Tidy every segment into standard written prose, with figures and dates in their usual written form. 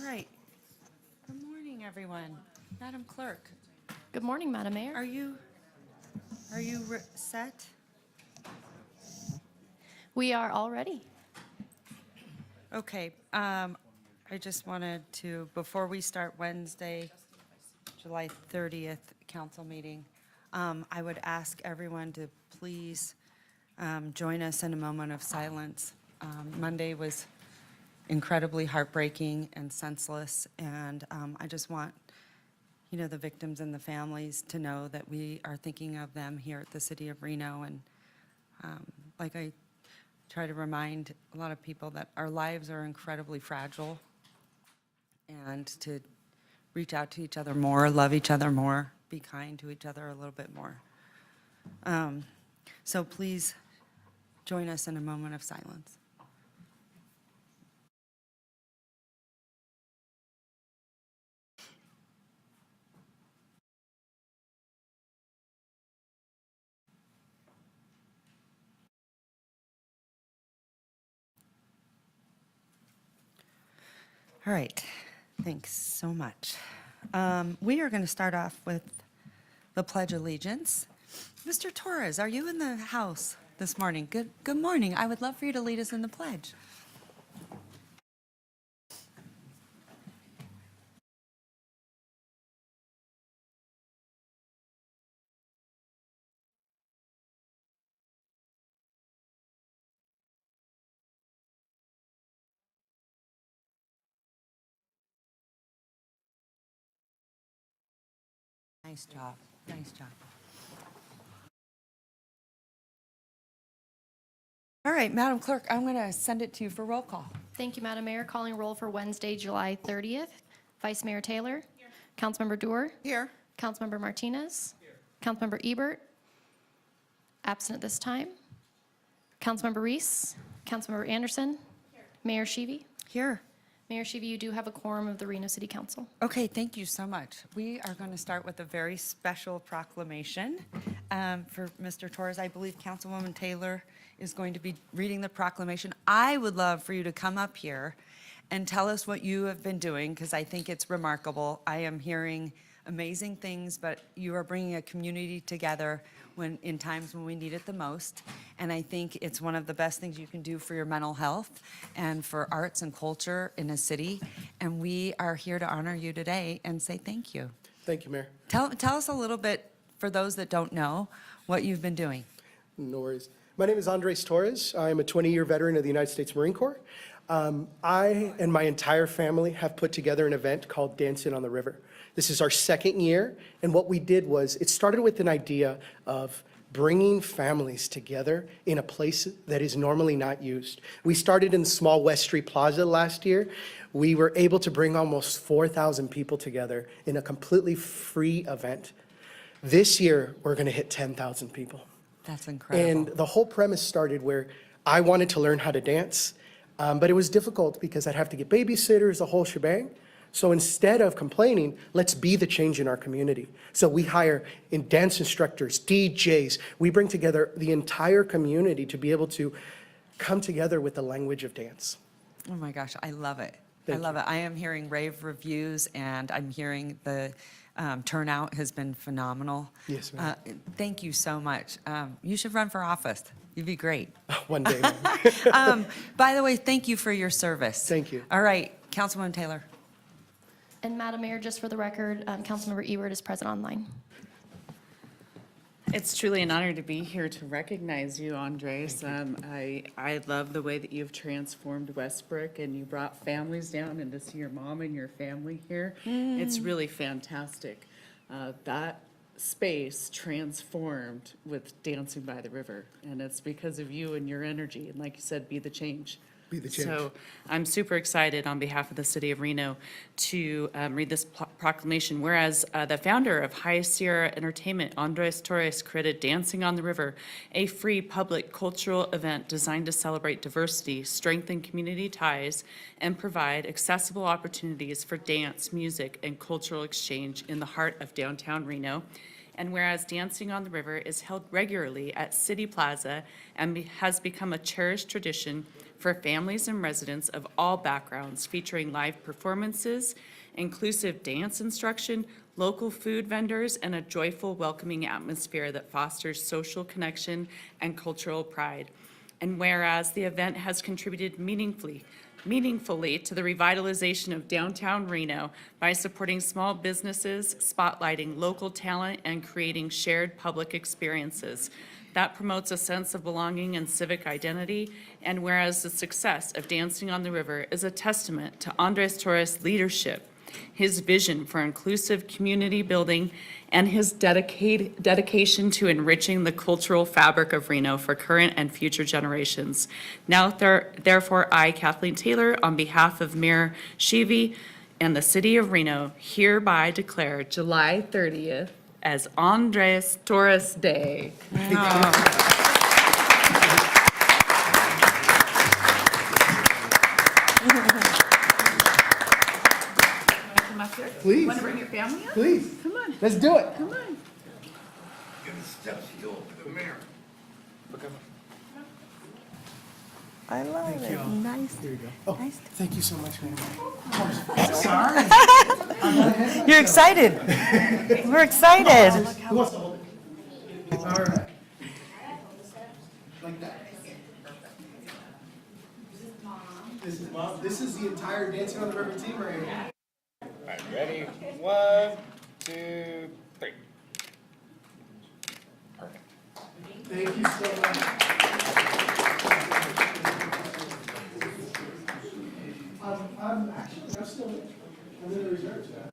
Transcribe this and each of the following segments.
All right. Good morning, everyone. Madam Clerk, Good morning, Madam Mayor. are you set? We are all ready. Okay. I just wanted to, before we start Wednesday, July 30th council meeting, I would ask everyone to please join us in a moment of silence. Monday was incredibly heartbreaking and senseless, and I just want, the victims and the families to know that we are thinking of them here at the City of Reno. And like I try to remind a lot of people that our lives are incredibly fragile, and to reach out to each other more, love each other more, be kind to each other a little bit more. So please join us in a moment of silence. All right, thanks so much. We are going to start off with the Pledge of Allegiance. Mr. Torres, are you in the house this morning? Good morning. I would love for you to lead us in the pledge. Nice job, nice job. All right, Madam Clerk, I'm going to send it to you for roll call. Thank you, Madam Mayor. Calling roll for Wednesday, July 30th. Vice Mayor Taylor. Here. Councilmember Doerr. Here. Councilmember Martinez. Councilmember Ebert. Absent at this time. Councilmember Reese. Councilmember Anderson. Here. Mayor Sheevy. Here. Mayor Sheevy, you do have a quorum of the Reno City Council. Okay, thank you so much. We are going to start with a very special proclamation for Mr. Torres. I believe Councilwoman Taylor is going to be reading the proclamation. I would love for you to come up here and tell us what you have been doing, because I think it's remarkable. I am hearing amazing things, but you are bringing a community together in times when we need it the most. And I think it's one of the best things you can do for your mental health and for arts and culture in a city. And we are here to honor you today and say thank you. Thank you, Mayor. Tell us a little bit, for those that don't know, what you've been doing. No worries. My name is Andres Torres. I'm a 20-year veteran of the United States Marine Corps. I and my entire family have put together an event called Dancing on the River. This is our second year, and what we did was, it started with an idea of bringing families together in a place that is normally not used. We started in the small West Street Plaza last year. We were able to bring almost 4,000 people together in a completely free event. This year, we're going to hit 10,000 people. That's incredible. And the whole premise started where I wanted to learn how to dance, but it was difficult because I'd have to get babysitters, the whole shebang. So instead of complaining, let's be the change in our community. So we hire dance instructors, DJs. We bring together the entire community to be able to come together with the language of dance. Oh my gosh, I love it. Thank I love it. I am hearing rave reviews, and I'm hearing the turnout has been phenomenal. Yes, ma'am. Thank you so much. You should run for office. You'd be great. One day. By the way, thank you for your service. Thank you. All right, Councilwoman Taylor. And Madam Mayor, just for the record, Councilmember Ebert is present online. It's truly an honor to be here to recognize you, Andres. I love the way that you've transformed Westbrook, and you brought families down and to see your mom and your family here. It's really fantastic. That space transformed with Dancing by the River, and it's because of you and your energy. And like you said, be the change. Be the change. So I'm super excited on behalf of the City of Reno to read this proclamation. Whereas the founder of High Sierra Entertainment, Andres Torres, created Dancing on the River, a free public cultural event designed to celebrate diversity, strengthen community ties, and provide accessible opportunities for dance, music, and cultural exchange in the heart of downtown Reno. And whereas Dancing on the River is held regularly at City Plaza and has become a cherished tradition for families and residents of all backgrounds, featuring live performances, inclusive dance instruction, local food vendors, and a joyful, welcoming atmosphere that fosters social connection and cultural pride. And whereas the event has contributed meaningfully to the revitalization of downtown Reno by supporting small businesses, spotlighting local talent, and creating shared public experiences that promotes a sense of belonging and civic identity. And whereas the success of Dancing on the River is a testament to Andres Torres' leadership, his vision for inclusive community building, and his dedication to enriching the cultural fabric of Reno for current and future generations. Now, therefore, I, Kathleen Taylor, on behalf of Mayor Shivi and the City of Reno, hereby declare July 30th as Andres Torres Day. Come up here? Please. Want to bring your family up? Please, Come on, let's do it. come on. Give a step seal to the mayor. I love it. Nice. Here you go. Oh, Nice. thank you so much, man. You're excited. We're excited. Who wants to hold it? All right. Like that. This is Mom. This is the entire Dancing on the River team right here. All right, ready? 1, 2, 3. Perfect. Thank you so much. I'm in the reserves now.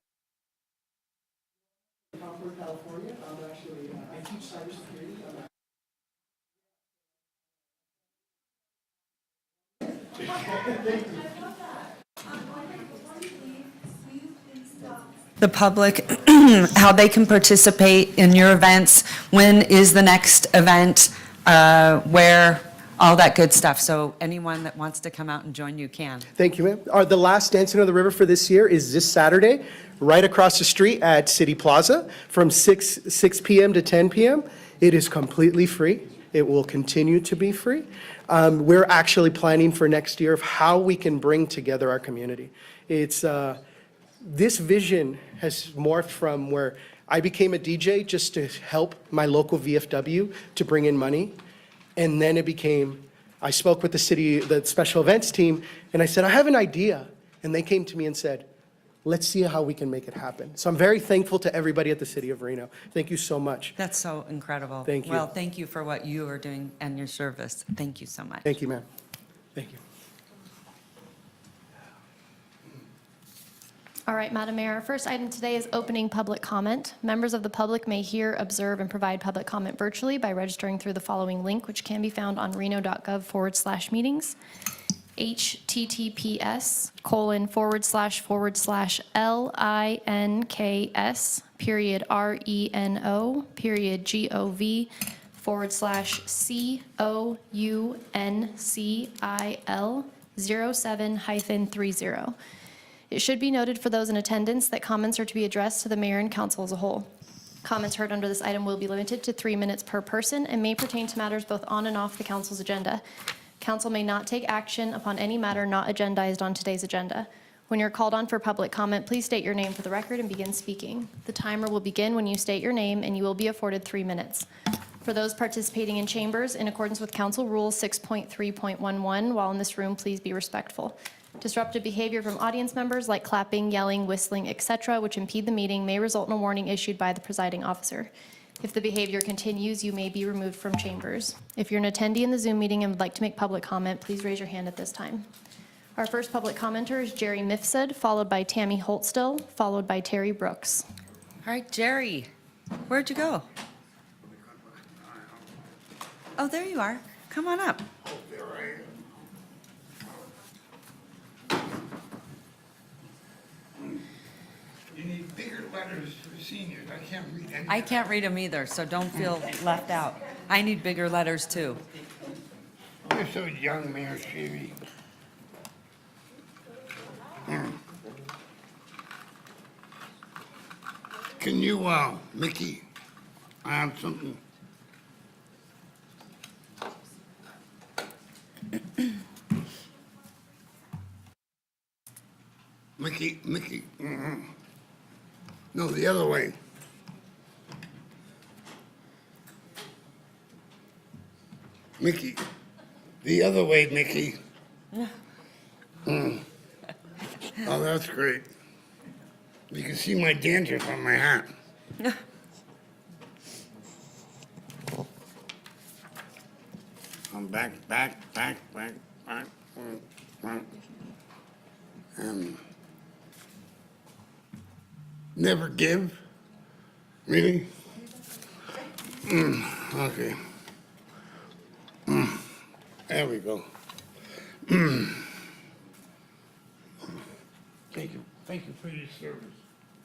Concord, California. I'm actually, I teach cybersecurity. The public, how they can participate in your events, when is the next event, where, all that good stuff. So anyone that wants to come out and join you can. Thank you, ma'am. The last Dancing on the River for this year is this Saturday, right across the street at City Plaza from 6 p.m. to 10 p.m. It is completely free. It will continue to be free. We're actually planning for next year of how we can bring together our community. It's, this vision has morphed from where I became a DJ just to help my local VFW to bring in money. And then it became, I spoke with the special events team, and I said, I have an idea. And they came to me and said, let's see how we can make it happen. So I'm very thankful to everybody at the City of Reno. Thank you so much. That's so incredible. Thank you. Well, thank you for what you are doing and your service. Thank you so much. Thank you, ma'am. Thank you. All right, Madam Mayor, our first item today is opening public comment. Members of the public may hear, observe, and provide public comment virtually by registering through the following link, which can be found on reno.gov/meetings. https://LINKS:/Reno.gov/COUNCIL07-30. It should be noted for those in attendance that comments are to be addressed to the mayor and council as a whole. Comments heard under this item will be limited to 3 minutes per person and may pertain to matters both on and off the council's agenda. Council may not take action upon any matter not agendized on today's agenda. When you're called on for public comment, please state your name for the record and begin speaking. The timer will begin when you state your name, and you will be afforded 3 minutes. For those participating in chambers, in accordance with Council Rule 6.3.11, while in this room, please be respectful. Disruptive behavior from audience members like clapping, yelling, whistling, etc., which impede the meeting, may result in a warning issued by the presiding officer. If the behavior continues, you may be removed from chambers. If you're an attendee in the Zoom meeting and would like to make public comment, please raise your hand at this time. Our first public commenter is Jerry Mifsud, followed by Tammy Holtstill, followed by Terry Brooks. All right, Jerry, where'd you go? Oh, there you are. Come on up. There I am. You need bigger letters for seniors. I can't read any. I can't read them either, so don't feel left out. I need bigger letters, too. You're so young, Mayor Shivi. Can you, Mickey, I have something. Mickey, no, the other way. Mickey, the other way, Mickey. Oh, that's great. You can see my dandruff on my hat. I'm back. Never give? Really? Okay. There we go. Thank you for your service.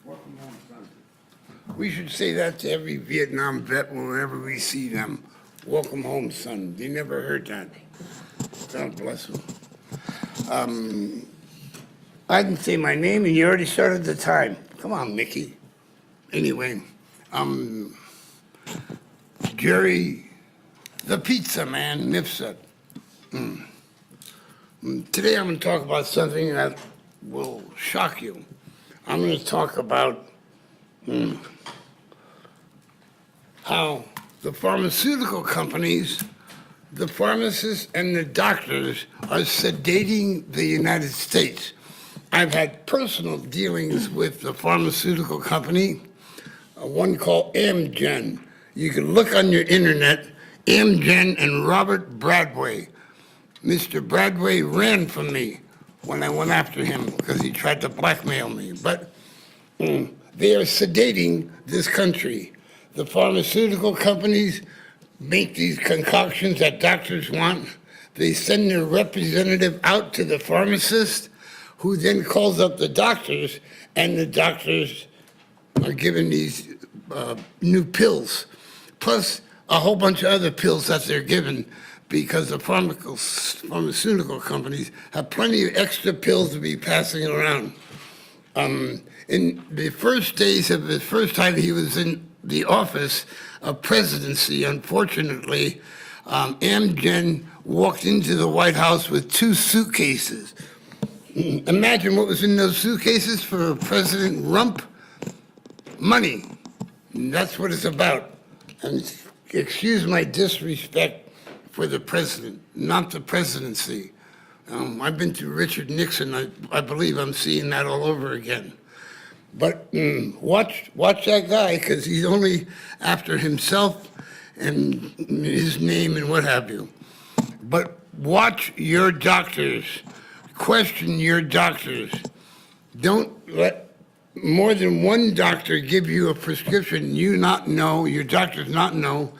Welcome home, son. We should say that to every Vietnam vet whenever we see them. Welcome home, son. They never heard that. God bless them. I didn't say my name, and you already started the time. Come on, Mickey. Anyway, Jerry, the pizza man, Nipset. Today I'm going to talk about something that will shock you. I'm going to talk about how the pharmaceutical companies, the pharmacists, and the doctors are sedating the United States. I've had personal dealings with the pharmaceutical company, one called Amgen. You can look on your internet, Amgen and Robert Bradway. Mr. Bradway ran from me when I went after him because he tried to blackmail me. But they are sedating this country. The pharmaceutical companies make these concoctions that doctors want. They send their representative out to the pharmacist, who then calls up the doctors, and the doctors are given these new pills, plus a whole bunch of other pills that they're given, because the pharmaceutical companies have plenty of extra pills to be passing around. In the first days of the first time he was in the office of presidency, unfortunately, Amgen walked into the White House with 2 suitcases. Imagine what was in those suitcases for President Rump. Money. That's what it's about. And excuse my disrespect for the president, not the presidency. I've been through Richard Nixon. I believe I'm seeing that all over again. But watch that guy, because he's only after himself and his name and what have you. But watch your doctors. Question your doctors. Don't let more than one doctor give you a prescription you not know, your doctors not know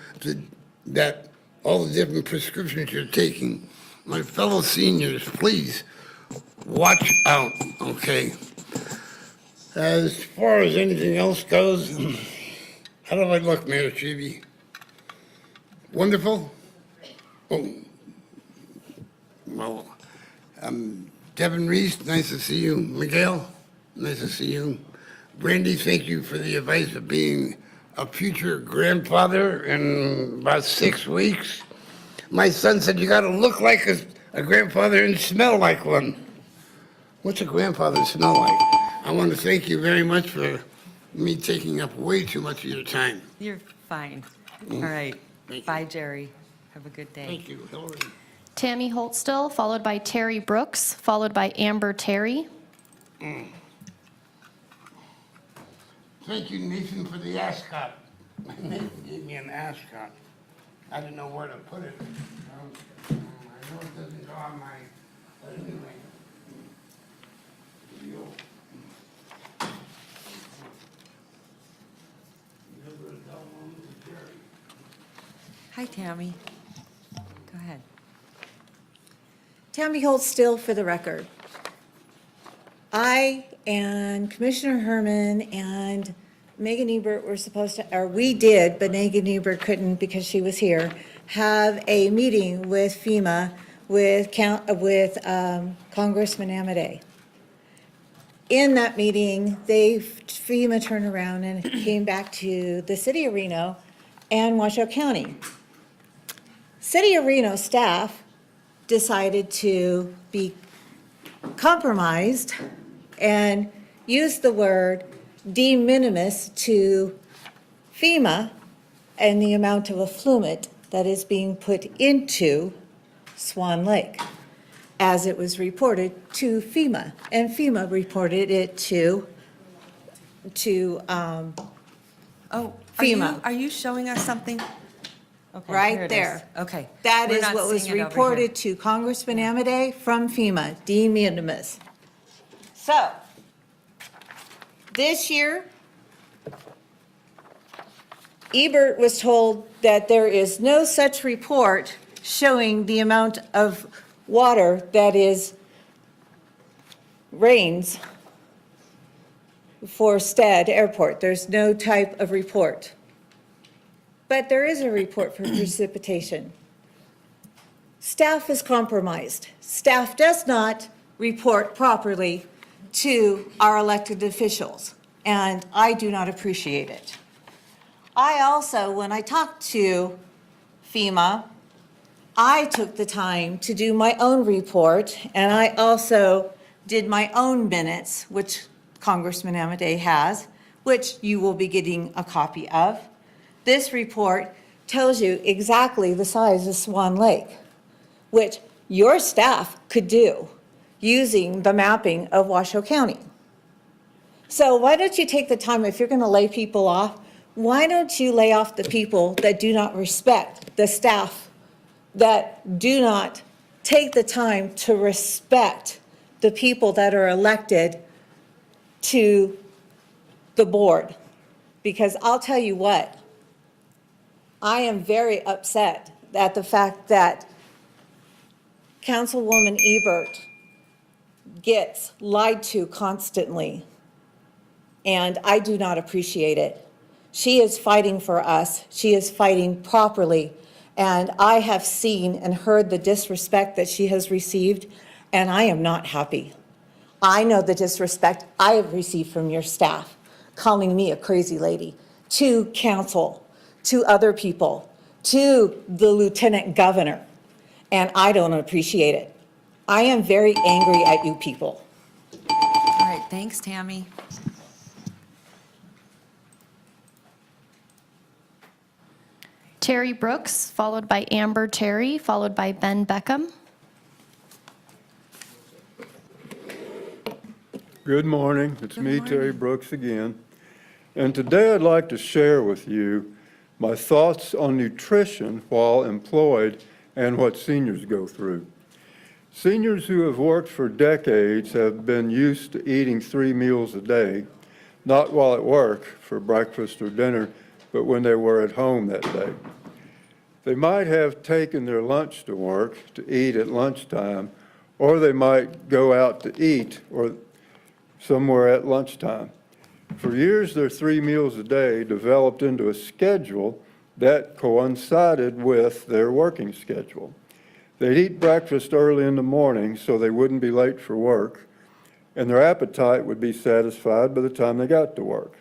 that all the different prescriptions you're taking. My fellow seniors, please watch out, okay? As far as anything else goes, how do I look, Mayor Chibi? Wonderful? Oh, well, Devin Reese, nice to see you. Miguel, nice to see you. Brandy, thank you for the advice of being a future grandfather in about 6 weeks. My son said you got to look like a grandfather and smell like one. What's a grandfather smell like? I want to thank you very much for me taking up way too much of your time. You're fine. All right. Thank you. Bye, Jerry. Have a good day. Thank you, Hillary. Tammy Holtstill, followed by Terry Brooks, followed by Amber Terry. Thank you, Nathan, for the ascot. Nathan gave me an ascot. I didn't know where to put it. I know it doesn't go on my, but anyway. Hi, Tammy. Go ahead. Tammy Holtz still for the record. I and Commissioner Herman and Megan Ebert were supposed to, or we did, but Megan Ebert couldn't because she was here, have a meeting with FEMA with Congressman Amodei. In that meeting, FEMA turned around and came back to the city of Reno and Washoe County. City of Reno staff decided to be compromised and use the word de minimis to FEMA and the amount of effluent that is being put into Swan Lake, as it was reported to FEMA. And FEMA reported it to Oh, FEMA. Are you showing us something? Okay, Right here it is. there. Okay. That We're is not what was seeing it over here. reported to Congressman Amodei from FEMA, de minimis. So, this year, Ebert was told that there is no such report showing the amount of water that rains for Stead Airport. There's no type of report. But there is a report for precipitation. Staff is compromised. Staff does not report properly to our elected officials, and I do not appreciate it. I also, when I talked to FEMA, I took the time to do my own report, and I also did my own minutes, which Congressman Amodei has, which you will be getting a copy of. This report tells you exactly the size of Swan Lake, which your staff could do using the mapping of Washoe County. So why don't you take the time, if you're going to lay people off, why don't you lay off the people that do not respect the staff, that do not take the time to respect the people that are elected to the board? Because I'll tell you what, I am very upset at the fact that Councilwoman Ebert gets lied to constantly, and I do not appreciate it. She is fighting for us. She is fighting properly, and I have seen and heard the disrespect that she has received, and I am not happy. I know the disrespect I have received from your staff, calling me a crazy lady, to council, to other people, to the lieutenant governor, and I don't appreciate it. I am very angry at you people. All right, thanks, Tammy. Terry Brooks, followed by Amber Terry, followed by Ben Beckham. Good morning. It's me, Terry Brooks, again. And today I'd like to share with you my thoughts on nutrition while employed and what seniors go through. Seniors who have worked for decades have been used to eating 3 meals a day, not while at work for breakfast or dinner, but when they were at home that day. They might have taken their lunch to work to eat at lunchtime, or they might go out to eat or somewhere at lunchtime. For years, their 3 meals a day developed into a schedule that coincided with their working schedule. They'd eat breakfast early in the morning so they wouldn't be late for work, and their appetite would be satisfied by the time they got to work.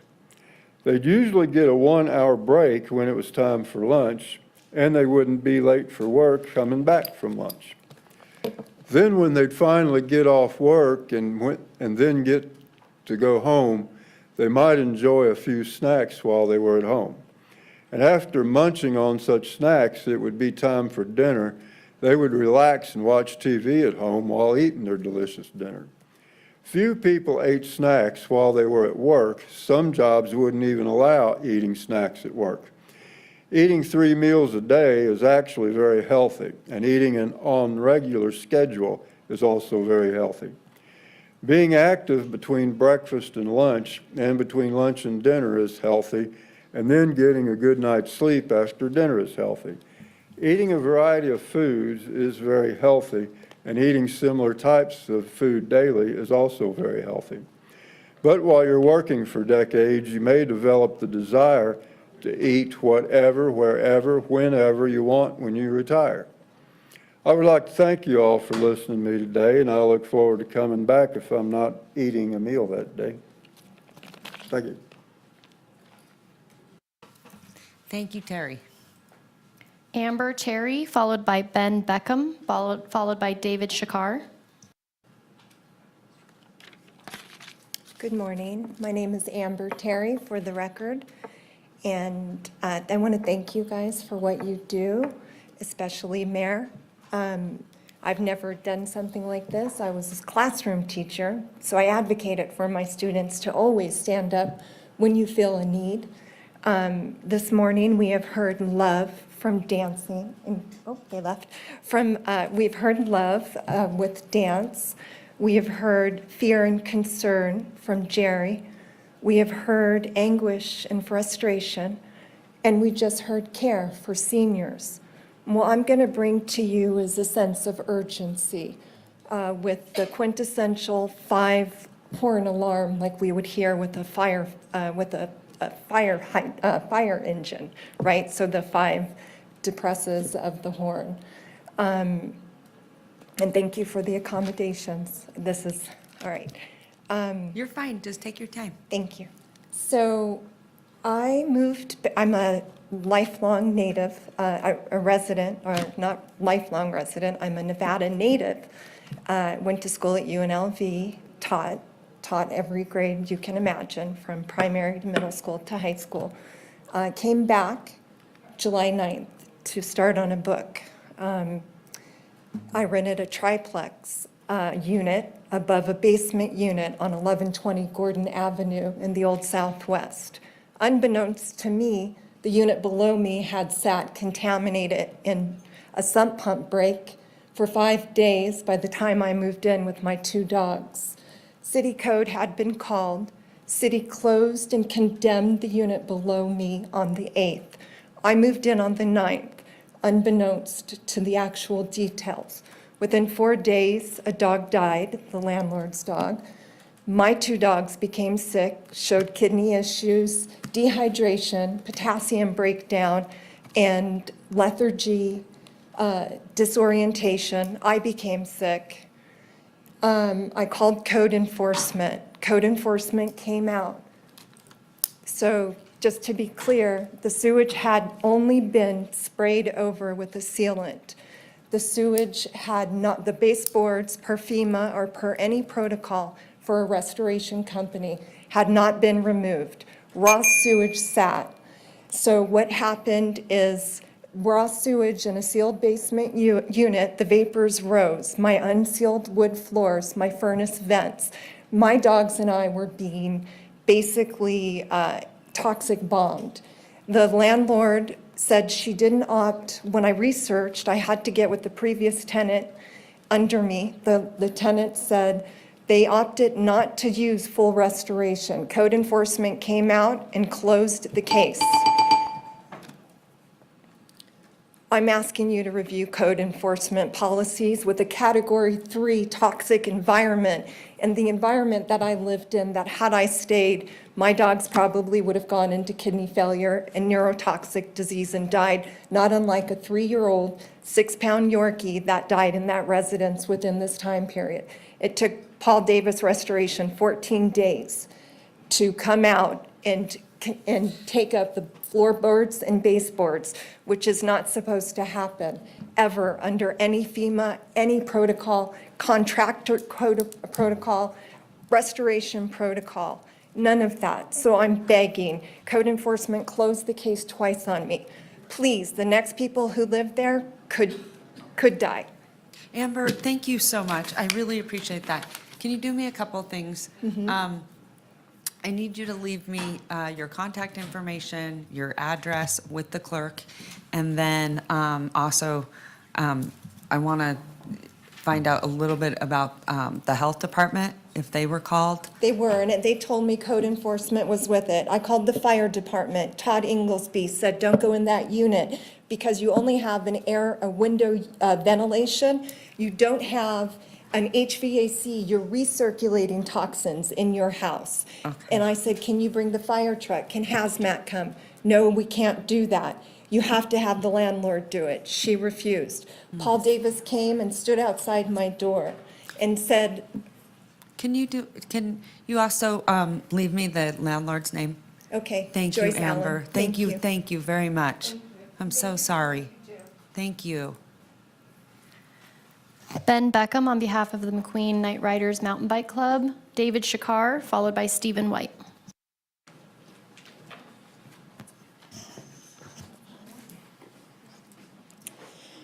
They'd usually get a 1-hour break when it was time for lunch, and they wouldn't be late for work coming back from lunch. Then when they'd finally get off work and then get to go home, they might enjoy a few snacks while they were at home. And after munching on such snacks, it would be time for dinner. They would relax and watch TV at home while eating their delicious dinner. Few people ate snacks while they were at work. Some jobs wouldn't even allow eating snacks at work. Eating 3 meals a day is actually very healthy, and eating on regular schedule is also very healthy. Being active between breakfast and lunch, and between lunch and dinner is healthy, and then getting a good night's sleep after dinner is healthy. Eating a variety of foods is very healthy, and eating similar types of food daily is also very healthy. But while you're working for decades, you may develop the desire to eat whatever, wherever, whenever you want when you retire. I would like to thank you all for listening to me today, and I look forward to coming back if I'm not eating a meal that day. Thank you. Thank you, Terry. Amber Cherry, followed by Ben Beckham, followed by David Shakar. Good morning. My name is Amber Terry, for the record. And I want to thank you guys for what you do, especially Mayor. I've never done something like this. I was a classroom teacher, so I advocated for my students to always stand up when you feel a need. This morning, we have heard love from dancing, they left. We've heard love with dance. We have heard fear and concern from Jerry. We have heard anguish and frustration, and we just heard care for seniors. What I'm going to bring to you is a sense of urgency with the quintessential 5 horn alarm like we would hear with a fire engine, right? So the 5 depresses of the horn. And thank you for the accommodations. This is, all right. You're fine, just take your time. Thank you. So I'm a lifelong native, a resident, or not lifelong resident, I'm a Nevada native. Went to school at UNLV, taught every grade you can imagine, from primary to middle school to high school. Came back July 9th to start on a book. I rented a triplex unit above a basement unit on 1120 Gordon Avenue in the Old Southwest. Unbeknownst to me, the unit below me had sat contaminated in a sump pump break for 5 days by the time I moved in with my 2 dogs. City code had been called. City closed and condemned the unit below me on the 8th. I moved in on the 9th, unbeknownst to the actual details. Within 4 days, a dog died, the landlord's dog. My 2 dogs became sick, showed kidney issues, dehydration, potassium breakdown, and lethargy, disorientation. I became sick. I called code enforcement. Code enforcement came out. So just to be clear, the sewage had only been sprayed over with a sealant. The sewage had not, the baseboards per FEMA or per any protocol for a restoration company had not been removed. Raw sewage sat. So what happened is raw sewage in a sealed basement unit, the vapors rose. My unsealed wood floors, my furnace vents. My dogs and I were being basically toxic bombed. The landlord said she didn't opt. When I researched, I had to get with the previous tenant under me. The tenant said they opted not to use full restoration. Code enforcement came out and closed the case. I'm asking you to review code enforcement policies with a Category 3 toxic environment, and the environment that I lived in, that had I stayed, my dogs probably would have gone into kidney failure and neurotoxic disease and died, not unlike a 3-year-old, 6-pound Yorkie that died in that residence within this time period. It took Paul Davis Restoration 14 days to come out and take up the floorboards and baseboards, which is not supposed to happen ever under any FEMA, any protocol, contractor code protocol, restoration protocol, none of that. So I'm begging, code enforcement closed the case twice on me. Please, the next people who live there could die. Amber, thank you so much. I really appreciate that. Can you do me a couple things? I need you to leave me your contact information, your address with the clerk, and then also I want to find out a little bit about the health department, if they were called. They were, and they told me code enforcement was with it. I called the fire department. Todd Inglesby said, don't go in that unit because you only have a window ventilation. You don't have an HVAC, you're recirculating toxins in your house. Okay. And I said, can you bring the fire truck? Can hazmat come? No, we can't do that. You have to have the landlord do it. She refused. Paul Davis came and stood outside my door and said, Can you also leave me the landlord's name? Okay. Thank you, Joyce Allen. Amber. Thank you very much. I'm so sorry. Thank you. Ben Beckham on behalf of the McQueen Night Riders Mountain Bike Club, David Shakar, followed by Stephen White.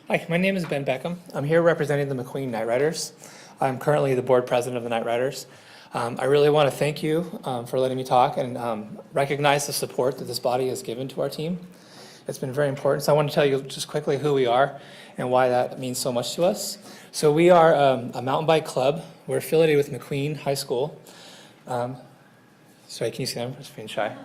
Hi, my name is Ben Beckham. I'm here representing the McQueen Night Riders. I'm currently the board president of the Night Riders. I really want to thank you for letting me talk and recognize the support that this body has given to our team. It's been very important. So I want to tell you just quickly who we are and why that means so much to us. So we are a mountain bike club. We're affiliated with McQueen High School. Sorry, can you see them? I'm just being shy.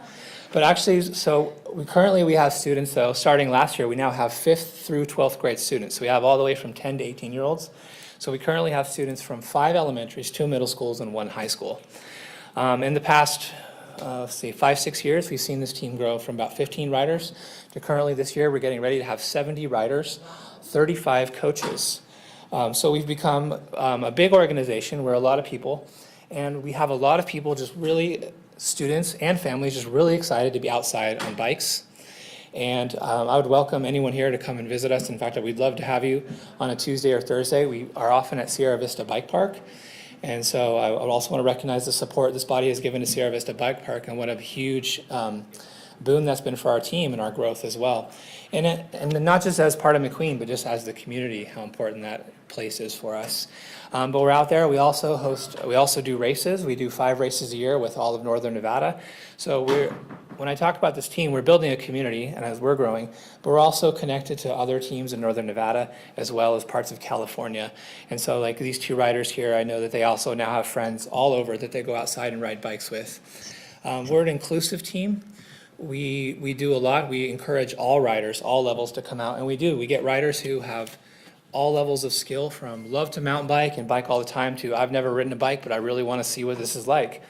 But actually, so we have students, though, starting last year, we now have 5th through 12th grade students. So we have all the way from 10 to 18-year-olds. So we currently have students from 5 elementaries, 2 middle schools, and 1 high school. In the past, say 5-6 years, we've seen this team grow from about 15 riders to currently this year, we're getting ready to have 70 riders, 35 coaches. So we've become a big organization. We're a lot of people, and we have a lot of people just really, students and families just really excited to be outside on bikes. And I would welcome anyone here to come and visit us. In fact, we'd love to have you on a Tuesday or Thursday. We are often at Sierra Vista Bike Park. And so I would also want to recognize the support this body has given to Sierra Vista Bike Park and what a huge boon that's been for our team and our growth as well. And not just as part of McQueen, but just as the community, how important that place is for us. But we're out there. We also do races. We do 5 races a year with all of Northern Nevada. So when I talk about this team, we're building a community, and as we're growing, but we're also connected to other teams in Northern Nevada as well as parts of California. And so like these 2 riders here, I know that they also now have friends all over that they go outside and ride bikes with. We're an inclusive team. We do a lot. We encourage all riders, all levels to come out, and we do. We get riders who have all levels of skill, from love to mountain bike and bike all the time to I've never ridden a bike, but I really want to see what this is like.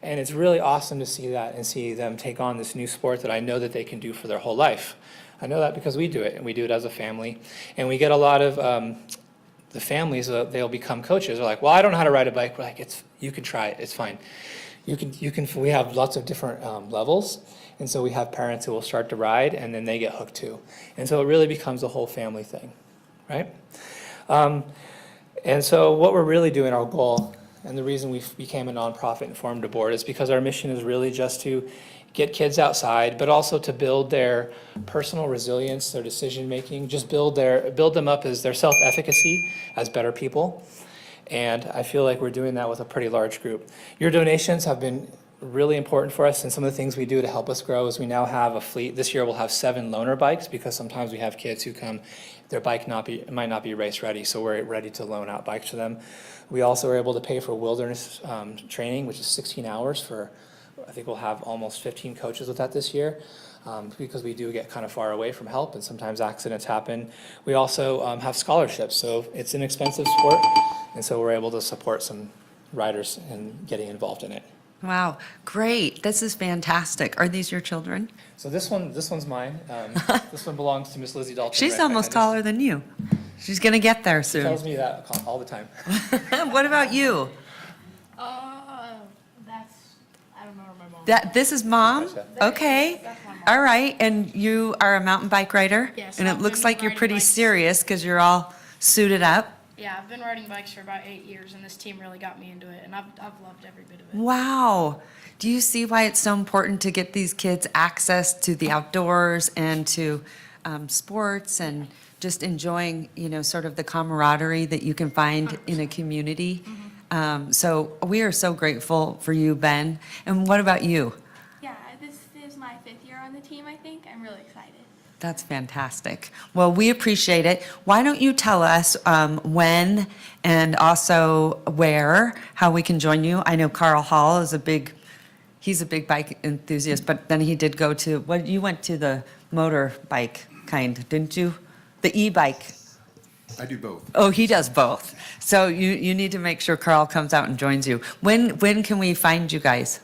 And it's really awesome to see that and see them take on this new sport that I know that they can do for their whole life. I know that because we do it, and we do it as a family. And we get a lot of the families, they'll become coaches. They're like, well, I don't know how to ride a bike. We're like, you can try it. It's fine. We have lots of different levels. And so we have parents who will start to ride, and then they get hooked too. And so it really becomes a whole family thing, right? And so what we're really doing, our goal, and the reason we became a nonprofit and formed a board, is because our mission is really just to get kids outside, but also to build their personal resilience, their decision-making, just build them up as their self-efficacy as better people. And I feel like we're doing that with a pretty large group. Your donations have been really important for us, and some of the things we do to help us grow is we now have a fleet. This year we'll have 7 loaner bikes, because sometimes we have kids who come, their bike might not be race ready, so we're ready to loan out bikes to them. We also are able to pay for wilderness training, which is 16 hours for, I think we'll have almost 15 coaches with that this year, because we do get kind of far away from help, and sometimes accidents happen. We also have scholarships, so it's an expensive sport, and so we're able to support some riders in getting involved in it. Wow, great. This is fantastic. Are these your children? So this one's mine. This one belongs to Miss Lizzie Dalton. She's Rick. almost taller than you. She's going to get there She tells soon. me that all the time. What about you? I don't know where my mom. This is mom? Okay. All right. And you are a mountain bike rider? Yes, And it I've looks been like you're riding pretty bikes. serious because you're all suited up. Yeah, I've been riding bikes for about 8 years, and this team really got me into it, and I've loved every bit of it. Wow. Do you see why it's so important to get these kids access to the outdoors and to sports and just enjoying, sort of the camaraderie that you can find in a community? So we are so grateful for you, Ben. And what about you? Yeah, this is my 5th year on the team, I think. I'm really excited. That's fantastic. Well, we appreciate it. Why don't you tell us when and also where, how we can join you? I know Carl Hall is he's a big bike enthusiast, but then he did go to, you went to the motorbike kind, didn't you? The e-bike. I do both. Oh, he does both. So you need to make sure Carl comes out and joins you. When can we find you guys?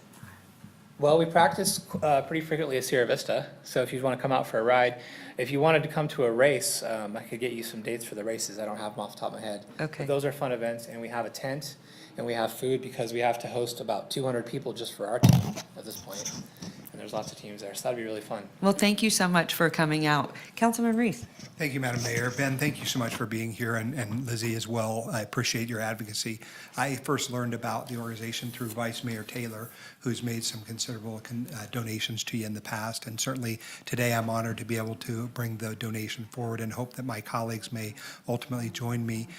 Well, we practice pretty frequently at Sierra Vista, so if you want to come out for a ride, if you wanted to come to a race, I could get you some dates for the races. I don't have them off the top of my head. Okay. But those are fun events, and we have a tent, and we have food, because we have to host about 200 people just for our team at this point. And and there's lots of teams there, so that'd be really fun. Well, thank you so much for coming out. Councilman Reese. Thank you, Madam Mayor. Ben, thank you so much for being here, and Lizzie as well. I appreciate your advocacy. I first learned about the organization through Vice Mayor Taylor, who's made some considerable donations to you in the past, and certainly today I'm honored to be able to bring the donation forward and hope that my colleagues may ultimately join me.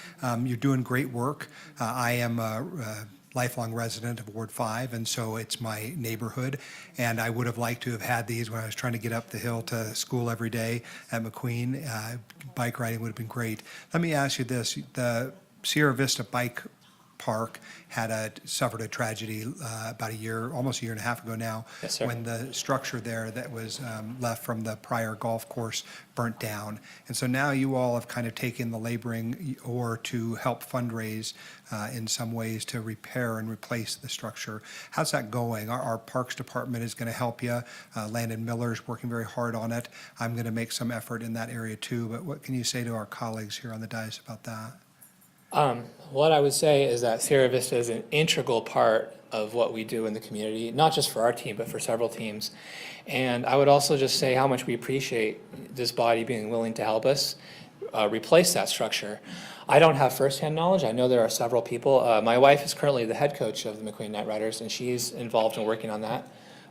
You're doing great work. I am a lifelong resident of Ward 5, and so it's my neighborhood. And I would have liked to have had these when I was trying to get up the hill to school every day at McQueen. Bike riding would have been great. Let me ask you this. The Sierra Vista Bike Park suffered a tragedy about almost a year and a half ago now. Yes, sir. When the structure there that was left from the prior golf course burnt down. And so now you all have kind of taken the laboring or to help fundraise in some ways to repair and replace the structure. How's that going? Our Parks Department is going to help you. Landon Miller is working very hard on it. I'm going to make some effort in that area too, but what can you say to our colleagues here on the dais about that? What I would say is that Sierra Vista is an integral part of what we do in the community, not just for our team, but for several teams. And I would also just say how much we appreciate this body being willing to help us replace that structure. I don't have firsthand knowledge. I know there are several people. My wife is currently the head coach of the McQueen Night Riders, and she's involved in working on that.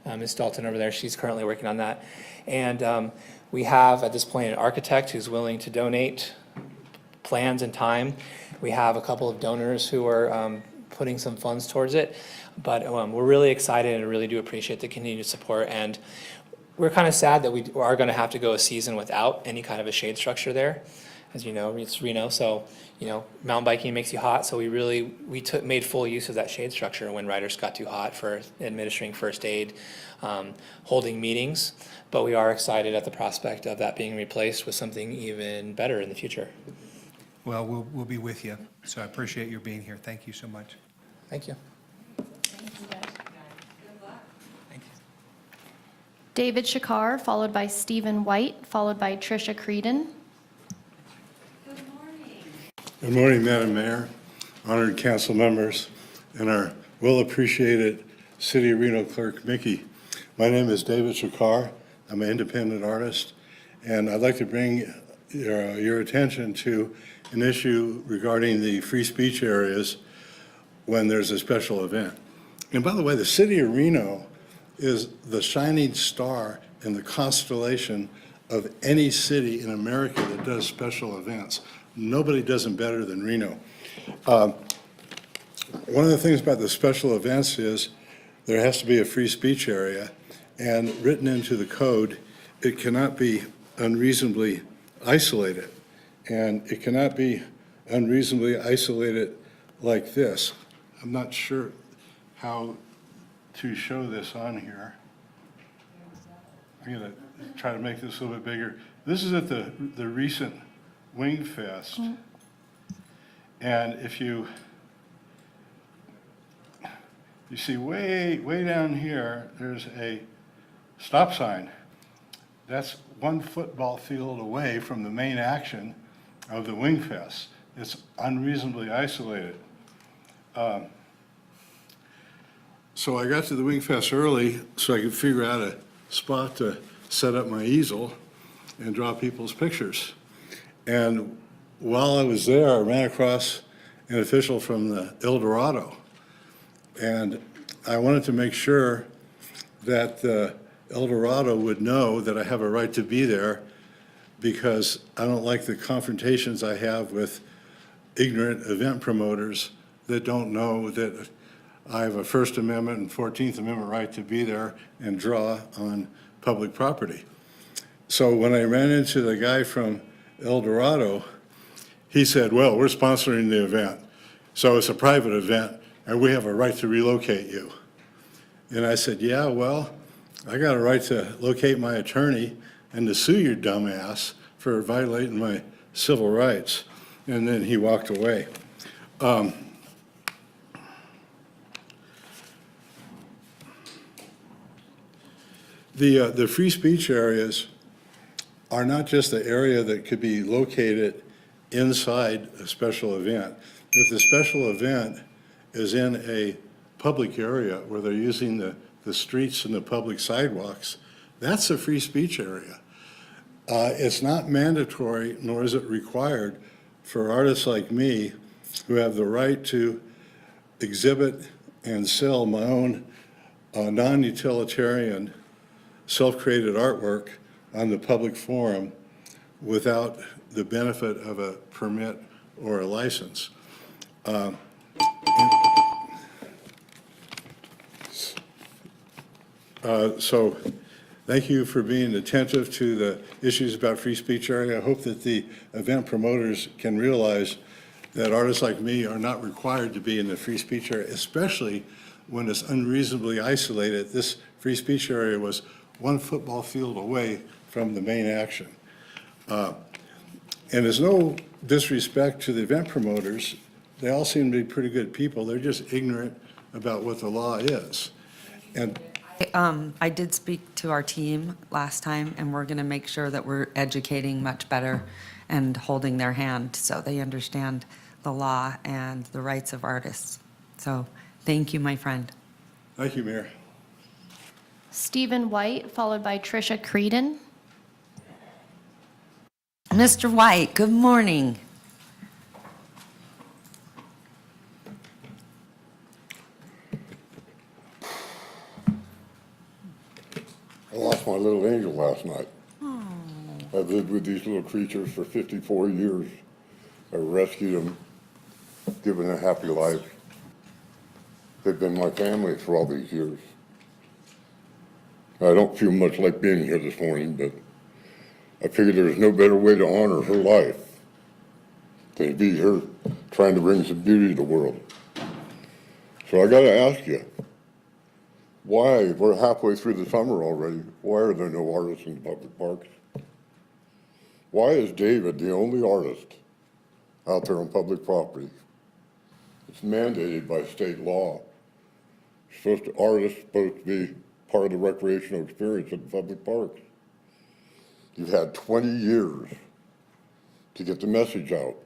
Ms. Dalton over there, she's currently working on that. And we have, at this point, an architect who's willing to donate plans and time. We have a couple of donors who are putting some funds towards it, but we're really excited and really do appreciate the continued support. And we're kind of sad that we are going to have to go a season without any kind of a shade structure there. As you know, it's Reno, so mountain biking makes you hot. So we made full use of that shade structure when riders got too hot for administering first aid, holding meetings. But we are excited at the prospect of that being replaced with something even better in the future. Well, we'll be with you. So I appreciate your being here. Thank you so much. Thank you. David Shakar, followed by Stephen White, followed by Tricia Creedon. Good morning, Madam Mayor, honored council members, and our well-appreciated City of Reno Clerk, Mickey. My name is David Shakar. I'm an independent artist, and I'd like to bring your attention to an issue regarding the free speech areas when there's a special event. And by the way, the City of Reno is the shining star in the constellation of any city in America that does special events. Nobody does them better than Reno. One of the things about the special events is there has to be a free speech area, and written into the code, it cannot be unreasonably isolated. And it cannot be unreasonably isolated like this. I'm not sure how to show this on here. I'm going to try to make this a little bit bigger. This is at the recent Wing Fest. And if you see way down here, there's a stop sign. That's one football field away from the main action of the Wing Fest. It's unreasonably isolated. So I got to the Wing Fest early so I could figure out a spot to set up my easel and draw people's pictures. And while I was there, I ran across an official from the El Dorado. And I wanted to make sure that El Dorado would know that I have a right to be there, because I don't like the confrontations I have with ignorant event promoters that don't know that I have a First Amendment and 14th Amendment right to be there and draw on public property. So when I ran into the guy from El Dorado, he said, well, we're sponsoring the event, so it's a private event, and we have a right to relocate you. And I said, yeah, well, I got a right to locate my attorney and to sue your dumbass for violating my civil rights. And then he walked away. The free speech areas are not just the area that could be located inside a special event. If the special event is in a public area where they're using the the streets and the public sidewalks, that's a free speech area. It's not mandatory, nor is it required for artists like me who have the right to exhibit and sell my own non-utilitarian, self-created artwork on the public forum without the benefit of a permit or a license. So thank you for being attentive to the issues about free speech area. I hope that the event promoters can realize that artists like me are not required to be in the free speech area, especially when it's unreasonably isolated. This free speech area was one football field away from the main action. And there's no disrespect to the event promoters. They all seem to be pretty good people. They're just ignorant about what the law is. And I did speak to our team last time, and we're going to make sure that we're educating much better and holding their hand so they understand the law and the rights of artists. So thank you, my friend. thank you, Mayor. Stephen White, followed by Tricia Creedon. Mr. White, good morning. I lost my little angel last night. I've lived with these little creatures for 54 years. I rescued them, given a happy life. They've been my family for all these years. I don't feel much like being here this morning, but I figured there's no better way to honor her life than to be here trying to bring some beauty to the world. So I gotta ask you, why, we're halfway through the summer already, why are there no artists in the public parks? Why is David the only artist out there on public property? It's mandated by state law. Artists are supposed to be part of the recreational experience at the public parks. You've had 20 years to get the message out.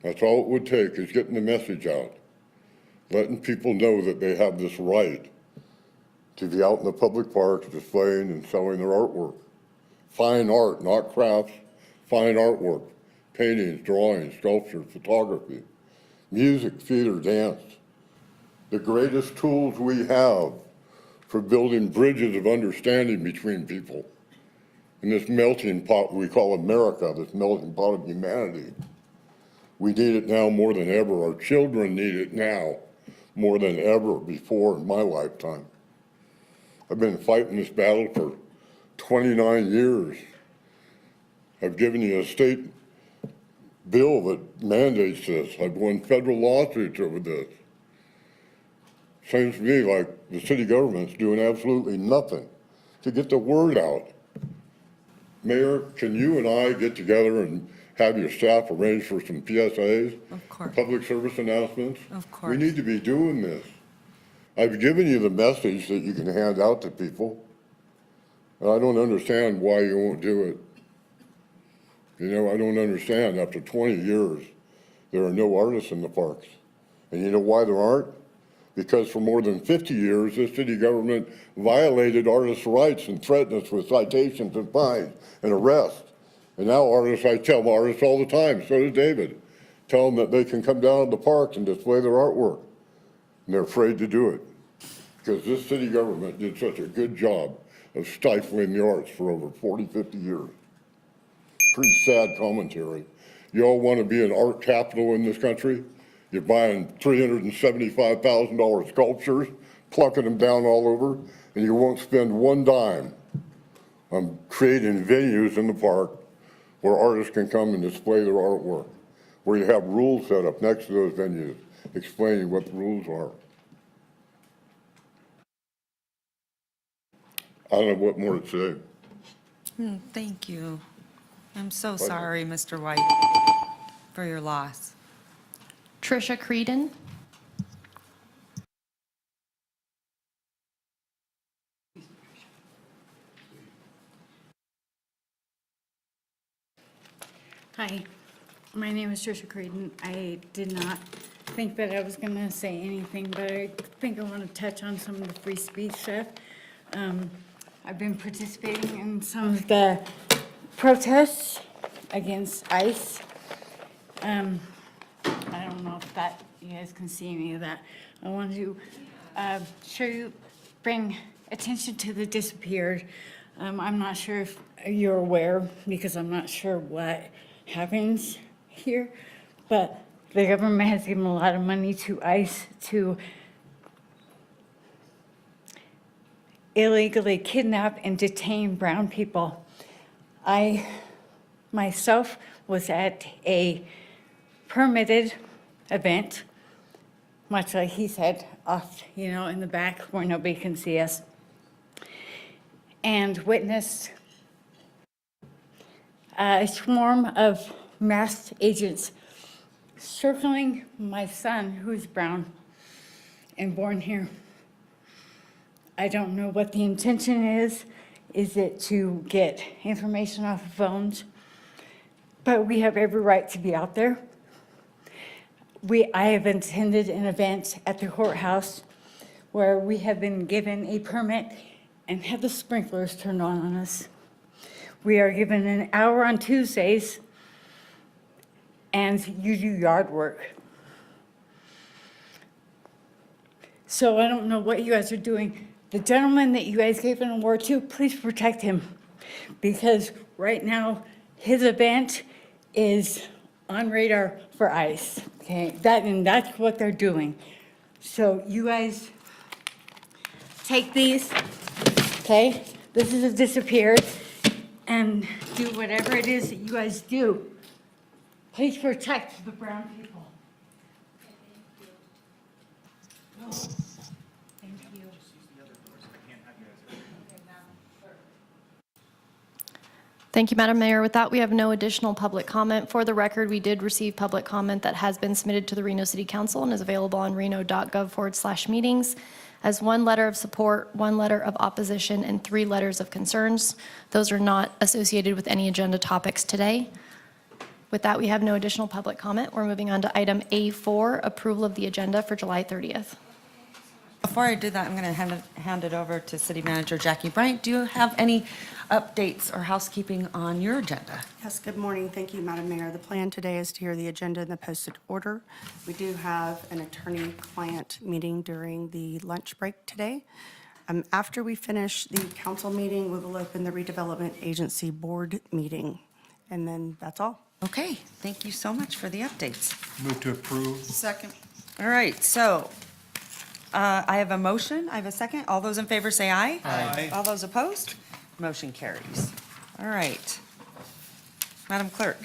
That's all it would take, is getting the message out. Letting people know that they have this right to be out in the public parks displaying and selling their artwork. Fine art, not crafts, fine artwork, paintings, drawings, sculpture, photography, music, theater, dance. The greatest tools we have for building bridges of understanding between people in this melting pot we call America, this melting pot of humanity. We need it now more than ever. Our children need it now more than ever before in my lifetime. I've been fighting this battle for 29 years. I've given you a state bill that mandates this. I've won federal lawsuits over this. Seems to me like the city government's doing absolutely nothing to get the word out. Mayor, can you and I get together and have your staff arrange for some PSAs? Of course. Public service announcements? Of course. We need to be doing this. I've given you the message that you can hand out to people, and I don't understand why you won't do it. You know, I don't understand. After 20 years, there are no artists in the parks. And you know why there aren't? Because for more than 50 years, this city government violated artists' rights and threatened us with citations and fines and arrests. And now artists, I tell artists all the time, so does David, tell them that they can come down to the parks and display their artwork. And they're afraid to do it because this city government did such a good job of stifling the arts for over 40, 50 years. Pretty sad commentary. You all want to be an art capital in this country? You're buying $375,000 sculptures, plucking them down all over, and you won't spend one dime on creating venues in the park where artists can come and display their artwork, where you have rules set up next to those venues explaining what the rules are. I don't know what more to say. Thank you. I'm so sorry, Mr. White, for your loss. Tricia Creedon. Hi, my name is Tricia Creedon. I did not think that I was going to say anything, but I think I want to touch on some of the free speech stuff. I've been participating in some of the protests against ICE. I don't know if that you guys can see any of that. I want to bring attention to the disappeared. I'm not sure if you're aware, because I'm not sure what happens here, but the government has given a lot of money to ICE to illegally kidnap and detain brown people. I myself was at a permitted event, much like he said, off, in the back where nobody can see us, and witnessed a swarm of masked agents circling my son, who's brown and born here. I don't know what the intention is. Is it to get information off of phones? But we have every right to be out there. I have attended an event at the courthouse where we have been given a permit and had the sprinklers turned on us. We are given an hour on Tuesdays, and you do yard work. So I don't know what you guys are doing. The gentleman that you guys gave an award to, please protect him, because right now his event is on radar for ICE. Okay, that's what they're doing. So you guys take these. Okay, this is a disappeared, and do whatever it is that you guys do. Please protect the brown people. Thank you. Thank you, Madam Mayor. With that, we have no additional public comment. For the record, we did receive public comment that has been submitted to the Reno City Council and is available on reno.gov/meetings as 1 letter of support, 1 letter of opposition, and 3 letters of concerns. Those are not associated with any agenda topics today. With that, we have no additional public comment. We're moving on to item A4, approval of the agenda for July 30th. Before I do that, I'm going to hand it over to City Manager Jackie Bryant. Do you have any updates or housekeeping on your agenda? Yes, good morning. Thank you, Madam Mayor. The plan today is to hear the agenda in the posted order. We do have an attorney-client meeting during the lunch break today. After we finish the council meeting, we will open the Redevelopment Agency Board meeting, and then that's all. Okay, thank you so much for the updates. Move to approve. Second. All right, so I have a motion, I have a second. All those in favor say aye. Aye. All those opposed? Motion carries. All right. Madam Clerk.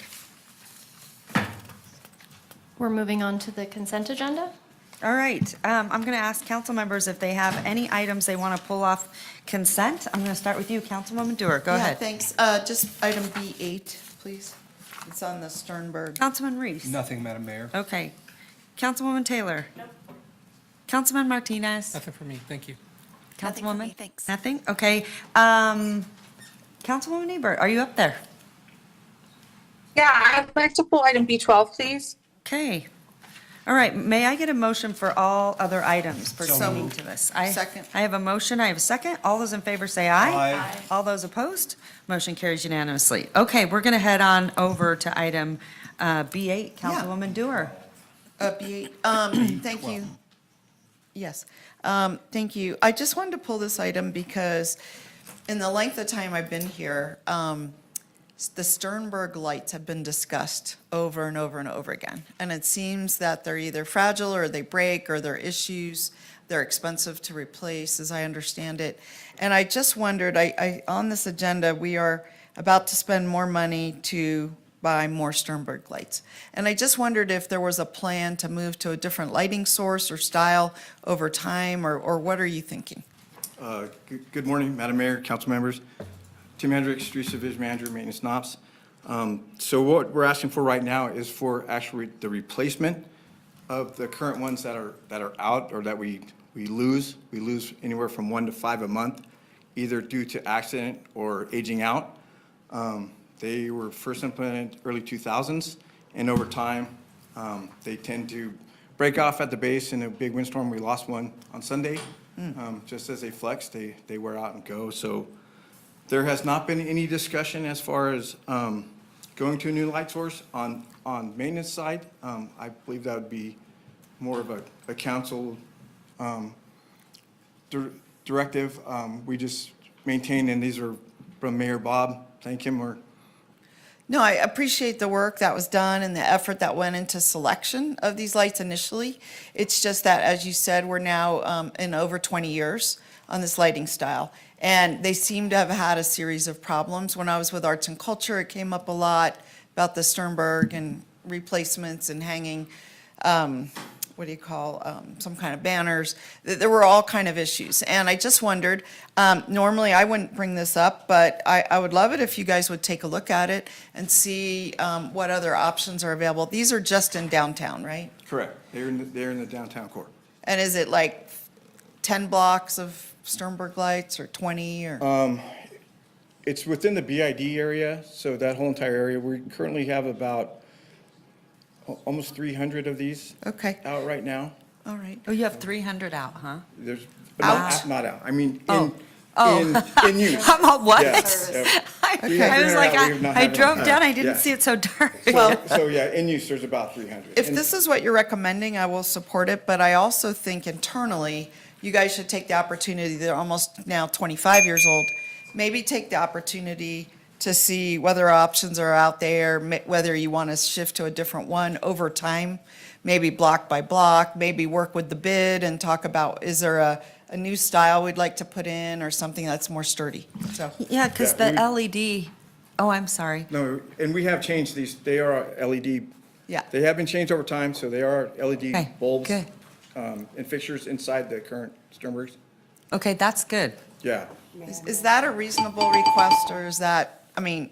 We're moving on to the consent agenda. All right, I'm going to ask council members if they have any items they want to pull off consent. I'm going to start with you, Councilwoman Dewar. Go ahead. Thanks. Just item B8, please. It's on the Sternberg. Councilman Reese. Nothing, Madam Mayor. Okay. Councilwoman Taylor. No. Councilman Martinez. Nothing for me, thank you. Nothing for me, Councilwoman? thanks. Nothing? Okay. Councilwoman Ebert, are you up there? Yeah, I'd like to pull item B12, please. Okay. All right, may I get a motion for all other items So pertaining moved. to this? Second. I have a motion, I have a second. All those in favor say aye. Aye. All those opposed? Motion carries unanimously. Okay, we're going to head on over to item B8, Councilwoman Dewar. B8, thank you. Yes, thank you. I just wanted to pull this item because in the length of time I've been here, the Sternberg lights have been discussed over and over and over again. And it seems that they're either fragile or they break or they're issues. They're expensive to replace, as I understand it. And I just wondered, on this agenda, we are about to spend more money to buy more Sternberg lights. And I just wondered if there was a plan to move to a different lighting source or style over time, or what are you thinking? Good morning, Madam Mayor, council members. Tim Hendricks, Streets Division Manager, Maintenance and Ops. So what we're asking for right now is for actually the replacement of the current ones that are out or that we lose. We lose anywhere from 1 to 5 a month, either due to accident or aging out. They were first implemented early 2000s, and over time, they tend to break off at the base in a big windstorm. We lost one on Sunday. Just as they flex, they wear out and go. So there has not been any discussion as far as going to a new light source on maintenance side. I believe that would be more of a council directive. We just maintain, and these are from Mayor Bob, thank him, or No, I appreciate the work that was done and the effort that went into selection of these lights initially. It's just that, as you said, we're now in over 20 years on this lighting style. And they seem to have had a series of problems. When I was with Arts and Culture, it came up a lot about the Sternberg and replacements and hanging, some kind of banners. There were all kind of issues. And I just wondered, normally I wouldn't bring this up, but I would love it if you guys would take a look at it and see what other options are available. These are just in downtown, right? correct. They're in the downtown core. And is it like 10 blocks of Sternberg lights or 20 or? It's within the BID area, so that whole entire area. We currently have about almost 300 of these Okay, out right now. all right. Oh, you have 300 out, huh? There's, Out? not out, I mean, Oh. in use. I'm all, what? Yes. I was like, I drove down, I didn't see it so dark. So, yeah, in use, there's about 300. If And- this is what you're recommending, I will support it, but I also think internally, you guys should take the opportunity, they're almost now 25 years old, maybe take the opportunity to see whether options are out there, whether you want to shift to a different one over time, maybe block by block, maybe work with the bid and talk about, is there a new style we'd like to put in or something that's more sturdy, so. Yeah, because Yeah, the LED, oh, I'm sorry. No, and we have changed these, they are LED. Yeah. They have been changed over time, so they are LED Okay, bulbs. good. And fixtures inside the current Sternbergs. Okay, that's good. Yeah. Is that a reasonable request, or is that, I mean,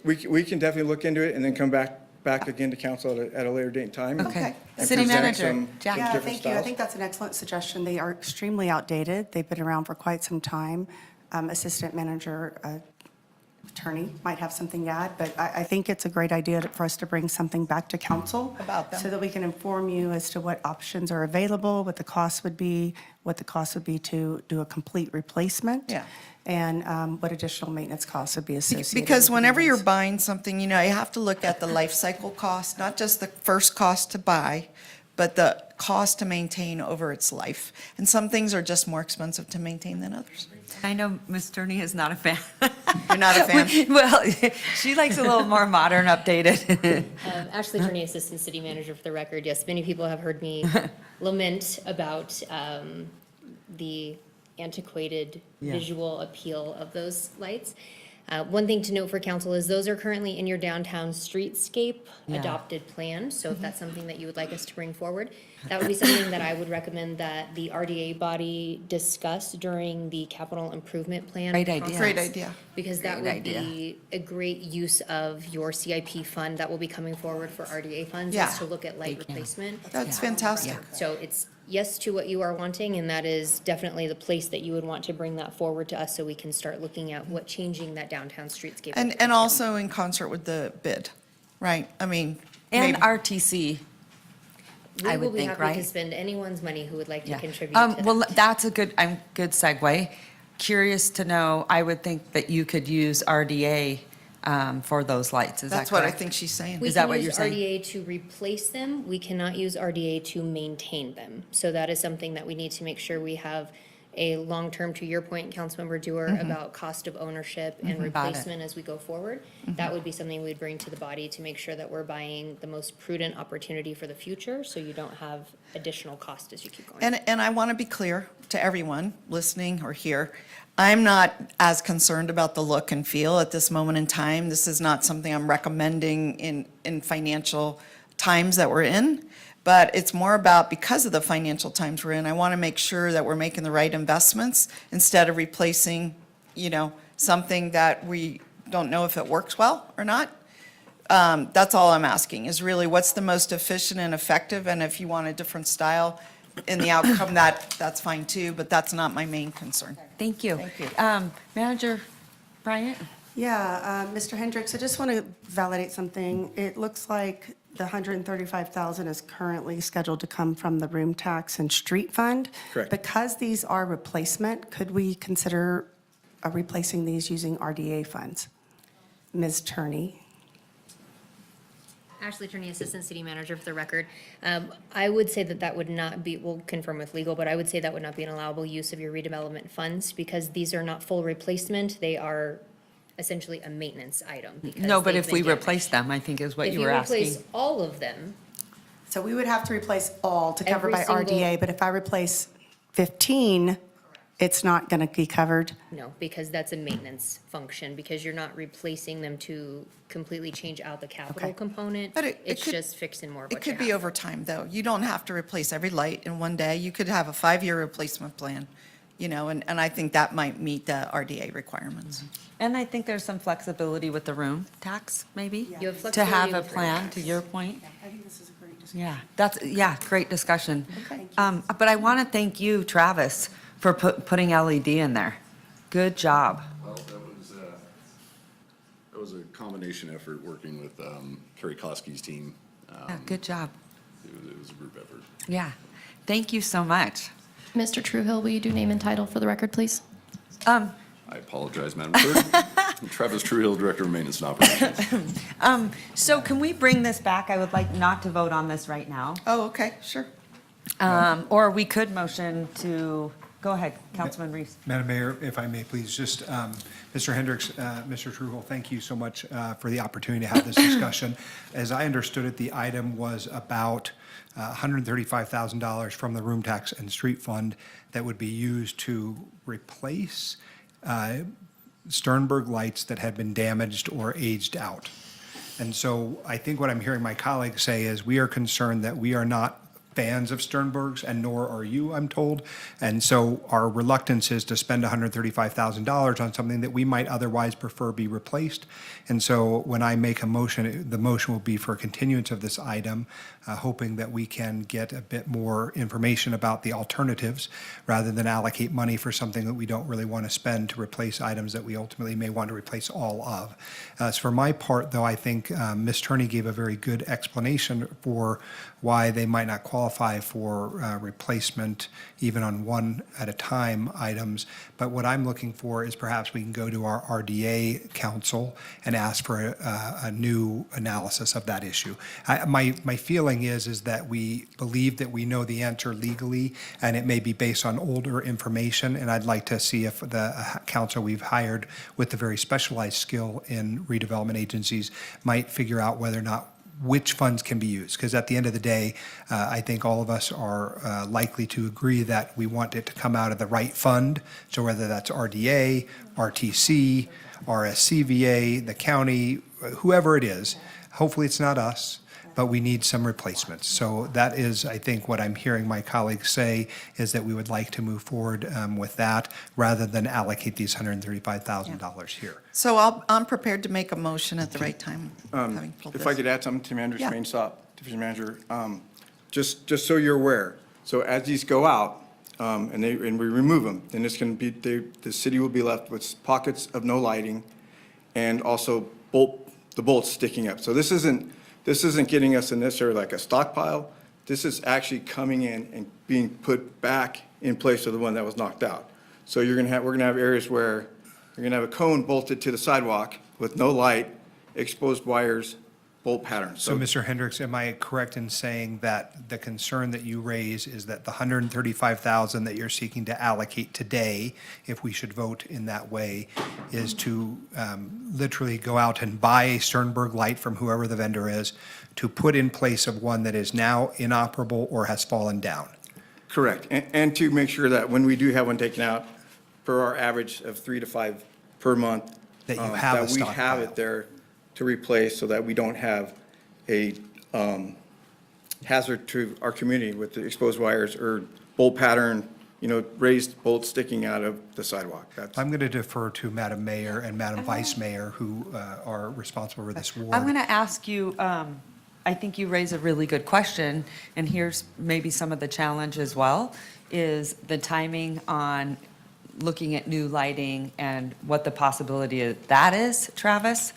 We can definitely look into it and then come back again to council at a later date and time. and- Okay. and City present manager, some Jack. Yeah, different thank you. I styles. think that's an excellent suggestion. They are extremely outdated. They've been around for quite some time. Assistant manager, attorney might have something to add, but I think it's a great idea for us to bring something back to council. About them. So that we can inform you as to what options are available, what the cost would be, what the cost would be to do a complete replacement. Yeah. And what additional maintenance costs would be associated. because with whenever you're these. buying something, you have to look at the life cycle cost, not just the first cost to buy, but the cost to maintain over its life. And some things are just more expensive to maintain than others. I know Ms. Sterney is not a fan. You're not a fan? Well, she likes a little more modern, updated. Ashley Turney, Assistant City Manager, for the record. Yes, many people have heard me lament about the antiquated Yeah. visual appeal of those lights. One thing to note for council is those are currently in your downtown streetscape Yeah. adopted plan. So if that's something that you would like us to bring forward, that would be something that I would recommend that the RDA body discuss during the capital improvement plan. Great idea. process. Great idea. Because that Great would be a great use of your CIP fund that will be coming forward for RDA funds, Yeah. is to look at light replacement. That's fantastic. So it's yes to what you are wanting, and that is definitely the place that you would want to bring that forward to us so we can start looking at what changing that downtown streetscape. And also in concert with the bid, right? I mean, And maybe- RTC, I We will would be think, happy to right? spend anyone's money who would like to Yeah. contribute to Well, that. that's a good segue. Curious to know, I would think that you could use RDA for those lights, is that correct? That's what I think she's saying. We Is that can what you're use saying? RDA to replace them. We cannot use RDA to maintain them. So that is something that we need to make sure we have a long-term, to your point, Councilmember Dewar, about cost of ownership and Got it. replacement as we go forward. That would be something we'd bring to the body to make sure that we're buying the most prudent opportunity for the future, so you don't have additional cost as you keep going. And I want to be clear to everyone listening or here, I'm not as concerned about the look and feel at this moment in time. This is not something I'm recommending in financial times that we're in, but it's more about, because of the financial times we're in, I want to make sure that we're making the right investments instead of replacing, something that we don't know if it works well or not. That's all I'm asking, is really what's the most efficient and effective, and if you want a different style in the outcome, that's fine too, but that's not my main concern. Thank you. Thank you. Manager Bryant? Yeah, Mr. Hendricks, I just want to validate something. It looks like the 135,000 is currently scheduled to come from the room tax and street fund. Correct. Because these are replacement, could we consider replacing these using RDA funds? Ms. Turney? Ashley Turney, Assistant City Manager for the record. I would say that that would not be, we'll confirm with legal, but I would say that would not be an allowable use of your redevelopment funds because these are not full replacement. They are essentially a maintenance item. because No, but they've if we been damaged. replace them, I think is what you were If asking. you replace all of them, So we would have to replace all to cover Every by single- RDA, but if I replace 15, it's not going to be covered? no, because that's a maintenance function, because you're not replacing them to completely change out the capital Okay. component. But it It's could- just fixing more of It what you could be have. over time, though. You don't have to replace every light in one day. You could have a 5-year replacement plan, you know, and I think that might meet the RDA requirements. And I think there's some flexibility with the room tax, maybe? You have To have flexibility a with room plan, tax. to your point? I think this is a great discussion. Yeah, great discussion. But I want to thank you, Travis, for putting LED in there. Good job. Well, that was a combination effort working with Kerry Koski's team. Yeah, good job. It was a group effort. Yeah. Thank you so much. Mr. Truhill, will you do name and title for the record, please? I apologize, Madam Clerk. I'm Travis Truhill, Director of Maintenance and Operations. So can we bring this back? I would like not to vote on this right now. Oh, okay, sure. Or we could motion to, go ahead, Councilman Reese. Madam Mayor, if I may, please, just, Mr. Hendricks, Mr. Truhill, thank you so much for the opportunity to have this discussion. As I understood it, the item was about $135,000 from the room tax and street fund that would be used to replace Sternberg lights that had been damaged or aged out. And so I think what I'm hearing my colleagues say is we are concerned that we are not fans of Sternbergs, and nor are you, I'm told. And so our reluctance is to spend $135,000 on something that we might otherwise prefer be replaced. And so when I make a motion, the motion will be for a continuance of this item, hoping that we can get a bit more information about the alternatives rather than allocate money for something that we don't really want to spend to replace items that we ultimately may want to replace all of. As for my part, though, I think Ms. Turney gave a very good explanation for why they might not qualify for replacement even on one at a time items. But what I'm looking for is perhaps we can go to our RDA council and ask for a new analysis of that issue. My feeling is that we believe that we know the answer legally, and it may be based on older information, and I'd like to see if the council we've hired with the very specialized skill in redevelopment agencies might figure out whether or not which funds can be used. Because at the end of the day, I think all of us are likely to agree that we want it to come out of the right fund. So whether that's RDA, RTC, RSCVA, the county, whoever it is, hopefully it's not us, but we need some replacements. So that is, I think, what I'm hearing my colleagues say, is that we would like to move forward with that rather than allocate these $135,000 here. So I'm prepared to make a motion at the right time, having pulled If I this. could add something to Manager's Yeah. main stop, Division Manager, just so you're aware, so as these go out, and we remove them, then it's going to be, the city will be left with pockets of no lighting and also the bolts sticking up. So this isn't getting us necessarily like a stockpile. This is actually coming in and being put back in place of the one that was knocked out. So we're going to have areas where you're going to have a cone bolted to the sidewalk with no light, exposed wires, bolt patterns. So, Mr. Hendricks, am I correct in saying that the concern that you raise is that the $135,000 that you're seeking to allocate today, if we should vote in that way, is to literally go out and buy a Sternberg light from whoever the vendor is to put in place of one that is now inoperable or has fallen down? Correct. And to make sure that when we do have one taken out, for our average of 3 to 5 per month, That you have a that we have stockpile. it there to replace so that we don't have a hazard to our community with the exposed wires or bolt pattern, raised bolts sticking out of the sidewalk. That's. I'm going to defer to Madam Mayor and Madam Vice Mayor, who are responsible for this ward. I'm going to ask you, I think you raise a really good question, and here's maybe some of the challenge as well, is the timing on looking at new lighting and what the possibility of that is, Travis.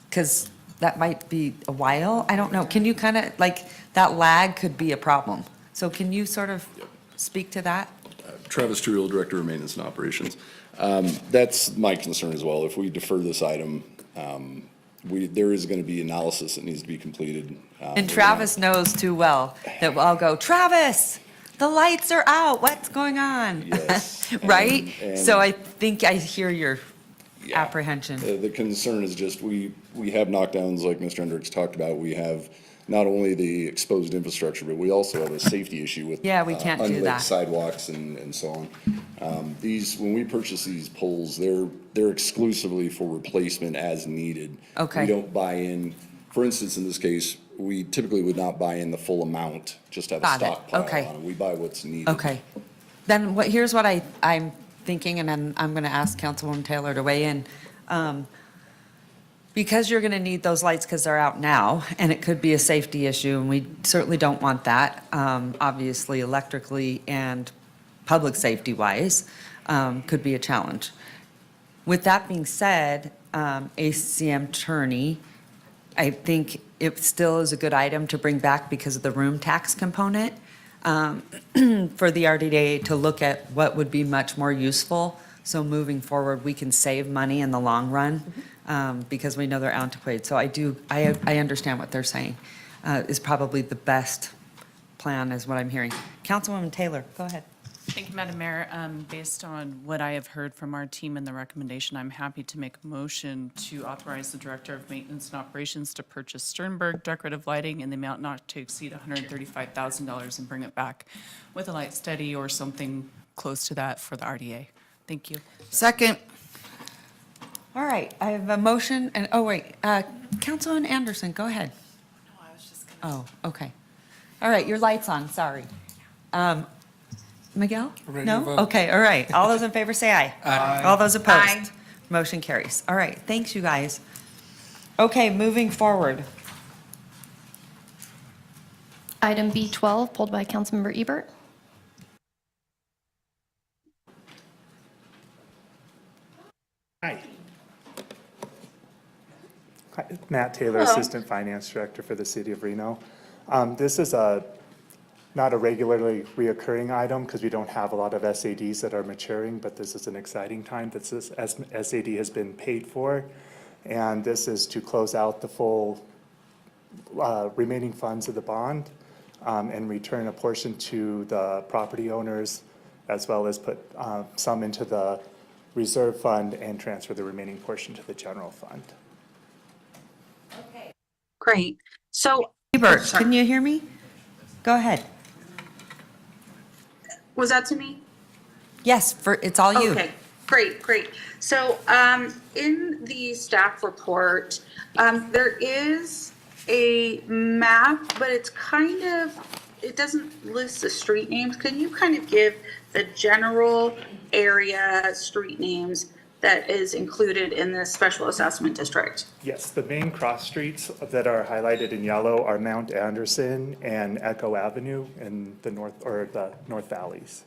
Because that might be a while. I don't know. Can you kind of, like, that lag could be a problem. So can you sort of speak to that? Travis Truill, Director of Maintenance and Operations. That's my concern as well. If we defer this item, there is going to be analysis that needs to be completed. And Travis knows too well that I'll go, Travis, the lights are out. What's going on? Yes. Right? And- So I think I hear your apprehension. The concern is just, we have knockdowns like Mr. Hendricks talked about. We have not only the exposed infrastructure, but we also have a safety issue with. Yeah, we can't do unlit that. sidewalks and so on. When we purchase these poles, they're exclusively for replacement as needed. Okay. We don't buy in, for instance, in this case, we typically would not buy in the full amount, just have a Got it. stockpile Okay. on it. We buy what's needed. Okay. Then here's what I'm thinking, and then I'm going to ask Councilwoman Taylor to weigh in. Because you're going to need those lights because they're out now, and it could be a safety issue, and we certainly don't want that, obviously electrically and public safety-wise, could be a challenge. With that being said, ACM Turney, I think it still is a good item to bring back because of the room tax component for the RDA to look at what would be much more useful. So moving forward, we can save money in the long run because we know they're antiquated. So I understand what they're saying is probably the best plan is what I'm hearing. Councilwoman Taylor, go ahead. Thank you, Madam Mayor. Based on what I have heard from our team and the recommendation, I'm happy to make a motion to authorize the Director of Maintenance and Operations to purchase Sternberg decorative lighting in the amount not to exceed $135,000 and bring it back with a light study or something close to that for the RDA. Thank you. Second. All right, I have a motion, and, oh, wait, Councilwoman Anderson, go ahead. No, I was just gonna. Oh, okay. All right, your light's on, sorry. Miguel? Ready to No? vote. Okay, all right. All those in favor say aye. Aye. All those opposed? Aye. Motion carries. All right, thanks, you guys. Okay, moving forward. Item B12, pulled by Councilmember Ebert. Hi. Hi, Matt Taylor, Assistant Finance Director for the City of Reno. This is not a regularly reoccurring item because we don't have a lot of SADs that are maturing, but this is an exciting time that this SAD has been paid for. And this is to close out the full remaining funds of the bond and return a portion to the property owners, as well as put some into the reserve fund and transfer the remaining portion to the general fund. Great. So, Ebert, can you hear me? Go ahead. was that to me? Yes, it's all you. Okay, great. So, in the staff report, there is a map, but it's kind of, it doesn't list the street names. Can you kind of give the general area street names that is included in this special assessment district? Yes, the main cross streets that are highlighted in yellow are Mount Anderson and Echo Avenue in the North Valleys.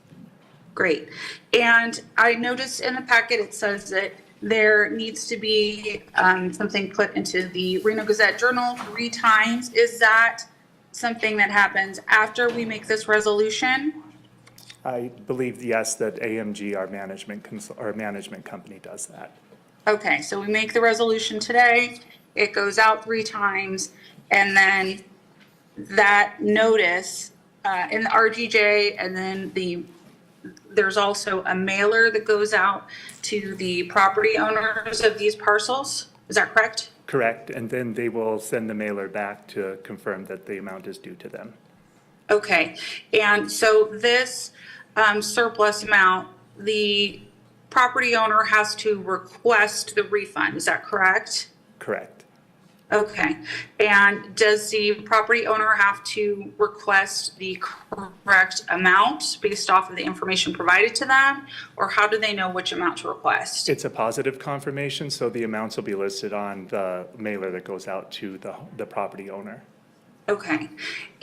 Great. And I noticed in the packet, it says that there needs to be something put into the Reno Gazette Journal 3 times. Is that something that happens after we make this resolution? I believe, yes, that AMG, our management company, does that. Okay, so we make the resolution today, it goes out 3 times, and then that notice in the RGJ, and then there's also a mailer that goes out to the property owners of these parcels. Is that correct? Correct, and then they will send the mailer back to confirm that the amount is due to them. Okay, and so this surplus amount, the property owner has to request the refund, is that correct? Correct. Okay, and does the property owner have to request the correct amount based off of the information provided to them? Or how do they know which amount to request? It's a positive confirmation, so the amounts will be listed on the mailer that goes out to the property owner. Okay,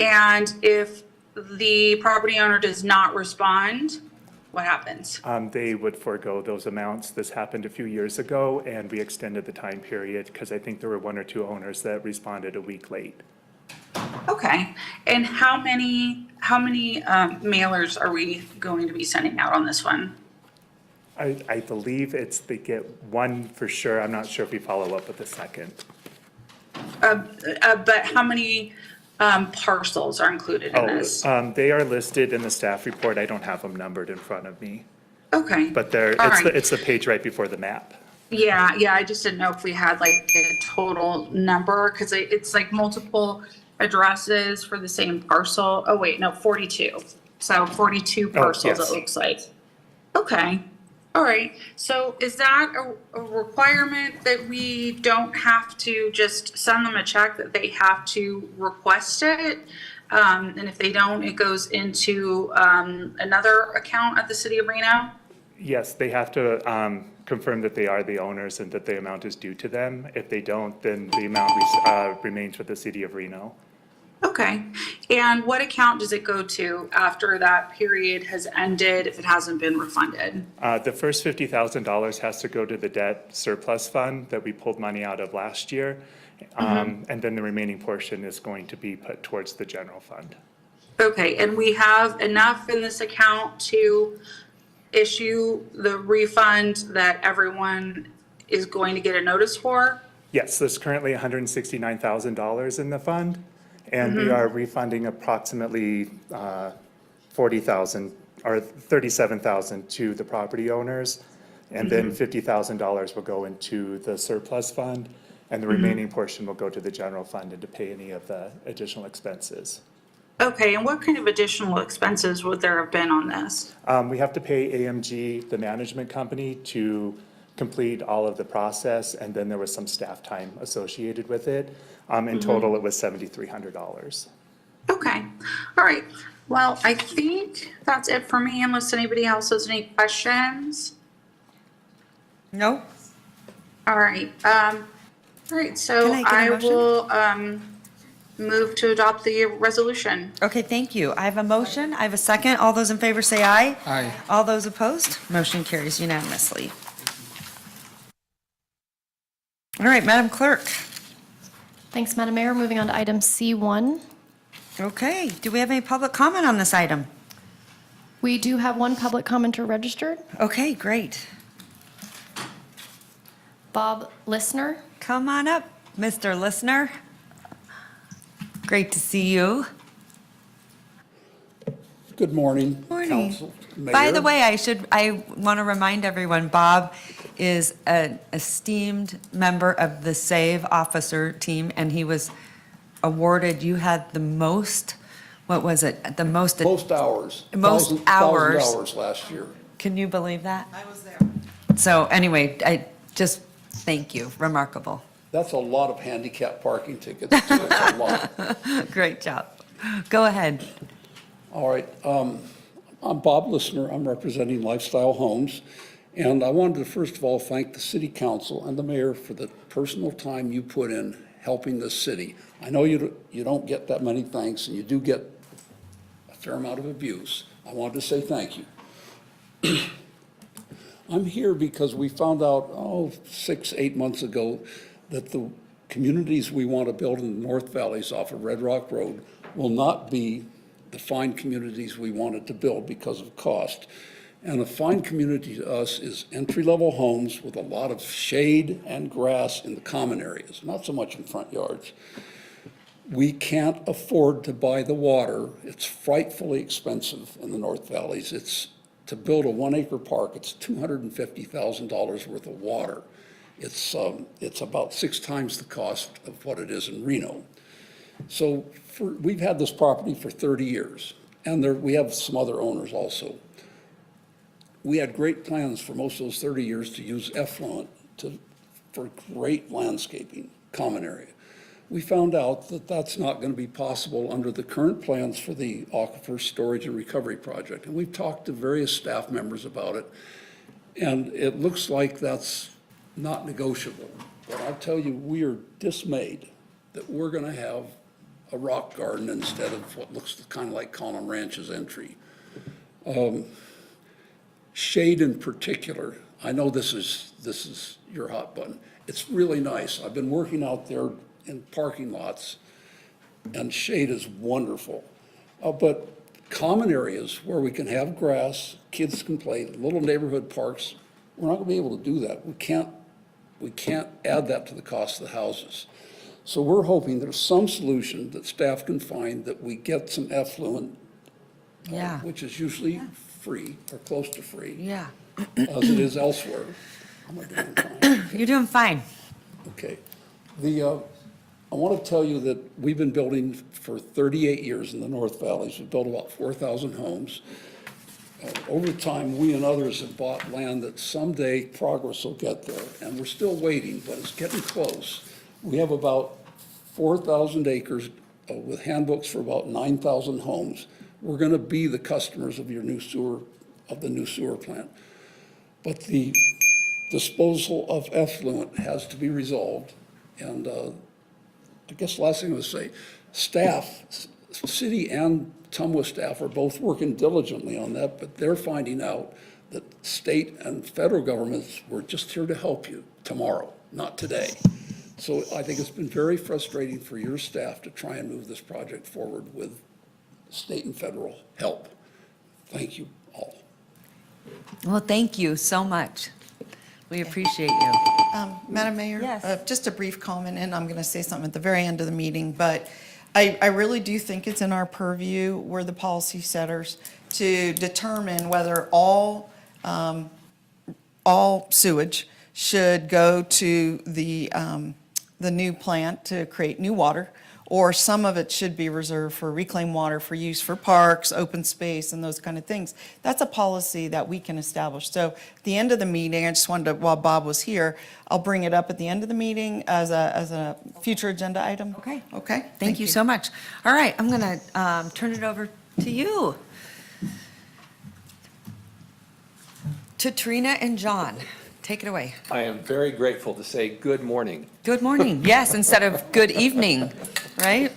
and if the property owner does not respond, What happens? They would forego those amounts. This happened a few years ago, and we extended the time period because I think there were 1 or 2 owners that responded a week late. Okay, and how many mailers are we going to be sending out on this one? I believe they get 1 for sure. I'm not sure if we follow up with the second. But how many parcels are included in this? They are listed in the staff report. I don't have them numbered in front of me. Okay. But All right. it's the page right before the map. Yeah, I just didn't know if we had like a total number, because it's like multiple addresses for the same parcel. Oh, wait, no, 42. So 42 parcels, yes. it looks like. Okay, all right. So is that a requirement that we don't have to just send them a check, that they have to request it? And if they don't, it goes into another account at the city of Reno? Yes, they have to confirm that they are the owners and that the amount is due to them. If they don't, then the amount remains with the city of Reno. Okay. And what account does it go to after that period has ended if it hasn't been refunded? The first $50,000 has to go to the debt surplus fund that we pulled money out of last year. And then the remaining portion is going to be put towards the general fund. Okay. And we have enough in this account to issue the refund that everyone is going to get a notice for? Yes, there's currently $169,000 in the fund. And we are refunding approximately $40,000 or $37,000 to the property owners. And then $50,000 will go into the surplus fund, and the remaining portion will go to the general fund and to pay any of the additional expenses. Okay, and what kind of additional expenses would there have been on this? We have to pay AMG, the management company, to complete all of the process, and then there was some staff time associated with it. In total, it was $7,300. Okay, all right. Well, I think that's it for me, unless anybody else has any questions. No? All right, so Can I get a I motion? will move to adopt the resolution. Okay, thank you. I have a motion. I have a second. All those in favor say aye. Aye. All those opposed? Motion carries unanimously. All right, Madam Clerk. Thanks, Madam Mayor. Moving on to item C1. Okay, do we have any public comment on this item? We do have one public commenter registered. Okay, great. Bob Listener. Come on up, Mr. Listener. Great to see you. Good morning, Morning. Council, Mayor. By the way, I want to remind everyone, Bob is an esteemed member of the SAVE officer team, and he was awarded, you had the most, what was it? The most. Most hours. Most 1,000 hours. hours last year. Can you believe that? I was there. So anyway, I just, thank you, remarkable. That's a lot of handicap parking tickets. That's a lot. Great job. Go ahead. All right. I'm Bob Listener. I'm representing Lifestyle Homes. And I wanted to first of all thank the City Council and the Mayor for the personal time you put in helping this city. I know you don't get that many thanks, and you do get a fair amount of abuse. I wanted to say thank you. I'm here because we found out, 6, 8 months ago, that the communities we want to build in the North Valleys off of Red Rock Road will not be the fine communities we wanted to build because of cost. And a fine community to us is entry-level homes with a lot of shade and grass in the common areas, not so much in front yards. We can't afford to buy the water. It's frightfully expensive in the North Valleys. To build a 1-acre park, it's $250,000 worth of water. It's about 6 times the cost of what it is in Reno. So we've had this property for 30 years, and we have some other owners also. We had great plans for most of those 30 years to use effluent for great landscaping, common area. We found out that that's not going to be possible under the current plans for the Aquifer Storage and Recovery Project. And we've talked to various staff members about it, and it looks like that's not negotiable. But I'll tell you, we are dismayed that we're going to have a rock garden instead of what looks kind of like Colin Ranch's entry. Shade in particular, I know this is your hot button. It's really nice. I've been working out there in parking lots, and shade is wonderful. But common areas where we can have grass, kids can play, little neighborhood parks, we're not gonna be able to do that. We can't add that to the cost of the houses. So we're hoping there's some solution that staff can find that we get some effluent, Yeah. which is usually free or close to free, Yeah. as it is elsewhere. Am I doing fine? You're doing fine. Okay. I want to tell you that we've been building for 38 years in the North Valleys. We've built about 4,000 homes. Over time, we and others have bought land that someday progress will get there, and we're still waiting, but it's getting close. We have about 4,000 acres with handbooks for about 9,000 homes. We're going to be the customers of your new sewer, of the new sewer plant. But the disposal of effluent has to be resolved, and I guess the last thing I would say, staff, city and Tumwa staff are both working diligently on that, but they're finding out that state and federal governments were just here to help you tomorrow, not today. So I think it's been very frustrating for your staff to try and move this project forward with state and federal help. Thank you all. Well, thank you so much. We appreciate you. Madam Mayor? Yes. Just a brief comment, and I'm going to say something at the very end of the meeting, but I really do think it's in our purview, we're the policy setters, to determine whether all sewage should go to the new plant to create new water, or some of it should be reserved for reclaimed water for use for parks, open space, and those kind of things. That's a policy that we can establish. So at the end of the meeting, I just wanted to, while Bob was here, I'll bring it up at the end of the meeting as a future agenda item. Okay. Okay? Thank you so much. All right, I'm going to turn it over to you. To Trina and John. Take it away. I am very grateful to say good morning. Good morning. Yes, instead of good evening, right?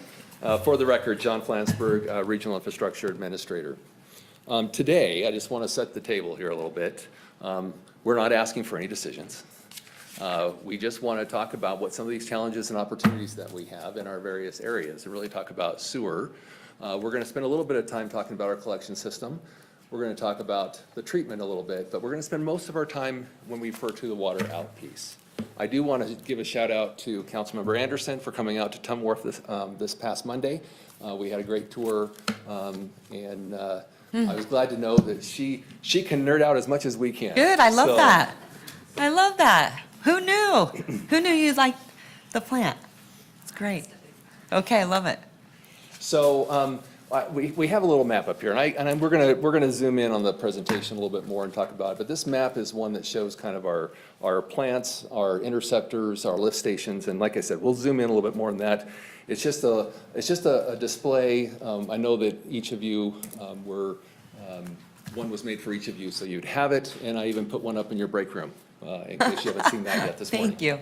For the record, John Flansburgh, Regional Infrastructure Administrator. Today, I just want to set the table here a little bit. We're not asking for any decisions. We just want to talk about what some of these challenges and opportunities that we have in our various areas, and really talk about sewer. We're going to spend a little bit of time talking about our collection system. We're going to talk about the treatment a little bit, but we're going to spend most of our time when we refer to the water out piece. I do want to give a shout out to Councilmember Anderson for coming out to Tum Wharf this past Monday. We had a great tour, and I was glad to know that she can nerd out as much as we can. Good, I love So, that. I love that. Who knew? Who knew you liked the plant? It's great. Okay, I love it. So we have a little map up here, and we're gonna zoom in on the presentation a little bit more and talk about it. But this map is one that shows kind of our plants, our interceptors, our lift stations, and like I said, we'll zoom in a little bit more on that. It's just a display. I know that each of you one was made for each of you, so you'd have it, and I even put one up in your break room in case you haven't seen that yet this morning. Thank you.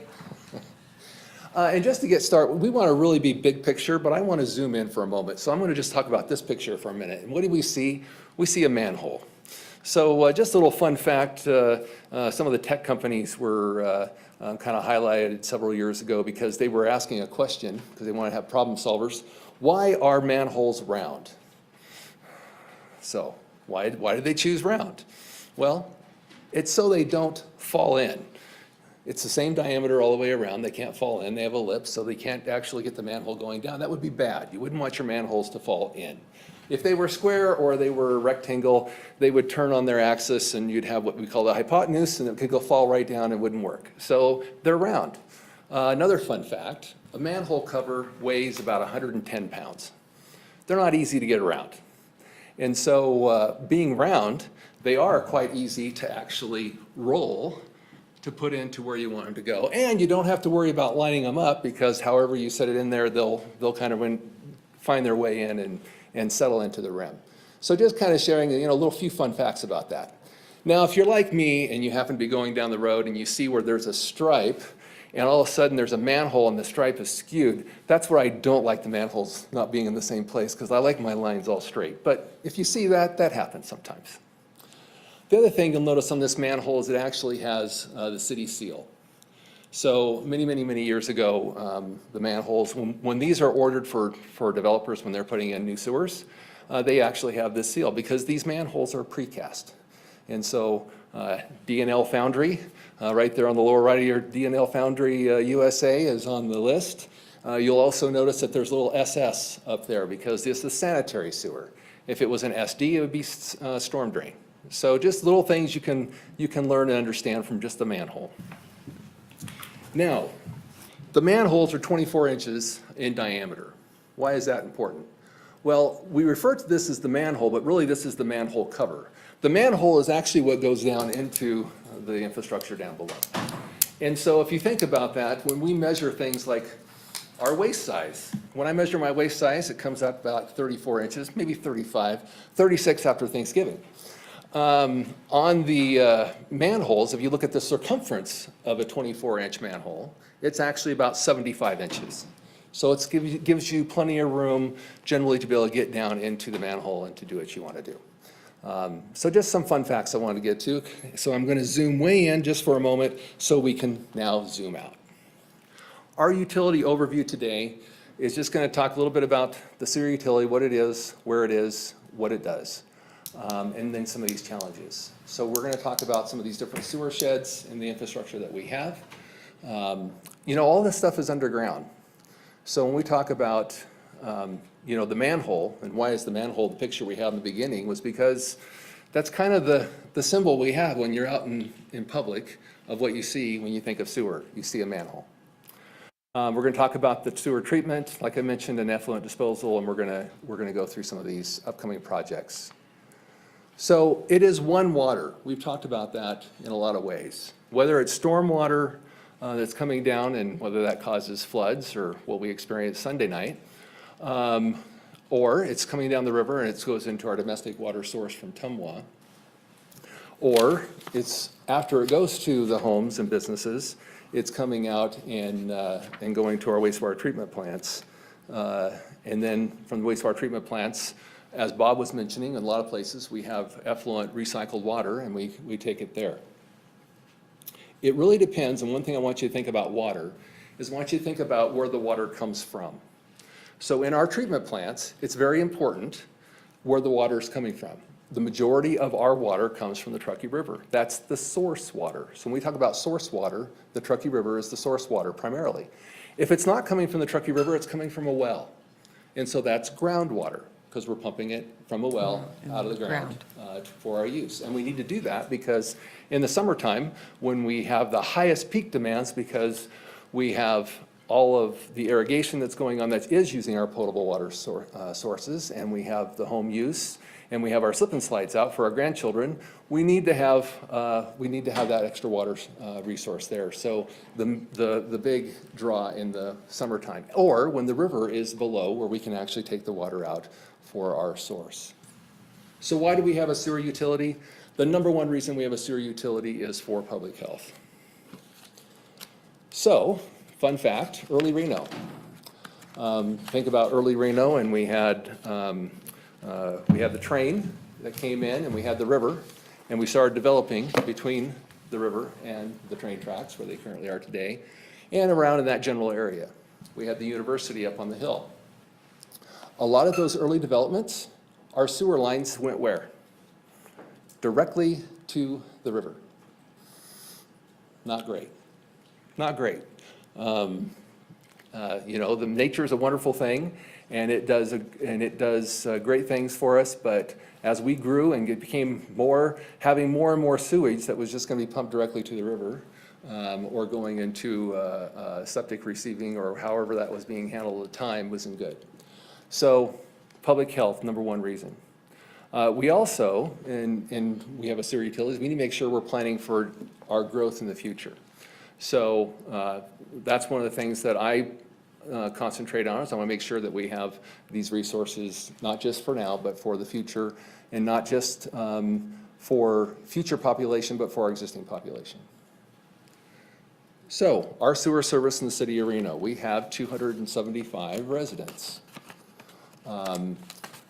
And just to get started, we want to really be big picture, but I want to zoom in for a moment. So I'm going to just talk about this picture for a minute. And what do we see? We see a manhole. So just a little fun fact, some of the tech companies were kind of highlighted several years ago because they were asking a question, because they want to have problem solvers. Why are manholes round? So why did they choose round? Well, it's so they don't fall in. It's the same diameter all the way around. They can't fall in. They have a lip, so they can't actually get the manhole going down. That would be bad. You wouldn't want your manholes to fall in. If they were square or they were rectangle, they would turn on their axis and you'd have what we call the hypotenuse, and it could go fall right down and wouldn't work. So they're round. Another fun fact, a manhole cover weighs about 110 pounds. They're not easy to get around. And so being round, they are quite easy to actually roll to put into where you want them to go. And you don't have to worry about lining them up, because however you set it in there, they'll kind of find their way in and settle into the rim. So just kind of sharing a little few fun facts about that. Now, if you're like me and you happen to be going down the road and you see where there's a stripe and all of a sudden there's a manhole and the stripe is skewed, that's where I don't like the manholes not being in the same place, because I like my lines all straight. But if you see that, that happens sometimes. The other thing you'll notice on this manhole is it actually has the city seal. So many years ago, the manholes, when these are ordered for developers, when they're putting in new sewers, they actually have this seal because these manholes are precast. And so D&L Foundry, right there on the lower right of your D&L Foundry USA is on the list. You'll also notice that there's a little SS up there because this is sanitary sewer. If it was an SD, it would be storm drain. So just little things you can learn and understand from just the manhole. Now, the manholes are 24 inches in diameter. Why is that important? Well, we refer to this as the manhole, but really this is the manhole cover. The manhole is actually what goes down into the infrastructure down below. And so if you think about that, when we measure things like our waist size, when I measure my waist size, it comes out about 34 inches, maybe 35, 36 after Thanksgiving. On the manholes, if you look at the circumference of a 24-inch manhole, it's actually about 75 inches. So it gives you plenty of room generally to be able to get down into the manhole and to do what you want to do. So just some fun facts I wanted to get to. So I'm going to zoom way in just for a moment so we can now zoom out. Our utility overview today is just going to talk a little bit about the sewer utility, what it is, where it is, what it does, and then some of these challenges. So we're going to talk about some of these different sewer sheds and the infrastructure that we have. You know, all this stuff is underground. So when we talk about, you know, the manhole, and why is the manhole the picture we had in the beginning, was because that's kind of the symbol we have when you're out in public of what you see when you think of sewer. You see a manhole. We're going to talk about the sewer treatment, like I mentioned, and effluent disposal, and we're going to go through some of these upcoming projects. So it is one water. We've talked about that in a lot of ways. Whether it's storm water that's coming down and whether that causes floods or what we experienced Sunday night, or it's coming down the river and it goes into our domestic water source from Tumwa, or it's after it goes to the homes and businesses, it's coming out and going to our wastewater treatment plants. And then from the wastewater treatment plants, as Bob was mentioning, in a lot of places we have effluent recycled water and we take it there. It really depends, and one thing I want you to think about water is I want you to think about where the water comes from. So in our treatment plants, it's very important where the water is coming from. The majority of our water comes from the Truckee River. That's the source water. So when we talk about source water, the Truckee River is the source water primarily. If it's not coming from the Truckee River, it's coming from a well. And so that's groundwater, because we're pumping it from a well out of the ground for our use. And we need to do that because in the summertime, when we have the highest peak demands, because we have all of the irrigation that's going on that is using our potable water sources, and we have the home use, and we have our slip and slides out for our grandchildren, we need to have that extra water resource there. So the big draw in the summertime, or when the river is below where we can actually take the water out for our source. So why do we have a sewer utility? The number one reason we have a sewer utility is for public health. So, fun fact, early Reno. Think about early Reno, and we had the train that came in, and we had the river, and we started developing between the river and the train tracks where they currently are today, and around in that general area. We had the university up on the hill. A lot of those early developments, our sewer lines went where? Directly to the river. Not great. Not great. You know, the nature is a wonderful thing, and it does great things for us. But as we grew and it became having more and more sewage that was just going to be pumped directly to the river, or going into septic receiving, or however that was being handled at the time, wasn't good. So, public health, number one reason. We also, and we have a sewer utilities, we need to make sure we're planning for our growth in the future. So that's one of the things that I concentrate on, is I want to make sure that we have these resources, not just for now, but for the future, and not just for future population, but for our existing population. So our sewer service in the city of Reno, we have 275 residents.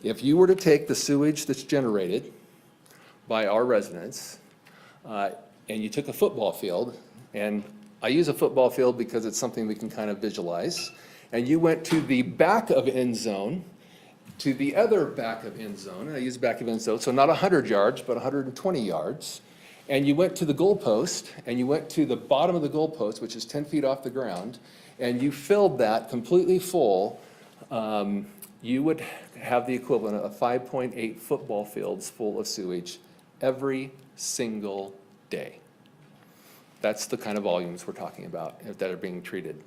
If you were to take the sewage that's generated by our residents, and you took a football field, and I use a football field because it's something we can kind of visualize, and you went to the back of end zone, to the other back of end zone, and I use back of end zone, so not 100 yards, but 120 yards, and you went to the goalpost, and you went to the bottom of the goalpost, which is 10 feet off the ground, and you filled that completely full, you would have the equivalent of 5.8 football fields full of sewage every single day. That's the kind of volumes we're talking about that are being treated.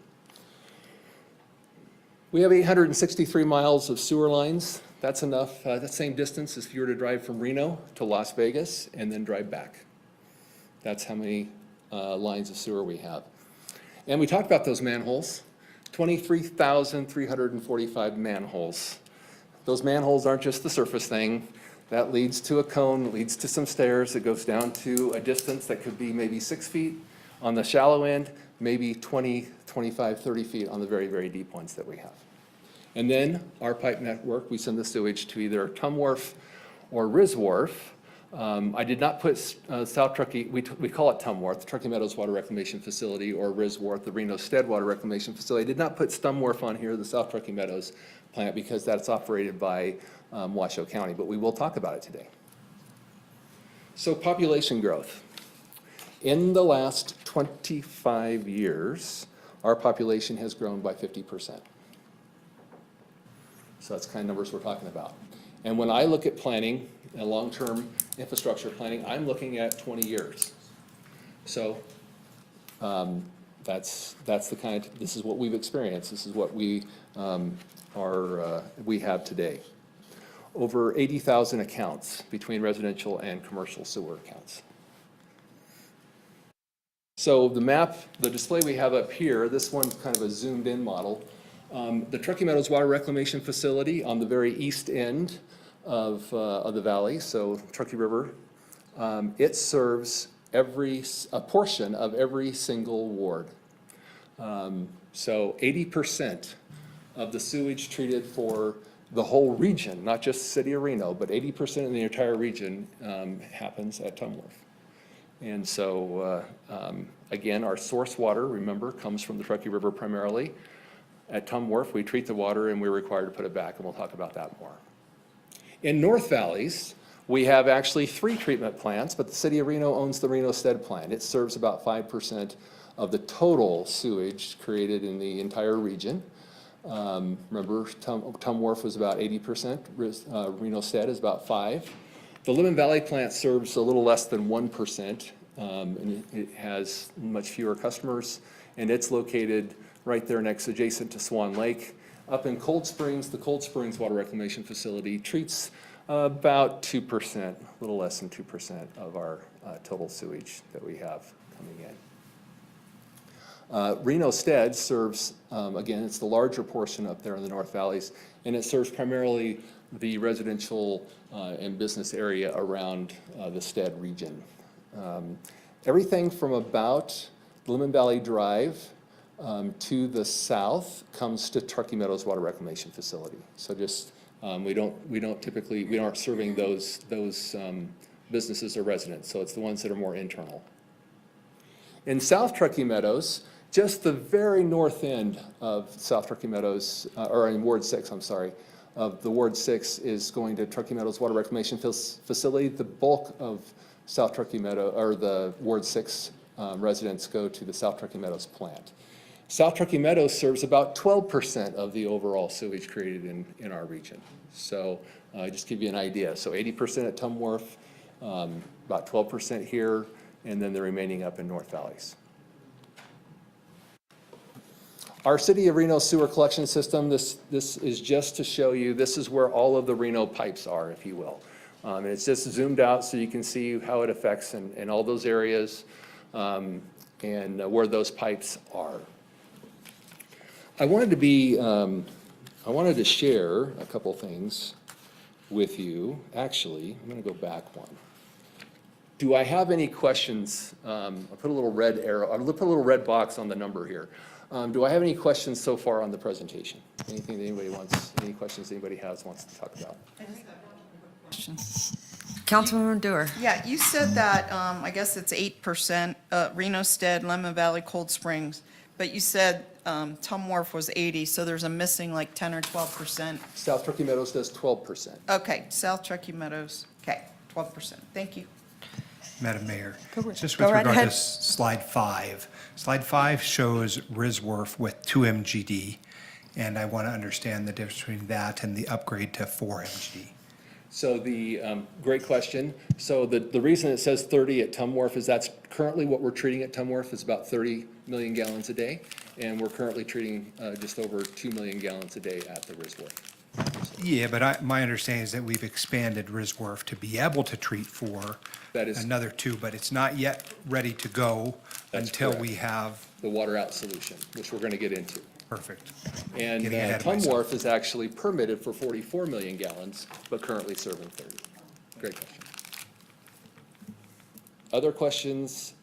We have 863 miles of sewer lines. That's enough, that same distance as if you were to drive from Reno to Las Vegas and then drive back. That's how many lines of sewer we have. And we talked about those manholes, 23,345 manholes. Those manholes aren't just the surface thing. That leads to a cone, leads to some stairs. It goes down to a distance that could be maybe 6 feet on the shallow end, maybe 20, 25, 30 feet on the very, very deep ones that we have. And then our pipe network, we send the sewage to either Tum Wharf or Riz Wharf. I did not put South Truckee, we call it Tum Wharf, the Truckee Meadows Water Reclamation Facility, or Riz Wharf, the Reno Stead Water Reclamation Facility. I did not put Tum Wharf on here, the South Truckee Meadows plant, because that's operated by Washoe County, but we will talk about it today. So population growth. In the last 25 years, our population has grown by 50%. So that's the kind of numbers we're talking about. And when I look at planning and long-term infrastructure planning, I'm looking at 20 years. So that's the kind, this is what we've experienced. This is what we we have today. Over 80,000 accounts between residential and commercial sewer accounts. So the map, the display we have up here, this one's kind of a zoomed in model. The Truckee Meadows Water Reclamation Facility on the very east end of the valley, so Truckee River, it serves a portion of every single ward. So 80% of the sewage treated for the whole region, not just the city of Reno, but 80% of the entire region happens at Tum Wharf. And so, again, our source water, remember, comes from the Truckee River primarily. At Tum Wharf, we treat the water and we're required to put it back, and we'll talk about that more. In North Valleys, we have actually 3 treatment plants, but the city of Reno owns the Reno Stead plant. It serves about 5% of the total sewage created in the entire region. Remember, Tum Wharf was about 80%, Reno Stead is about 5%. The Lemon Valley plant serves a little less than 1%, and it has much fewer customers, and it's located right there adjacent to Swan Lake. Up in Cold Springs, the Cold Springs Water Reclamation Facility treats about 2%, a little less than 2% of our total sewage that we have coming in. Reno Stead serves, again, it's the larger portion up there in the North Valleys, and it serves primarily the residential and business area around the Stead region. Everything from about Lemon Valley Drive to the south comes to Truckee Meadows Water Reclamation Facility. So just, we aren't serving those businesses or residents, so it's the ones that are more internal. In South Truckee Meadows, just the very north end of South Truckee Meadows, or in Ward 6, I'm sorry, of the Ward 6 is going to Truckee Meadows Water Reclamation Facility. The bulk of South Truckee Meadows, or the Ward 6 residents go to the South Truckee Meadows plant. South Truckee Meadows serves about 12% of the overall sewage created in our region. So just give you an idea. So 80% at Tum Wharf, about 12% here, and then the remaining up in North Valleys. Our City of Reno sewer collection system, this is just to show you, this is where all of the Reno pipes are, if you will. And it's just zoomed out so you can see how it affects in all those areas and where those pipes are. I wanted to share a couple things with you. Actually, I'm going to go back one. Do I have any questions? I'll put a little red arrow, I'll put a little red box on the number here. Do I have any questions so far on the presentation? Anything that anybody wants, any questions anybody wants to talk about? I just have one question. Councilwoman Dewar. Yeah, you said that, I guess it's 8%, Reno, Stead, Lemon Valley, Cold Springs, but you said Tom Wharf was 80, so there's a missing like 10 or 12%. South Turkey Meadows does 12%. Okay, South Truckee Meadows, okay, 12%. Thank you. Madam Mayor, just go with right regard ahead. to slide 5. Slide 5 shows Risworth with 2 MGD, and I want to understand the difference between that and the upgrade to 4 MGD. So great question. So the reason it says 30 at Tom Wharf is that's currently what we're treating at Tom Wharf is about 30 million gallons a day. And we're currently treating just over 2 million gallons a day at the Risworth. Yeah, but my understanding is that we've expanded Risworth to be able to treat for That is- another 2, but it's not yet ready to go That's until correct. we have, The water out solution, which we're going to get into. perfect. And Getting ahead of Tom myself. Wharf is actually permitted for 44 million gallons, but currently serving 30. Great question. Other questions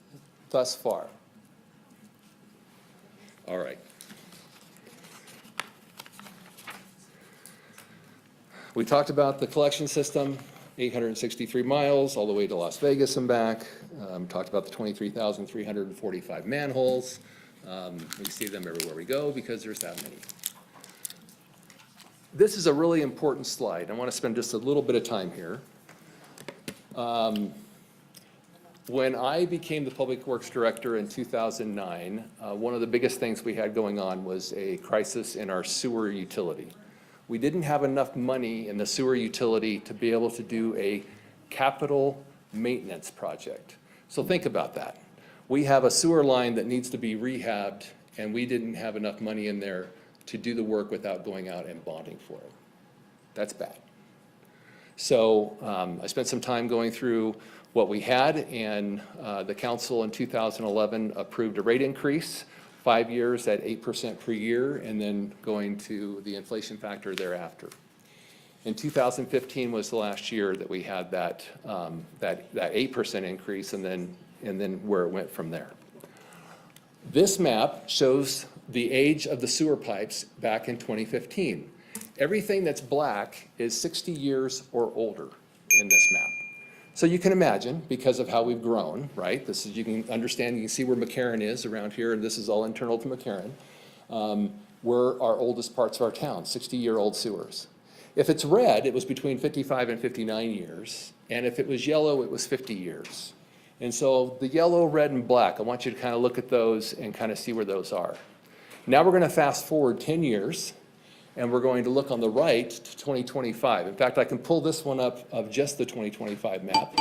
thus far? All right. We talked about the collection system, 863 miles, all the way to Las Vegas and back. Talked about the 23,345 manholes. We see them everywhere we go because there's that many. This is a really important slide. I want to spend just a little bit of time here. When I became the Public Works Director in 2009, one of the biggest things we had going on was a crisis in our sewer utility. We didn't have enough money in the sewer utility to be able to do a capital maintenance project. So think about that. We have a sewer line that needs to be rehabbed, and we didn't have enough money in there to do the work without going out and bonding for it. That's bad. So I spent some time going through what we had, and the council in 2011 approved a rate increase, 5 years at 8% per year, and then going to the inflation factor thereafter. In 2015 was the last year that we had that 8% increase, and then where it went from there. This map shows the age of the sewer pipes back in 2015. Everything that's black is 60 years or older in this map. So you can imagine, because of how we've grown, right? This is, you can understand, you can see where McCarran is around here, and this is all internal to McCarran. We're our oldest parts of our town, 60-year-old sewers. If it's red, it was between 55 and 59 years, and if it was yellow, it was 50 years. And so the yellow, red, and black, I want you to kind of look at those and kind of see where those are. Now we're going to fast forward 10 years, and we're going to look on the right to 2025. In fact, I can pull this one up of just the 2025 map,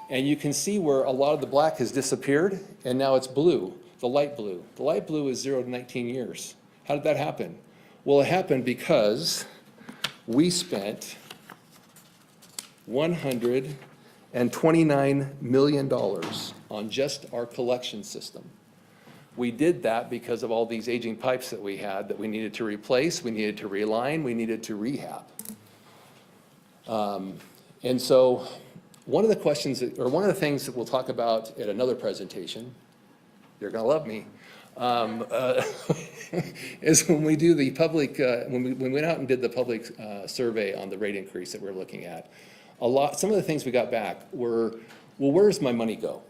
and you can see where a lot of the black has disappeared, and now it's blue, the light blue. The light blue is 0 to 19 years. How did that happen? Well, it happened because we spent $129 million on just our collection system. We did that because of all these aging pipes that we had that we needed to replace, we needed to realign, we needed to rehab. And so one of the questions, or one of the things that we'll talk about at another presentation, you're gonna love me, is when we do the public, when we went out and did the public survey on the rate increase that we're looking at, some of the things we got back were, well, where does my money go,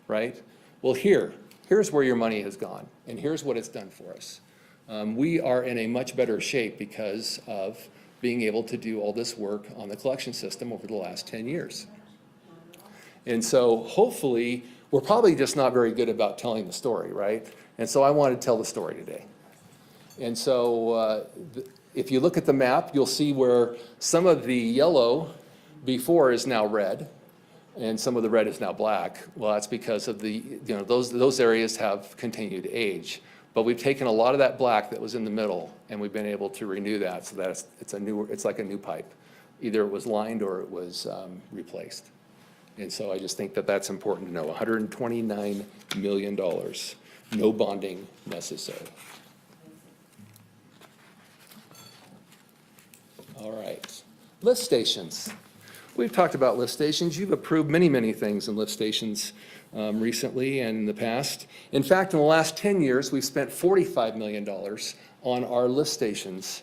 right? Well, here's where your money has gone, and here's what it's done for us. We are in a much better shape because of being able to do all this work on the collection system over the last 10 years. And so hopefully, we're probably just not very good about telling the story, right? And so I want to tell the story today. And so if you look at the map, you'll see where some of the yellow before is now red, and some of the red is now black. Well, that's because of the, those areas have continued to age. But we've taken a lot of that black that was in the middle, and we've been able to renew that so that it's like a new pipe. Either it was lined or it was replaced. And so I just think that that's important to know. $129 million, no bonding necessary. All right, lift stations. We've talked about lift stations. You've approved many, many things in lift stations recently and in the past. In fact, in the last 10 years, we've spent $45 million on our lift stations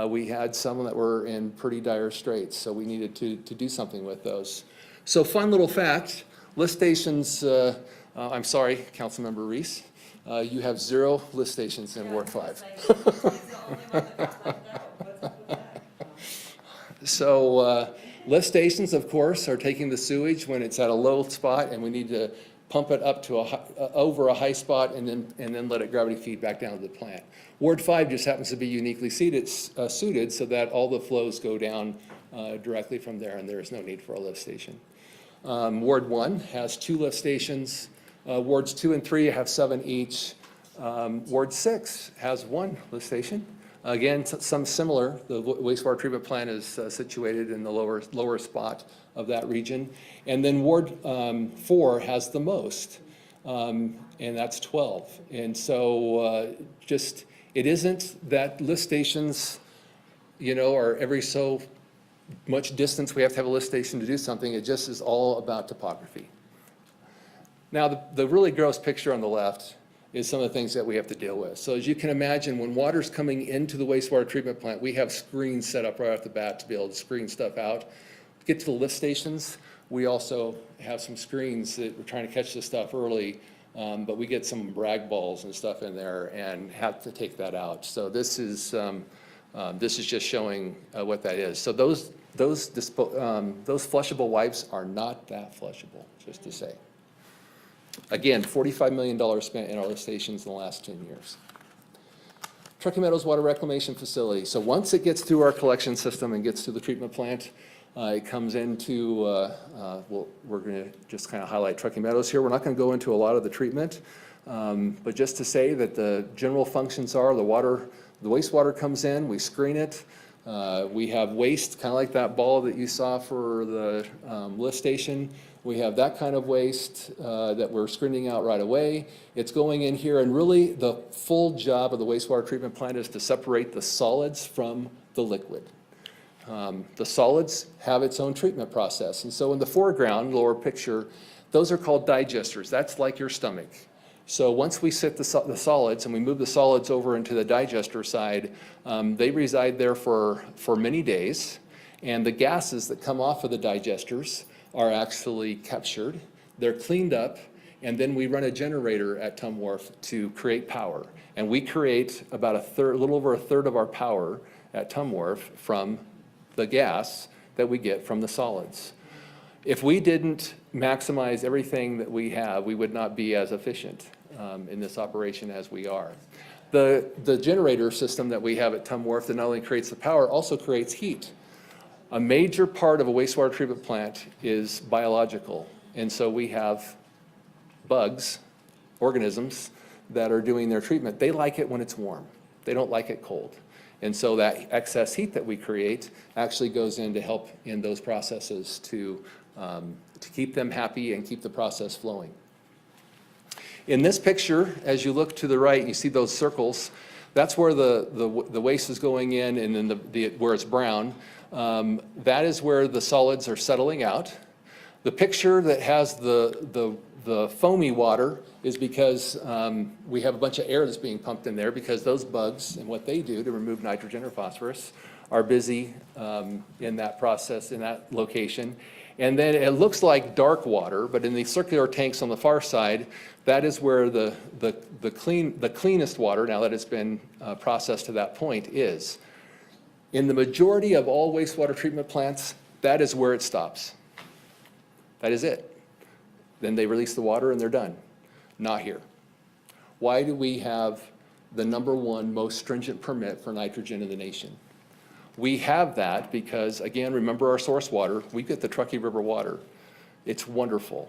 We had some that were in pretty dire straits, so we needed to do something with those. So fun little fact, lift stations, I'm sorry, Councilmember Reese, you have 0 lift stations in Ward 5. So lift stations, of course, are taking the sewage when it's at a low spot, and we need to pump it up to over a high spot and then let it gravity feed back down to the plant. Ward 5 just happens to be uniquely suited so that all the flows go down directly from there, and there is no need for a lift station. Ward 1 has 2 lift stations. Wards 2 and 3 have 7 each. Ward 6 has 1 lift station. Again, some similar. The wastewater treatment plant is situated in the lower spot of that region. And then Ward 4 has the most, and that's 12. And so it isn't that lift stations, are every so much distance we have to have a lift station to do something. It just is all about topography. Now, the really gross picture on the left is some of the things that we have to deal with. So as you can imagine, when water's coming into the wastewater treatment plant, we have screens set up right off the bat to be able to screen stuff out. To get to the lift stations, we also have some screens that we're trying to catch the stuff early, but we get some brag balls and stuff in there and have to take that out. So this is just showing what that is. So those flushable wipes are not that flushable, just to say. Again, $45 million spent in our lift stations in the last 10 years. Truckee Meadows Water Reclamation Facility. So once it gets through our collection system and gets to the treatment plant, it comes into, we're going to just kind of highlight Truckee Meadows here. We're not going to go into a lot of the treatment, but just to say that the general functions are the wastewater comes in, we screen it. We have waste, kind of like that ball that you saw for the lift station. We have that kind of waste that we're screening out right away. It's going in here, and really the full job of the wastewater treatment plant is to separate the solids from the liquid. The solids have its own treatment process, and so in the foreground, lower picture, those are called digesters. That's like your stomach. So once we sit the solids and we move the solids over into the digester side, they reside there for many days, and the gases that come off of the digesters are actually captured, they're cleaned up, and then we run a generator at Tum Wharf to create power. And we create about a little over a third of our power at Tum Wharf from the gas that we get from the solids. If we didn't maximize everything that we have, we would not be as efficient in this operation as we are. The generator system that we have at Tum Wharf that not only creates the power, also creates heat. A major part of a wastewater treatment plant is biological, and so we have bugs, organisms, that are doing their treatment. They like it when it's warm. They don't like it cold. And so that excess heat that we create actually goes in to help in those processes to keep them happy and keep the process flowing. In this picture, as you look to the right, you see those circles. That's where the waste is going in, and then where it's brown. That is where the solids are settling out. The picture that has the foamy water is because we have a bunch of air that's being pumped in there because those bugs and what they do to remove nitrogen or phosphorus are busy in that process, in that location. And then it looks like dark water, but in the circular tanks on the far side, that is where the cleanest water, now that it's been processed to that point, is. In the majority of all wastewater treatment plants, that is where it stops. That is it. Then they release the water and they're done. Not here. Why do we have the #1 most stringent permit for nitrogen in the nation? We have that because, again, remember our source water. We get the Truckee River water. It's wonderful.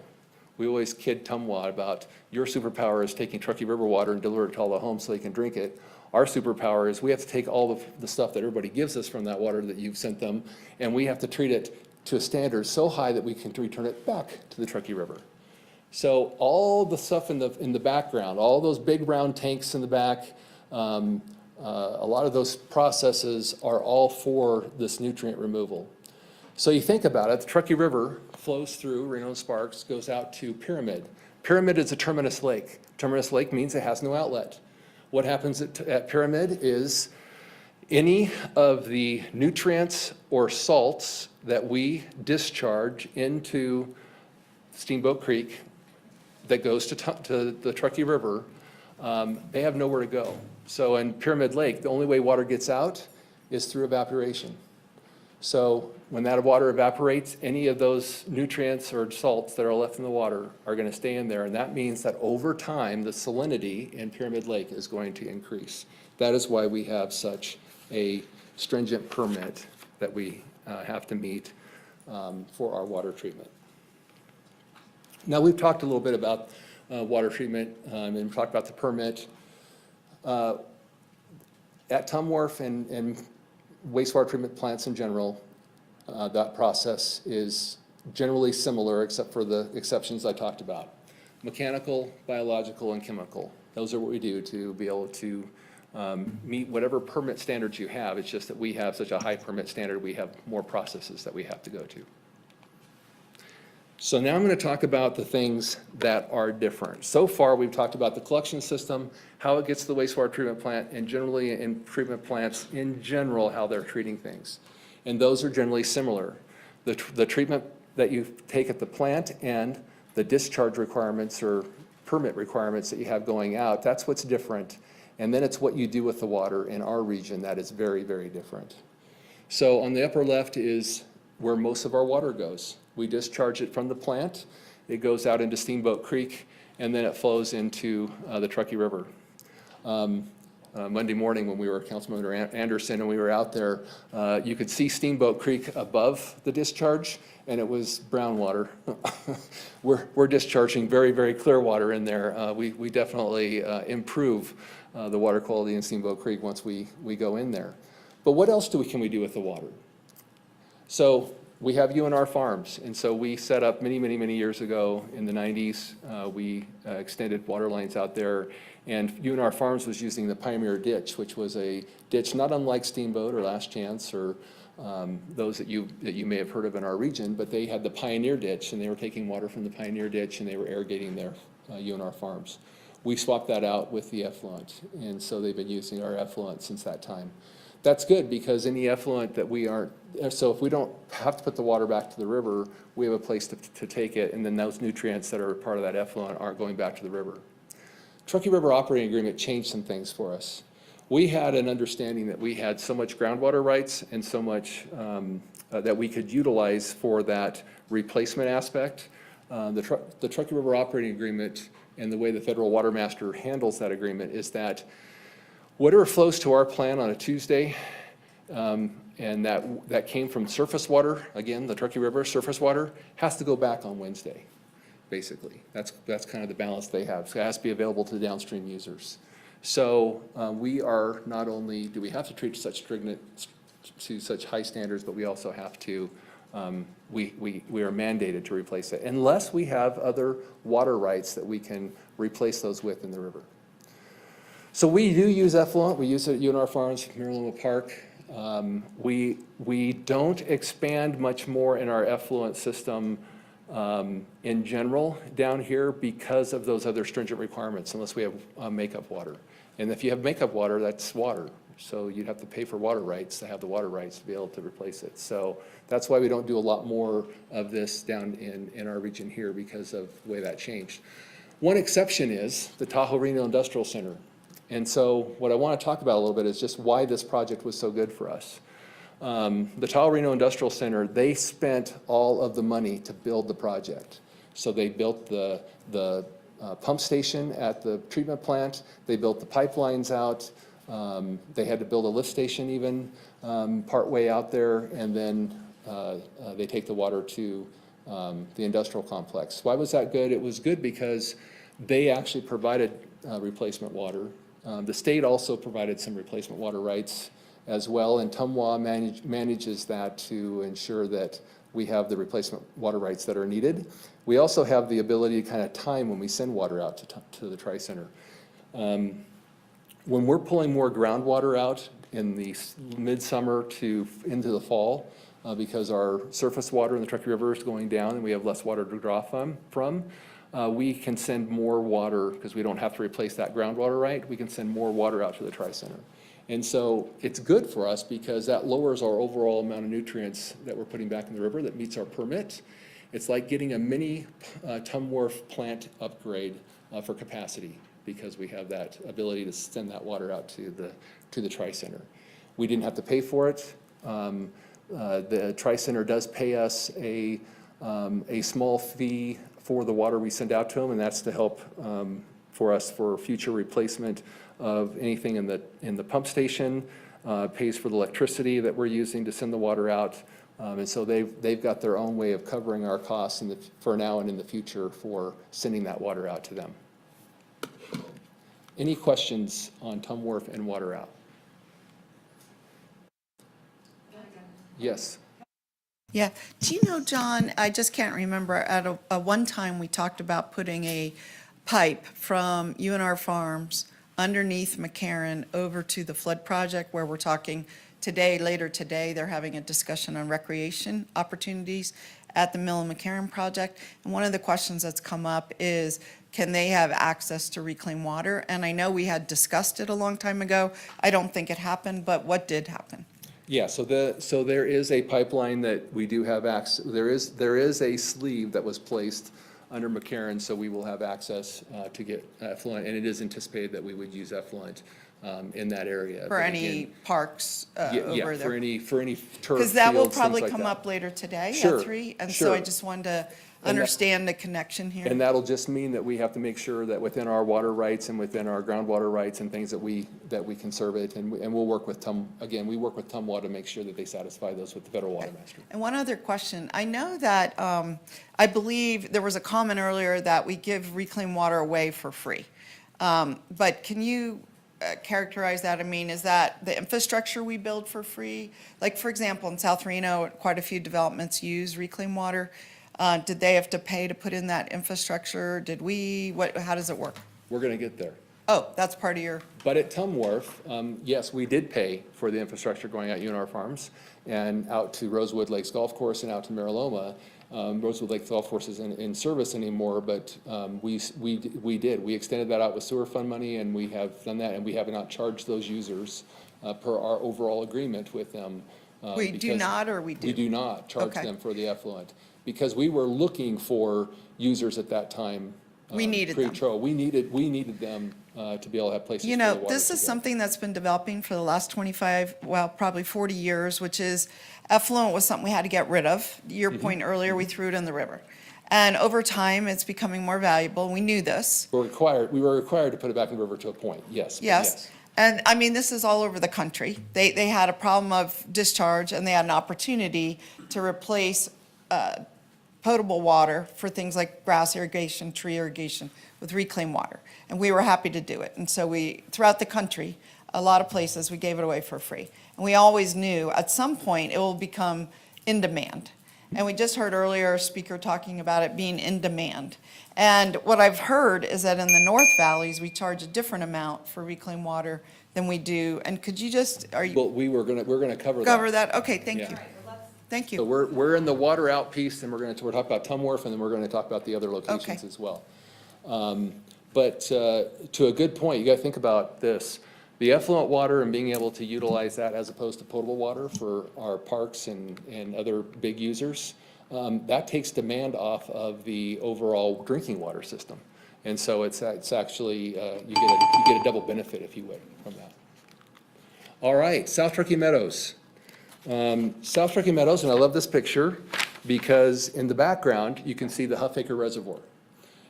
We always kid Tumwa about your superpower is taking Truckee River water and deliver it to all the homes so they can drink it. Our superpower is we have to take all of the stuff that everybody gives us from that water that you've sent them, and we have to treat it to a standard so high that we can return it back to the Truckee River. So all the stuff in the background, all those big round tanks in the back, a lot of those processes are all for this nutrient removal. So you think about it, the Truckee River flows through Reno and Sparks, goes out to Pyramid. Pyramid is a terminus lake. Terminus lake means it has no outlet. What happens at Pyramid is Any of the nutrients or salts that we discharge into Steamboat Creek that goes to the Truckee River, they have nowhere to go. So in Pyramid Lake, the only way water gets out is through evaporation. So when that water evaporates, any of those nutrients or salts that are left in the water are going to stay in there. And that means that over time, the salinity in Pyramid Lake is going to increase. That is why we have such a stringent permit that we have to meet for our water treatment. Now, we've talked a little bit about water treatment and talked about the permit. At Tom Wharf and wastewater treatment plants in general, that process is generally similar except for the exceptions I talked about. Mechanical, biological, and chemical. Those are what we do to be able to meet whatever permit standards you have. It's just that we have such a high permit standard, we have more processes that we have to go to. So now I'm going to talk about the things that are different. So far, we've talked about the collection system, how it gets to the wastewater treatment plant, and generally in treatment plants in general, how they're treating things. And those are generally similar. The treatment that you take at the plant and the discharge requirements or permit requirements that you have going out, that's what's different. And then it's what you do with the water in our region that is very, very different. So on the upper left is where most of our water goes. We discharge it from the plant, it goes out into Steamboat Creek, and then it flows into the Truckee River. Monday morning when we were Councilmember Anderson and we were out there, you could see Steamboat Creek above the discharge, and it was brown water. We're discharging very, very clear water in there. We definitely improve the water quality in Steamboat Creek once we go in there. But what else can we do with the water? So we have UNR farms, and so we set up many, many, many years ago in the 90s, we extended water lines out there, and UNR Farms was using the Pioneer Ditch, which was a ditch not unlike Steamboat or Last Chance or those that you may have heard of in our region, but they had the Pioneer Ditch, and they were taking water from the Pioneer Ditch, and they were irrigating their UNR farms. We swapped that out with the effluent, and so they've been using our effluent since that time. That's good because any effluent that we aren't, so if we don't have to put the water back to the river, we have a place to take it, and then those nutrients that are part of that effluent aren't going back to the river. Truckee River Operating Agreement changed some things for us. We had an understanding that we had so much groundwater rights and so much that we could utilize for that replacement aspect. The Truckee River Operating Agreement and the way the Federal Water Master handles that agreement is that whatever flows to our plant on a Tuesday, and that came from surface water, again, the Truckee River surface water, has to go back on Wednesday, basically. That's kind of the balance they have. So it has to be available to the downstream users. So we are not only do we have to treat such high standards, but we also have to, we are mandated to replace it, unless we have other water rights that we can replace those with in the river. So we do use effluent. We use it at UNR Farms, Maryland Park. We don't expand much more in our effluent system in general down here because of those other stringent requirements, unless we have makeup water. And if you have makeup water, that's water. So you'd have to pay for water rights to have the water rights to be able to replace it. So that's why we don't do a lot more of this down in our region here because of the way that changed. One exception is the Tahoe Reno Industrial Center. And so what I want to talk about a little bit is just why this project was so good for us. The Tahoe Reno Industrial Center, they spent all of the money to build the project. So they built the pump station at the treatment plant. They built the pipelines out. They had to build a lift station even partway out there. And then they take the water to the industrial complex. Why was that good? It was good because they actually provided replacement water. The state also provided some replacement water rights as well, and Tumwa manages that to ensure that we have the replacement water rights that are needed. We also have the ability to kind of time when we send water out to the Tri-Center. When we're pulling more groundwater out in the midsummer to into the fall, because our surface water in the Truckee River is going down and we have less water to draw from, we can send more water, because we don't have to replace that groundwater right, we can send more water out to the Tri-Center. And so it's good for us because that lowers our overall amount of nutrients that we're putting back in the river that meets our permit. It's like getting a mini Tum Wharf plant upgrade for capacity because we have that ability to send that water out to the Tri-Center. We didn't have to pay for it. The Tri-Center does pay us a small fee for the water we send out to them, and that's to help for us for future replacement of anything in the pump station, pays for the electricity that we're using to send the water out. And so they've got their own way of covering our costs for now and in the future for sending that water out to them. Any questions on Tum Wharf and water out? Yes. Yeah. Do you know, John, I just can't remember, at a one time we talked about putting a pipe from UNR Farms underneath McCarran over to the flood project where we're talking today, later today, they're having a discussion on recreation opportunities at the Mill and McCarran project. And one of the questions that's come up is, can they have access to reclaimed water? And I know we had discussed it a long time ago. I don't think it happened, but what did happen? Yeah, so there is a pipeline that we do have access, there is a sleeve that was placed under McCarran, so we will have access to get effluent, and it is anticipated that we would use effluent in that area. For But any again, parks over yeah, there? for any turf Because that will fields, things probably like come that. up later today Sure, at 3. And so I sure. just wanted to And that- understand the connection here. And that'll just mean that we have to make sure that within our water rights and within our groundwater rights and things that we conserve it, and we'll work with we work with TUMWA to make sure that they satisfy those with the Federal Water Master. And one other question. I know that, I believe there was a comment earlier that we give reclaimed water away for free. But can you characterize that? I mean, is that the infrastructure we build for free? Like, for example, in South Reno, quite a few developments use reclaimed water. Did they have to pay to put in that infrastructure? Did we? How does it work? We're gonna get there. Oh, that's part of your, But at Tum Wharf, yes, we did pay for the infrastructure going out UNR Farms and out to Rosewood Lakes Golf Course and out to Mariloma. Rosewood Lakes Golf Course isn't in service anymore, but we did. We extended that out with sewer fund money, and we have done that, and we have not charged those users per our overall agreement with them. we do because not, or we do? We do not charge Okay. them for the effluent, because we were looking for users at that time. We needed them. pre-Tro. We needed them to be able to have places You for the know, water this to is go. something that's been developing for the last 25, well, probably 40 years, which is effluent was something we had to get rid of. Your point earlier, we threw it in the river. And over time, it's becoming more valuable. We knew this. We were required to put it back in the river to a point, yes. Yes. And I mean, this is all over the country. They had a problem of discharge, and they had an opportunity to replace potable water for things like grass irrigation, tree irrigation with reclaimed water. And we were happy to do it. And so throughout the country, a lot of places, we gave it away for free. And we always knew at some point it will become in demand. And we just heard earlier a speaker talking about it being in demand. And what I've heard is that in the North Valleys, we charge a different amount for reclaimed water than we do. And could you just, Well, we're gonna cover that. cover that? Okay, thank Yeah. you. Thank So you. we're in the water out piece, and we're talk about Tum Wharf, and then we're gonna talk about the other locations Okay. as well. But to a good point, you gotta think about this. The effluent water and being able to utilize that as opposed to potable water for our parks and other big users, that takes demand off of the overall drinking water system. And so it's actually, you get a double benefit, if you would, from that. All right, South Turkey Meadows. South Turkey Meadows, and I love this picture because in the background, you can see the Huffaker Reservoir.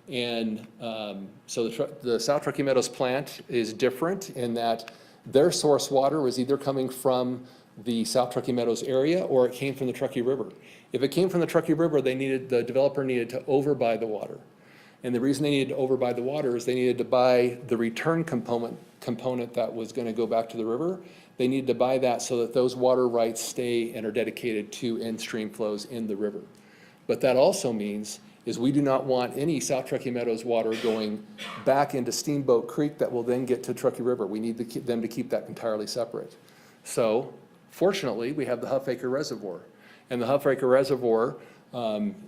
And so the South Truckee Meadows plant is different in that their source water was either coming from the South Truckee Meadows area or it came from the Truckee River. If it came from the Truckee River, the developer needed to overbuy the water. And the reason they needed to overbuy the water is they needed to buy the return component that was going to go back to the river. They needed to buy that so that those water rights stay and are dedicated to in-stream flows in the river. But that also means is we do not want any South Truckee Meadows water going back into Steamboat Creek that will then get to Truckee River. We need them to keep that entirely separate. So fortunately, we have the Huffaker Reservoir. And the Huffaker Reservoir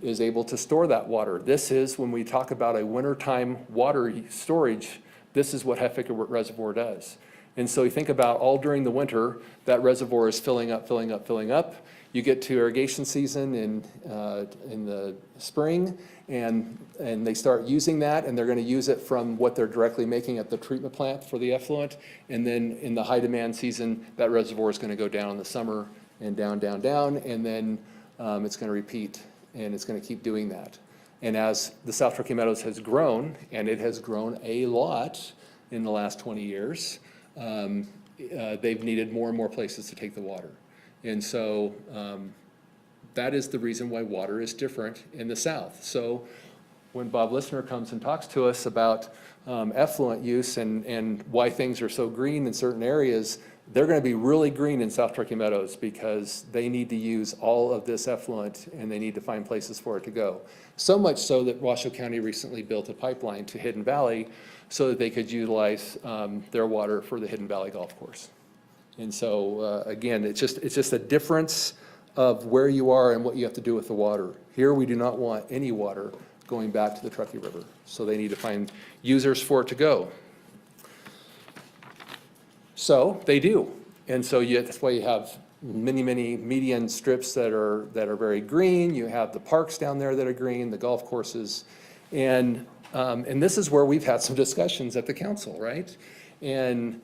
is able to store that water. This is, when we talk about a wintertime water storage, this is what Huffaker Reservoir does. And so you think about all during the winter, that reservoir is filling up, filling up, filling up. You get to irrigation season in the spring, and they start using that, and they're going to use it from what they're directly making at the treatment plant for the effluent. And then in the high demand season, that reservoir is going to go down in the summer and down, down, down, and then it's going to repeat, and it's going to keep doing that. And as the South Truckee Meadows has grown, and it has grown a lot in the last 20 years, they've needed more and more places to take the water. And so that is the reason why water is different in the South. So when Bob Listener comes and talks to us about effluent use and why things are so green in certain areas, they're going to be really green in South Truckee Meadows because they need to use all of this effluent and they need to find places for it to go. So much so that Washoe County recently built a pipeline to Hidden Valley so that they could utilize their water for the Hidden Valley Golf Course. And so, again, it's just a difference of where you are and what you have to do with the water. Here, we do not want any water going back to the Truckee River, so they need to find users for it to go. So they do, and so that's why you have many, many median strips that are very green. You have the parks down there that are green, the golf courses, and this is where we've had some discussions at the council, right? And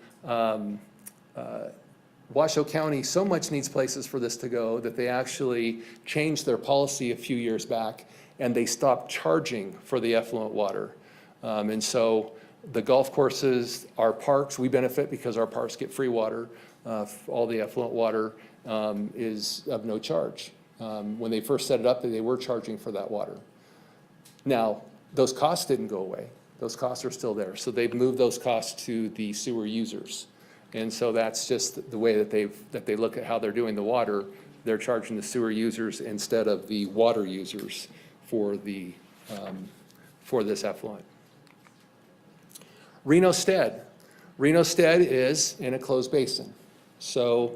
Washoe County so much needs places for this to go that they actually changed their policy a few years back, and they stopped charging for the effluent water. And so the golf courses, our parks, we benefit because our parks get free water. All the effluent water is of no charge. When they first set it up, they were charging for that water. Now, those costs didn't go away. Those costs are still there. So they've moved those costs to the sewer users. And so that's just the way that they look at how they're doing the water. They're charging the sewer users instead of the water users for this effluent. Reno Stead. Reno Stead is in a closed basin. So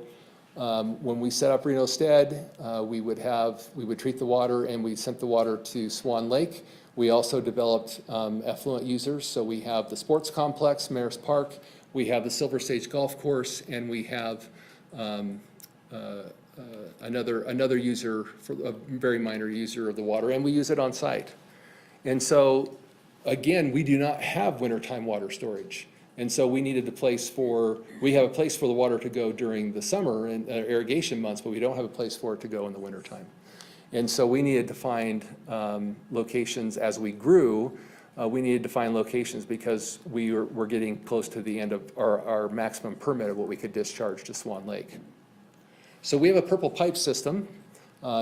when we set up Reno Stead, we would treat the water and we sent the water to Swan Lake. We also developed effluent users. So we have the sports complex, Mayor's Park, we have the Silver Stage Golf Course, and we have another user, a very minor user of the water, and we use it on site. And so, again, we do not have wintertime water storage. And so we needed we have a place for the water to go during the summer and irrigation months, but we don't have a place for it to go in the wintertime. And so we needed to find locations as we grew. We needed to find locations because we're getting close to the end of our maximum permit of what we could discharge to Swan Lake. So we have a purple pipe system,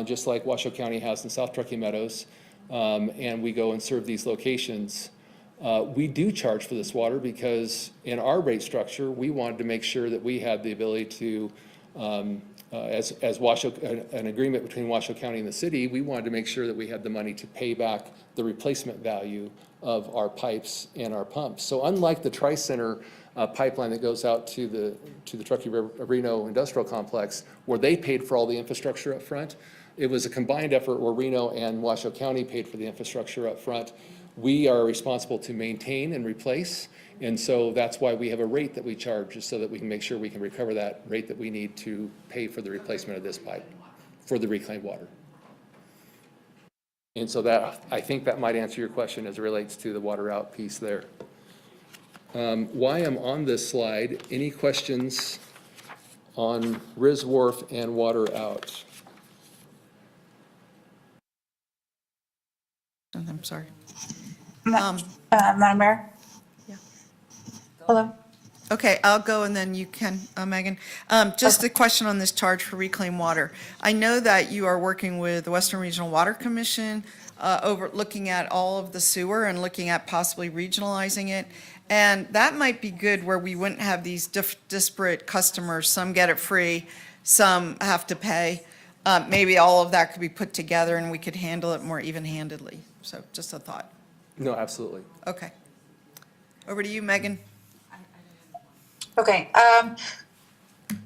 just like Washoe County has in South Truckee Meadows, and we go and serve these locations. We do charge for this water because in our rate structure, we wanted to make sure that we had the ability to, as an agreement between Washoe County and the city, we wanted to make sure that we had the money to pay back the replacement value of our pipes and our pumps. So unlike the Tri-Center pipeline that goes out to the Truckee Reno Industrial Complex, where they paid for all the infrastructure up front, it was a combined effort where Reno and Washoe County paid for the infrastructure up front. We are responsible to maintain and replace, and so that's why we have a rate that we charge, so that we can make sure we can recover that rate that we need to pay for the replacement of this pipe for the reclaimed water. And so I think that might answer your question as it relates to the water out piece there. Why I'm on this slide, any questions on Riz Wharf and water out? I'm sorry. Madam Mayor? Yeah. Hello? Okay, I'll go and then you can, Megan. Just a question on this charge for reclaimed water. I know that you are working with the Western Regional Water Commission over looking at all of the sewer and looking at possibly regionalizing it. And that might be good where we wouldn't have these disparate customers. Some get it free, some have to pay. Maybe all of that could be put together and we could handle it more even-handedly. So just a thought. No, absolutely. Okay. Over to you, Megan. Okay,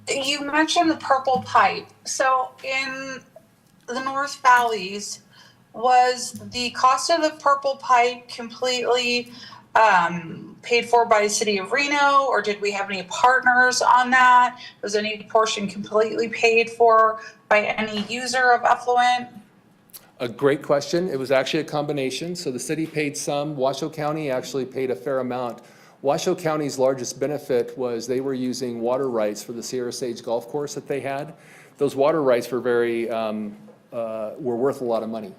you mentioned the purple pipe. So in the North Valleys, was the cost of the purple pipe completely paid for by the city of Reno, or did we have any partners on that? Was any portion completely paid for by any user of effluent? A great question. It was actually a combination. So the city paid some. Washoe County actually paid a fair amount. Washoe County's largest benefit was they were using water rights for the Sierra Sage golf course that they had. Those water rights were were worth a lot of money.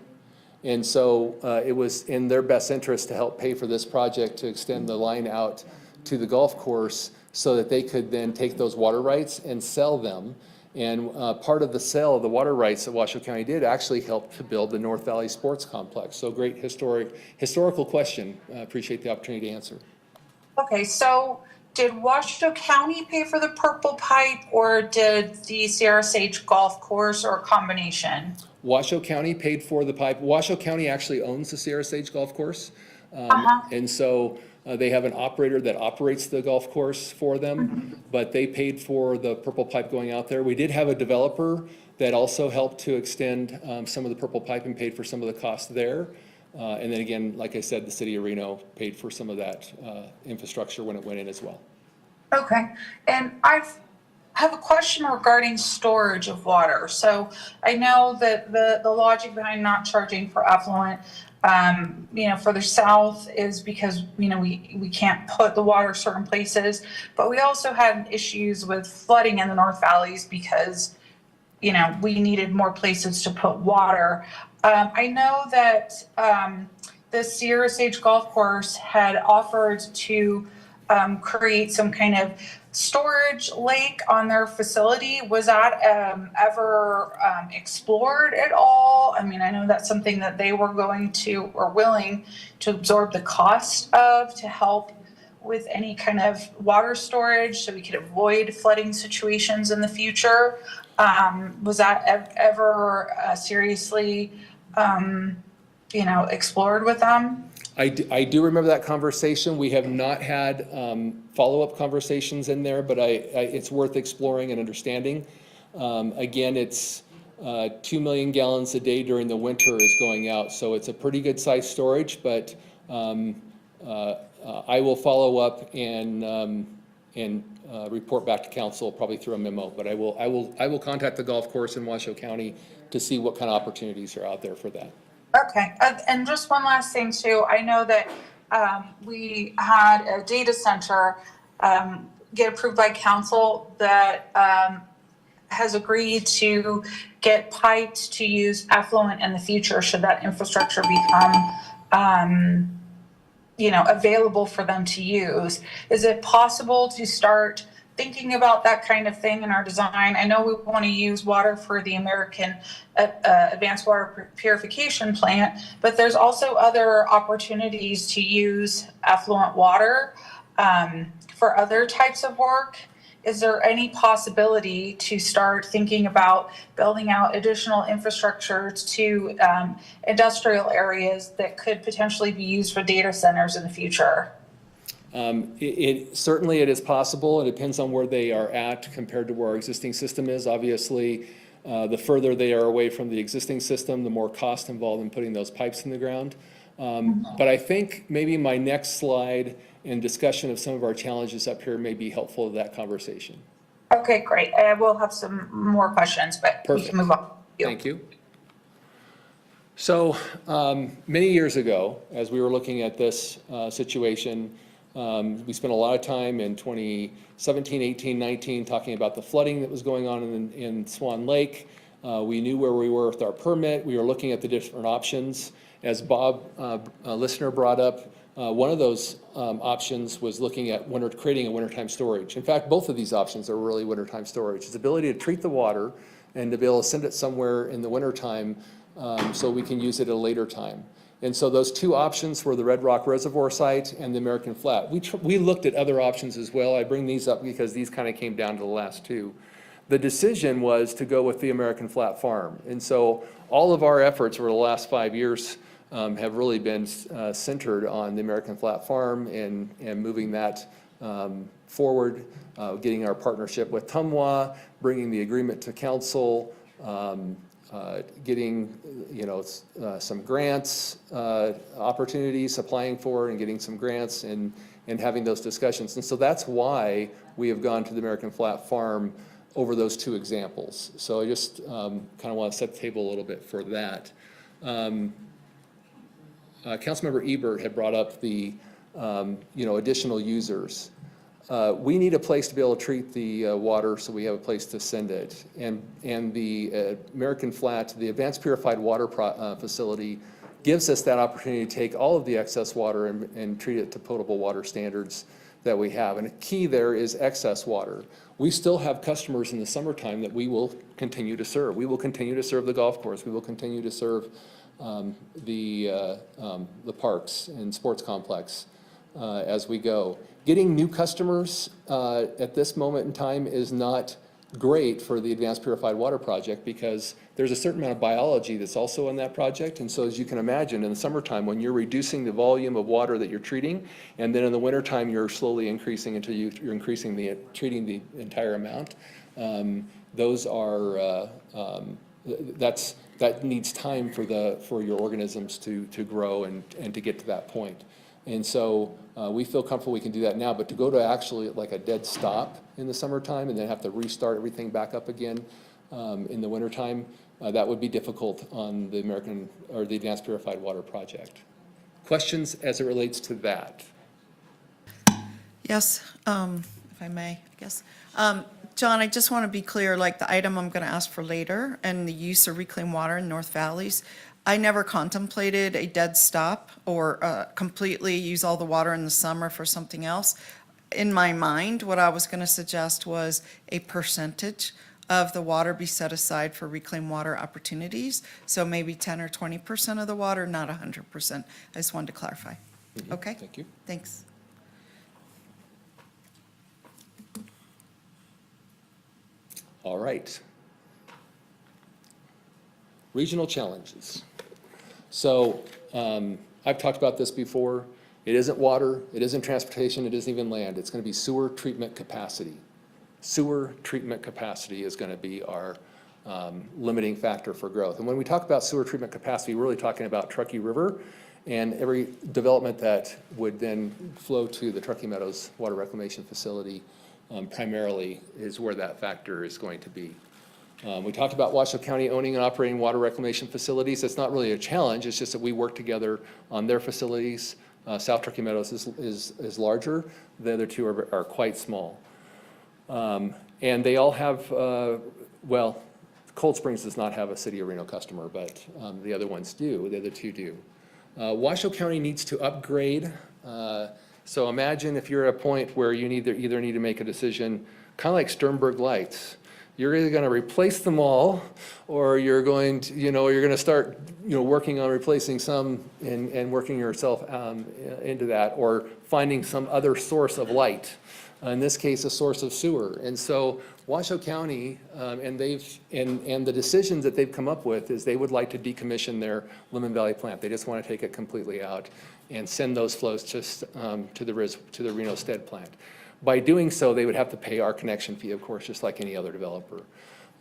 And so it was in their best interest to help pay for this project to extend the line out to the golf course so that they could then take those water rights and sell them. And part of the sale of the water rights that Washoe County did actually helped to build the North Valley Sports Complex. So great historical question. Appreciate the opportunity to answer. Okay, so did Washoe County pay for the purple pipe, or did the Sierra Sage Golf Course, or a combination? Washoe County paid for the pipe. Washoe County actually owns the Sierra Sage Golf Course. And so they have an operator that operates the golf course for them, but they paid for the purple pipe going out there. We did have a developer that also helped to extend some of the purple pipe and paid for some of the costs there. And then again, like I said, the city of Reno paid for some of that infrastructure when it went in as well. Okay, and I have a question regarding storage of water. So I know that the logic behind not charging for effluent, further south is because, we can't put the water certain places, but we also had issues with flooding in the North Valleys because, we needed more places to put water. I know that the Sierra Sage Golf Course had offered to create some kind of storage lake on their facility. Was that ever explored at all? I mean, I know that's something that they were going to or willing to absorb the cost of to help with any kind of water storage so we could avoid flooding situations in the future. Was that ever seriously, explored with them? I do remember that conversation. We have not had follow-up conversations in there, but it's worth exploring and understanding. Again, it's 2 million gallons a day during the winter is going out, so it's a pretty good size storage, but I will follow up and report back to council probably through a memo, but I will contact the golf course in Washoe County to see what kind of opportunities are out there for that. Okay, and just one last thing too. I know that we had a data center get approved by council that has agreed to get piped to use effluent in the future should that infrastructure become available for them to use. Is it possible to start thinking about that kind of thing in our design? I know we want to use water for the American Advanced Water Purification Plant, but there's also other opportunities to use effluent water for other types of work. Is there any possibility to start thinking about building out additional infrastructure to industrial areas that could potentially be used for data centers in the future? Certainly it is possible. It depends on where they are at compared to where our existing system is. Obviously, the further they are away from the existing system, the more cost involved in putting those pipes in the ground. But I think maybe my next slide and discussion of some of our challenges up here may be helpful to that conversation. Okay, great. I will have some more questions, but we can move on. Thank you. So many years ago, as we were looking at this situation, we spent a lot of time in 2017, 18, 19 talking about the flooding that was going on in Swan Lake. We knew where we were with our permit. We were looking at the different options. As Bob, a listener, brought up, one of those options was looking at creating a wintertime storage. In fact, both of these options are really wintertime storage. It's the ability to treat the water and to be able to send it somewhere in the wintertime so we can use it at a later time. And so those two options were the Red Rock Reservoir site and the American Flat. We looked at other options as well. I bring these up because these kind of came down to the last two. The decision was to go with the American Flat Farm. And so all of our efforts over the last 5 years have really been centered on the American Flat Farm and moving that forward, getting our partnership with Tumwa, bringing the agreement to council, getting, some grants, opportunities, applying for and getting some grants and having those discussions. And so that's why we have gone to the American Flat Farm over those two examples. So I just kind of want to set the table a little bit for that. Councilmember Ebert had brought up the, additional users. We need a place to be able to treat the water, so we have a place to send it. And the American Flat, the Advanced Purified Water Facility, gives us that opportunity to take all of the excess water and treat it to potable water standards that we have. And a key there is excess water. We still have customers in the summertime that we will continue to serve. We will continue to serve the golf course. We will continue to serve the parks and sports complex as we go. Getting new customers at this moment in time is not great for the Advanced Purified Water Project because there's a certain amount of biology that's also in that project. And so as you can imagine, in the summertime, when you're reducing the volume of water that you're treating, and then in the wintertime, you're slowly increasing until you're increasing treating the entire amount, those are, that needs time for your organisms to grow and to get to that point. And so we feel comfortable we can do that now, but to go to actually like a dead stop in the summertime and then have to restart everything back up again in the wintertime, that would be difficult on the the Advanced Purified Water Project. Questions as it relates to that? Yes, if I may, I guess. John, I just want to be clear, like the item I'm going to ask for later and the use of reclaimed water in North Valleys, I never contemplated a dead stop or completely use all the water in the summer for something else. In my mind, what I was going to suggest was a percentage of the water be set aside for reclaimed water opportunities. So maybe 10 or 20% of the water, not 100%. I just wanted to clarify. Okay? Thank you. Thanks. All right. Regional challenges. So I've talked about this before. It isn't water, it isn't transportation, it isn't even land. It's going to be sewer treatment capacity. Sewer treatment capacity is going to be our limiting factor for growth. And when we talk about sewer treatment capacity, we're really talking about Truckee River and every development that would then flow to the Truckee Meadows Water Reclamation Facility primarily is where that factor is going to be. We talked about Washoe County owning and operating water reclamation facilities. It's not really a challenge, it's just that we work together on their facilities. South Truckee Meadows is larger, the other two are quite small. And they all have, well, Cold Springs does not have a City of Reno customer, but the other ones do, the other two do. Washoe County needs to upgrade. So imagine if you're at a point where you either need to make a decision, kind of like Sternberg Lights. You're either going to replace them all, or you're going to, you're going to start, working on replacing some and working yourself into that, or finding some other source of light. In this case, a source of sewer. And so Washoe County, and the decisions that they've come up with is they would like to decommission their Lemon Valley plant. They just want to take it completely out and send those flows just to the Reno Stead plant. By doing so, they would have to pay our connection fee, of course, just like any other developer.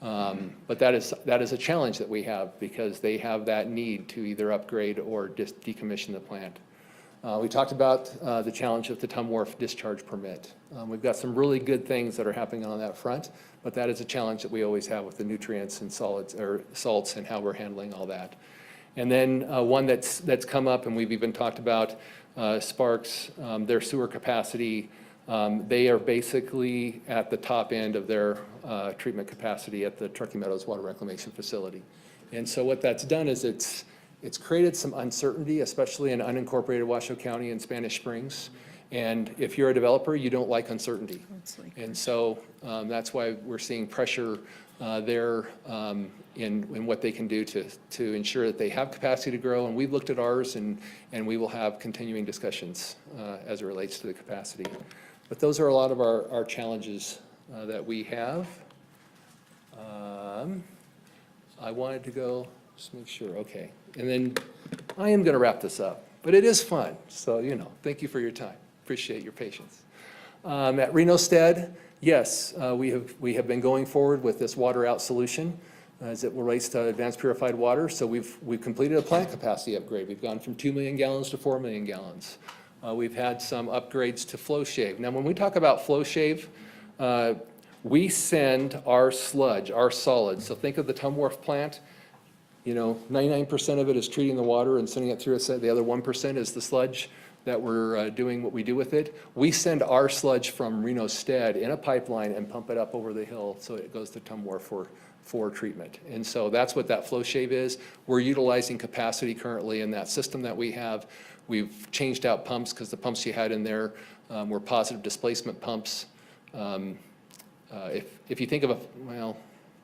But that is a challenge that we have because they have that need to either upgrade or just decommission the plant. We talked about the challenge of the Tum Wharf discharge permit. We've got some really good things that are happening on that front, but that is a challenge that we always have with the nutrients and solids or salts and how we're handling all that. And then one that's come up, and we've even talked about Sparks, their sewer capacity. They are basically at the top end of their treatment capacity at the Truckee Meadows Water Reclamation Facility. And so what that's done is it's created some uncertainty, especially in unincorporated Washoe County and Spanish Springs. And if you're a developer, you don't like uncertainty. And so that's why we're seeing pressure there in what they can do to ensure that they have capacity to grow. And we've looked at ours, and we will have continuing discussions as it relates to the capacity. But those are a lot of our challenges that we have. I wanted to go, just make sure, okay. And then I am going to wrap this up, but it is fun. So, thank you for your time. Appreciate your patience. At Reno Stead, yes, we have been going forward with this water out solution. as it relates to advanced purified water. So we've completed a plant capacity upgrade. We've gone from 2 million gallons to 4 million gallons. We've had some upgrades to flow shave. Now, when we talk about flow shave, we send our sludge, our solids. So think of the Tum Wharf plant. 99% of it is treating the water and sending it through. The other 1% is the sludge that we're doing what we do with it. We send our sludge from Reno Stead in a pipeline and pump it up over the hill so it goes to Tum Wharf for treatment. And so that's what that flow shave is. We're utilizing capacity currently in that system that we have. We've changed out pumps because the pumps you had in there were positive displacement pumps. If you think of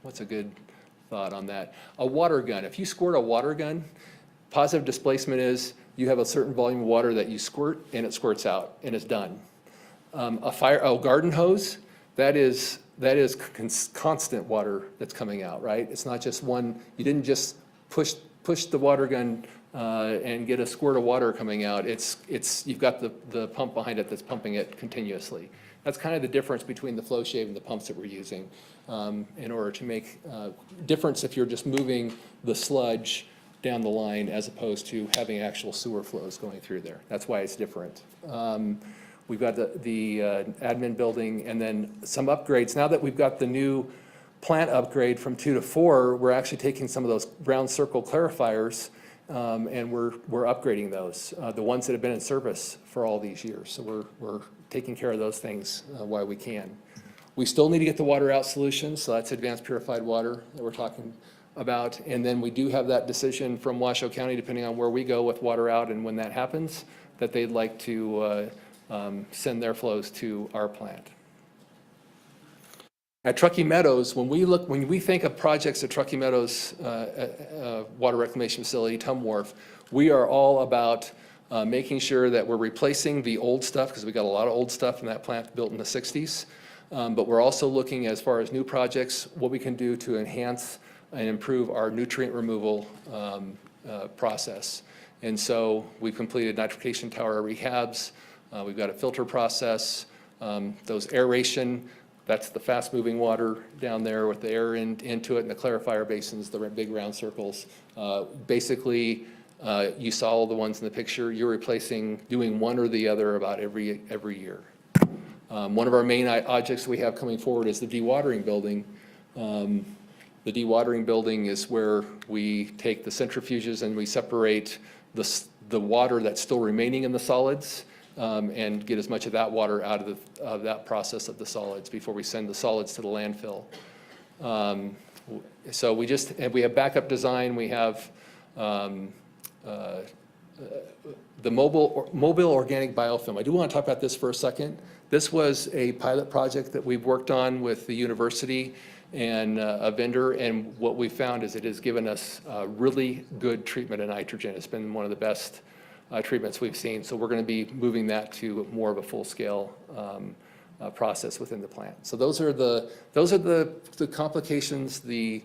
what's a good thought on that? A water gun. If you squirt a water gun, positive displacement is you have a certain volume of water that you squirt and it squirts out and it's done. A garden hose, that is constant water that's coming out, right? It's not just one. You didn't just push the water gun and get a squirt of water coming out. You've got the pump behind it that's pumping it continuously. That's kind of the difference between the flow shave and the pumps that we're using in order to make difference if you're just moving the sludge down the line as opposed to having actual sewer flows going through there. That's why it's different. We've got the admin building and then some upgrades. Now that we've got the new plant upgrade from 2 to 4, we're actually taking some of those round circle clarifiers and we're upgrading those, the ones that have been in service for all these years. So we're taking care of those things while we can. We still need to get the water out solutions, so that's advanced purified water that we're talking about. And then we do have that decision from Washoe County, depending on where we go with water out and when that happens, that they'd like to send their flows to our plant. At Truckee Meadows, when we think of projects at Truckee Meadows Water Reclamation Facility, Tum Wharf, we are all about making sure that we're replacing the old stuff, because we got a lot of old stuff in that plant built in the 60s. But we're also looking, as far as new projects, what we can do to enhance and improve our nutrient removal process. And so we've completed nitrification tower rehabs. We've got a filter process. Those aeration, that's the fast-moving water down there with the air into it, and the clarifier basins, the big round circles. Basically, you saw all the ones in the picture. You're doing one or the other about every year. One of our main objects we have coming forward is the dewatering building. The dewatering building is where we take the centrifuges and we separate the water that's still remaining in the solids and get as much of that water out of that process of the solids before we send the solids to the landfill. So we have backup design. We have the mobile organic biofilm. I do want to talk about this for a second. This was a pilot project that we've worked on with the university and a vendor, and what we found is it has given us really good treatment of nitrogen. It's been one of the best treatments we've seen, so we're going to be moving that to more of a full-scale process within the plant. So those are the complications, the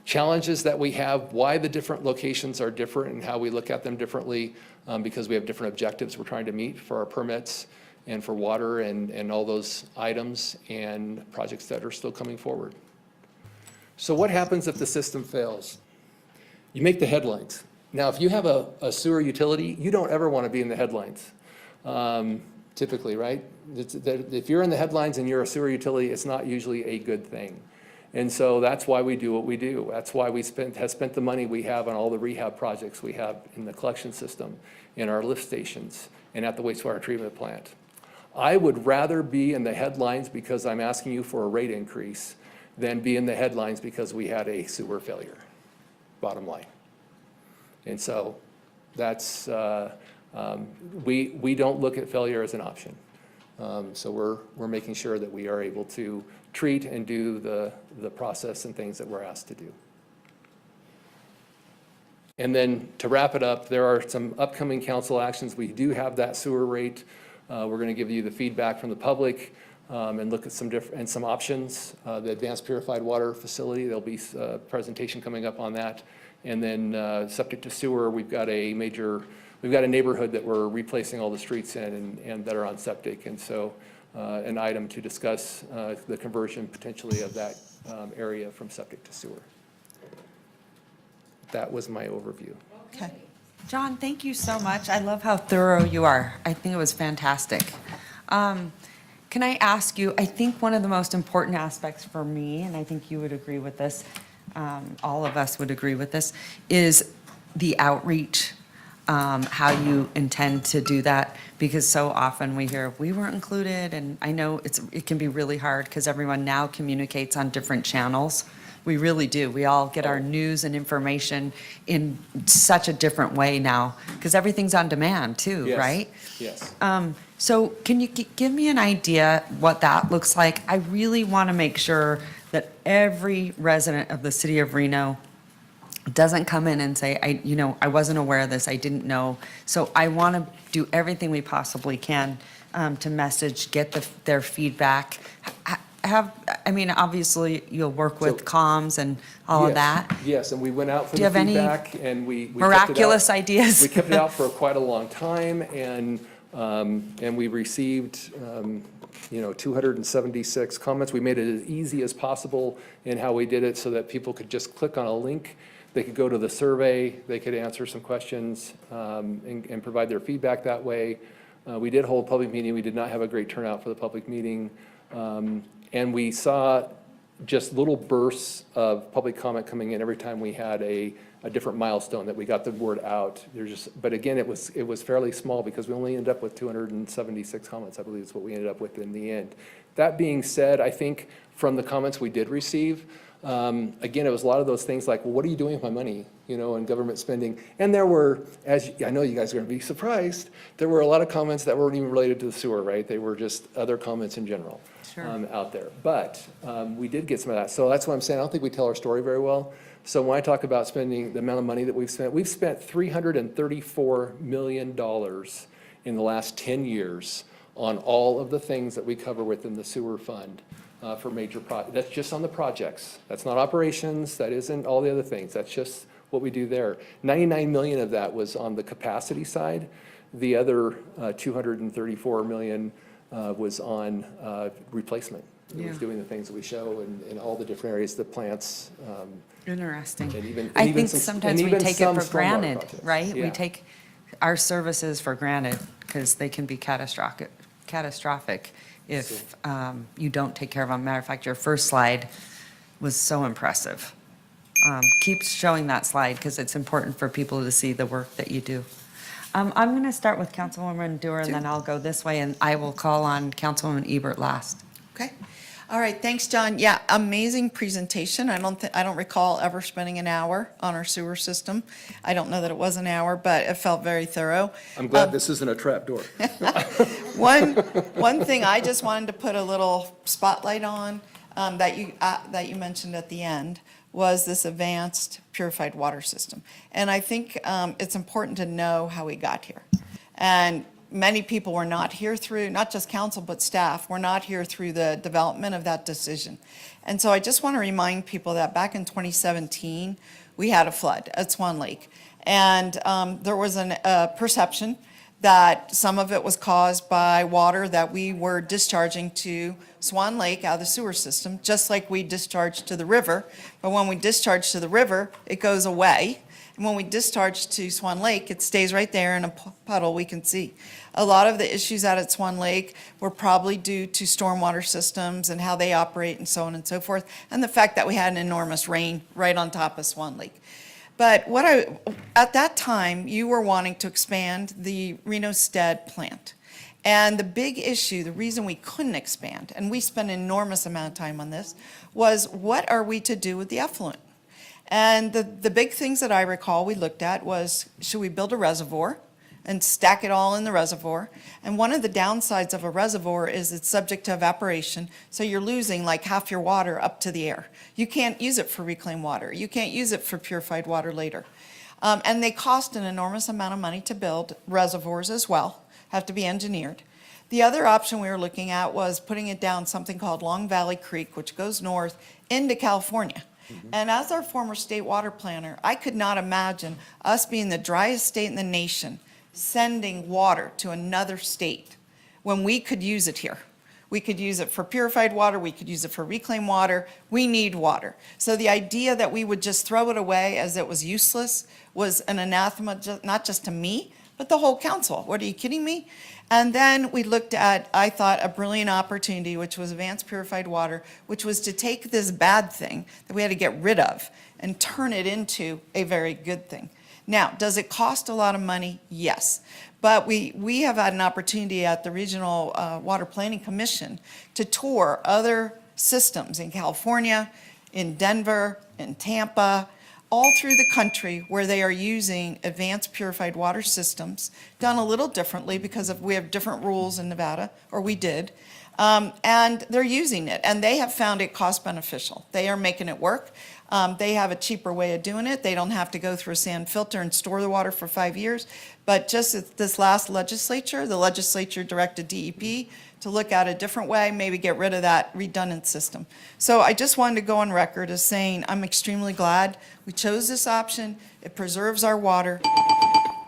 challenges that we have, why the different locations are different and how we look at them differently, because we have different objectives we're trying to meet for our permits and for water and all those items and projects that are still coming forward. So what happens if the system fails? You make the headlines. Now, if you have a sewer utility, you don't ever want to be in the headlines, typically, right? If you're in the headlines and you're a sewer utility, it's not usually a good thing. And so that's why we do what we do. That's why we have spent the money we have on all the rehab projects we have in the collection system, in our lift stations, and at the wastewater treatment plant. I would rather be in the headlines because I'm asking you for a rate increase than be in the headlines because we had a sewer failure, bottom line. And so that's, we don't look at failure as an option. So we're making sure that we are able to treat and do the process and things that we're asked to do. And then to wrap it up, there are some upcoming council actions. We do have that sewer rate. We're going to give you the feedback from the public and look at some options. The advanced purified water facility, there'll be a presentation coming up on that. And then septic to sewer, we've got a neighborhood that we're replacing all the streets in and that are on septic. And so an item to discuss the conversion potentially of that area from septic to sewer. That was my overview. Okay. John, thank you so much. I love how thorough you are. I think it was fantastic. Can I ask you, I think one of the most important aspects for me, and I think you would agree with this, all of us would agree with this, is the outreach, how you intend to do that, because so often we hear, we weren't included, and I know it can be really hard because everyone now communicates on different channels. We really do. We all get our news and information in such a different way now, because everything's on demand too, Yes. right? Yes. So can you give me an idea what that looks like? I really want to make sure that every resident of the city of Reno doesn't come in and say, I wasn't aware of this, I didn't know. So I want to do everything we possibly can to message, get their feedback. Obviously, you'll work with comms and all of Yes, that. Yes, and we went out for Do you the have any feedback, and we kept it miraculous out. ideas? We kept it out for quite a long time, and we received, 276 comments. We made it as easy as possible in how we did it so that people could just click on a link. They could go to the survey, they could answer some questions, and provide their feedback that way. We did hold a public meeting. We did not have a great turnout for the public meeting. And we saw just little bursts of public comment coming in every time we had a different milestone that we got the word out. But again, it was fairly small because we only ended up with 276 comments, I believe is what we ended up with in the end. That being said, I think from the comments we did receive, again, it was a lot of those things like, well, what are you doing with my money, and government spending? And there were, I know you guys are going to be surprised, there were a lot of comments that weren't even related to the sewer, right? They were just other comments in general out there. But we did get some of that. So that's what I'm saying. I don't think we tell our story very well. So when I talk about spending the amount of money that we've spent $334 million in the last 10 years on all of the things that we cover within the sewer fund. For major projects. That's just on the projects. That's not operations. That isn't all the other things. That's just what we do there. 99 million of that was on the capacity side. The other 234 million was on replacement. It was doing the things that we show in all the different areas, the plants. Interesting. And I even think some- sometimes and we even take it some for stormwater granted, projects. right? We Yeah. take our services for granted because they can be catastrophic if you don't take care of them. Matter of fact, your first slide was so impressive. Keep showing that slide because it's important for people to see the work that you do. I'm going to start with Councilwoman Dewar, and then I'll go this way, and I will call on Councilwoman Ebert last. Okay. All right, thanks, John. Yeah, amazing presentation. I don't recall ever spending an hour on our sewer system. I don't know that it was an hour, but it felt very thorough. I'm glad this isn't a trap door. One thing I just wanted to put a little spotlight on that you mentioned at the end was this advanced purified water system. And I think it's important to know how we got here. And many people were not here through, not just council, but staff, were not here through the development of that decision. And so I just want to remind people that back in 2017, we had a flood at Swan Lake. And there was a perception that some of it was caused by water that we were discharging to Swan Lake out of the sewer system, just like we discharged to the river. But when we discharge to the river, it goes away. And when we discharge to Swan Lake, it stays right there in a puddle we can see. A lot of the issues out at Swan Lake were probably due to stormwater systems and how they operate and so on and so forth, and the fact that we had an enormous rain right on top of Swan Lake. But at that time, you were wanting to expand the Reno Stead plant. And the big issue, the reason we couldn't expand, and we spent an enormous amount of time on this, was what are we to do with the effluent? And the big things that I recall we looked at was, should we build a reservoir and stack it all in the reservoir? And one of the downsides of a reservoir is it's subject to evaporation, so you're losing like half your water up to the air. You can't use it for reclaimed water. You can't use it for purified water later. And they cost an enormous amount of money to build reservoirs as well, have to be engineered. The other option we were looking at was putting it down something called Long Valley Creek, which goes north into California. And as our former state water planner, I could not imagine us being the driest state in the nation sending water to another state when we could use it here. We could use it for purified water, we could use it for reclaimed water. We need water. So the idea that we would just throw it away as it was useless was an anathema, not just to me, but the whole council. What, are you kidding me? And then we looked at, I thought, a brilliant opportunity, which was advanced purified water, which was to take this bad thing that we had to get rid of and turn it into a very good thing. Now, does it cost a lot of money? Yes. But we have had an opportunity at the Regional Water Planning Commission to tour other systems in California, in Denver, in Tampa, all through the country where they are using advanced purified water systems, done a little differently because we have different rules in Nevada, or we did. And they're using it, and they have found it cost beneficial. They are making it work. They have a cheaper way of doing it. They don't have to go through a sand filter and store the water for 5 years. But just this last legislature, the legislature directed DEP to look at a different way, maybe get rid of that redundant system. So I just wanted to go on record as saying I'm extremely glad we chose this option. It preserves our water.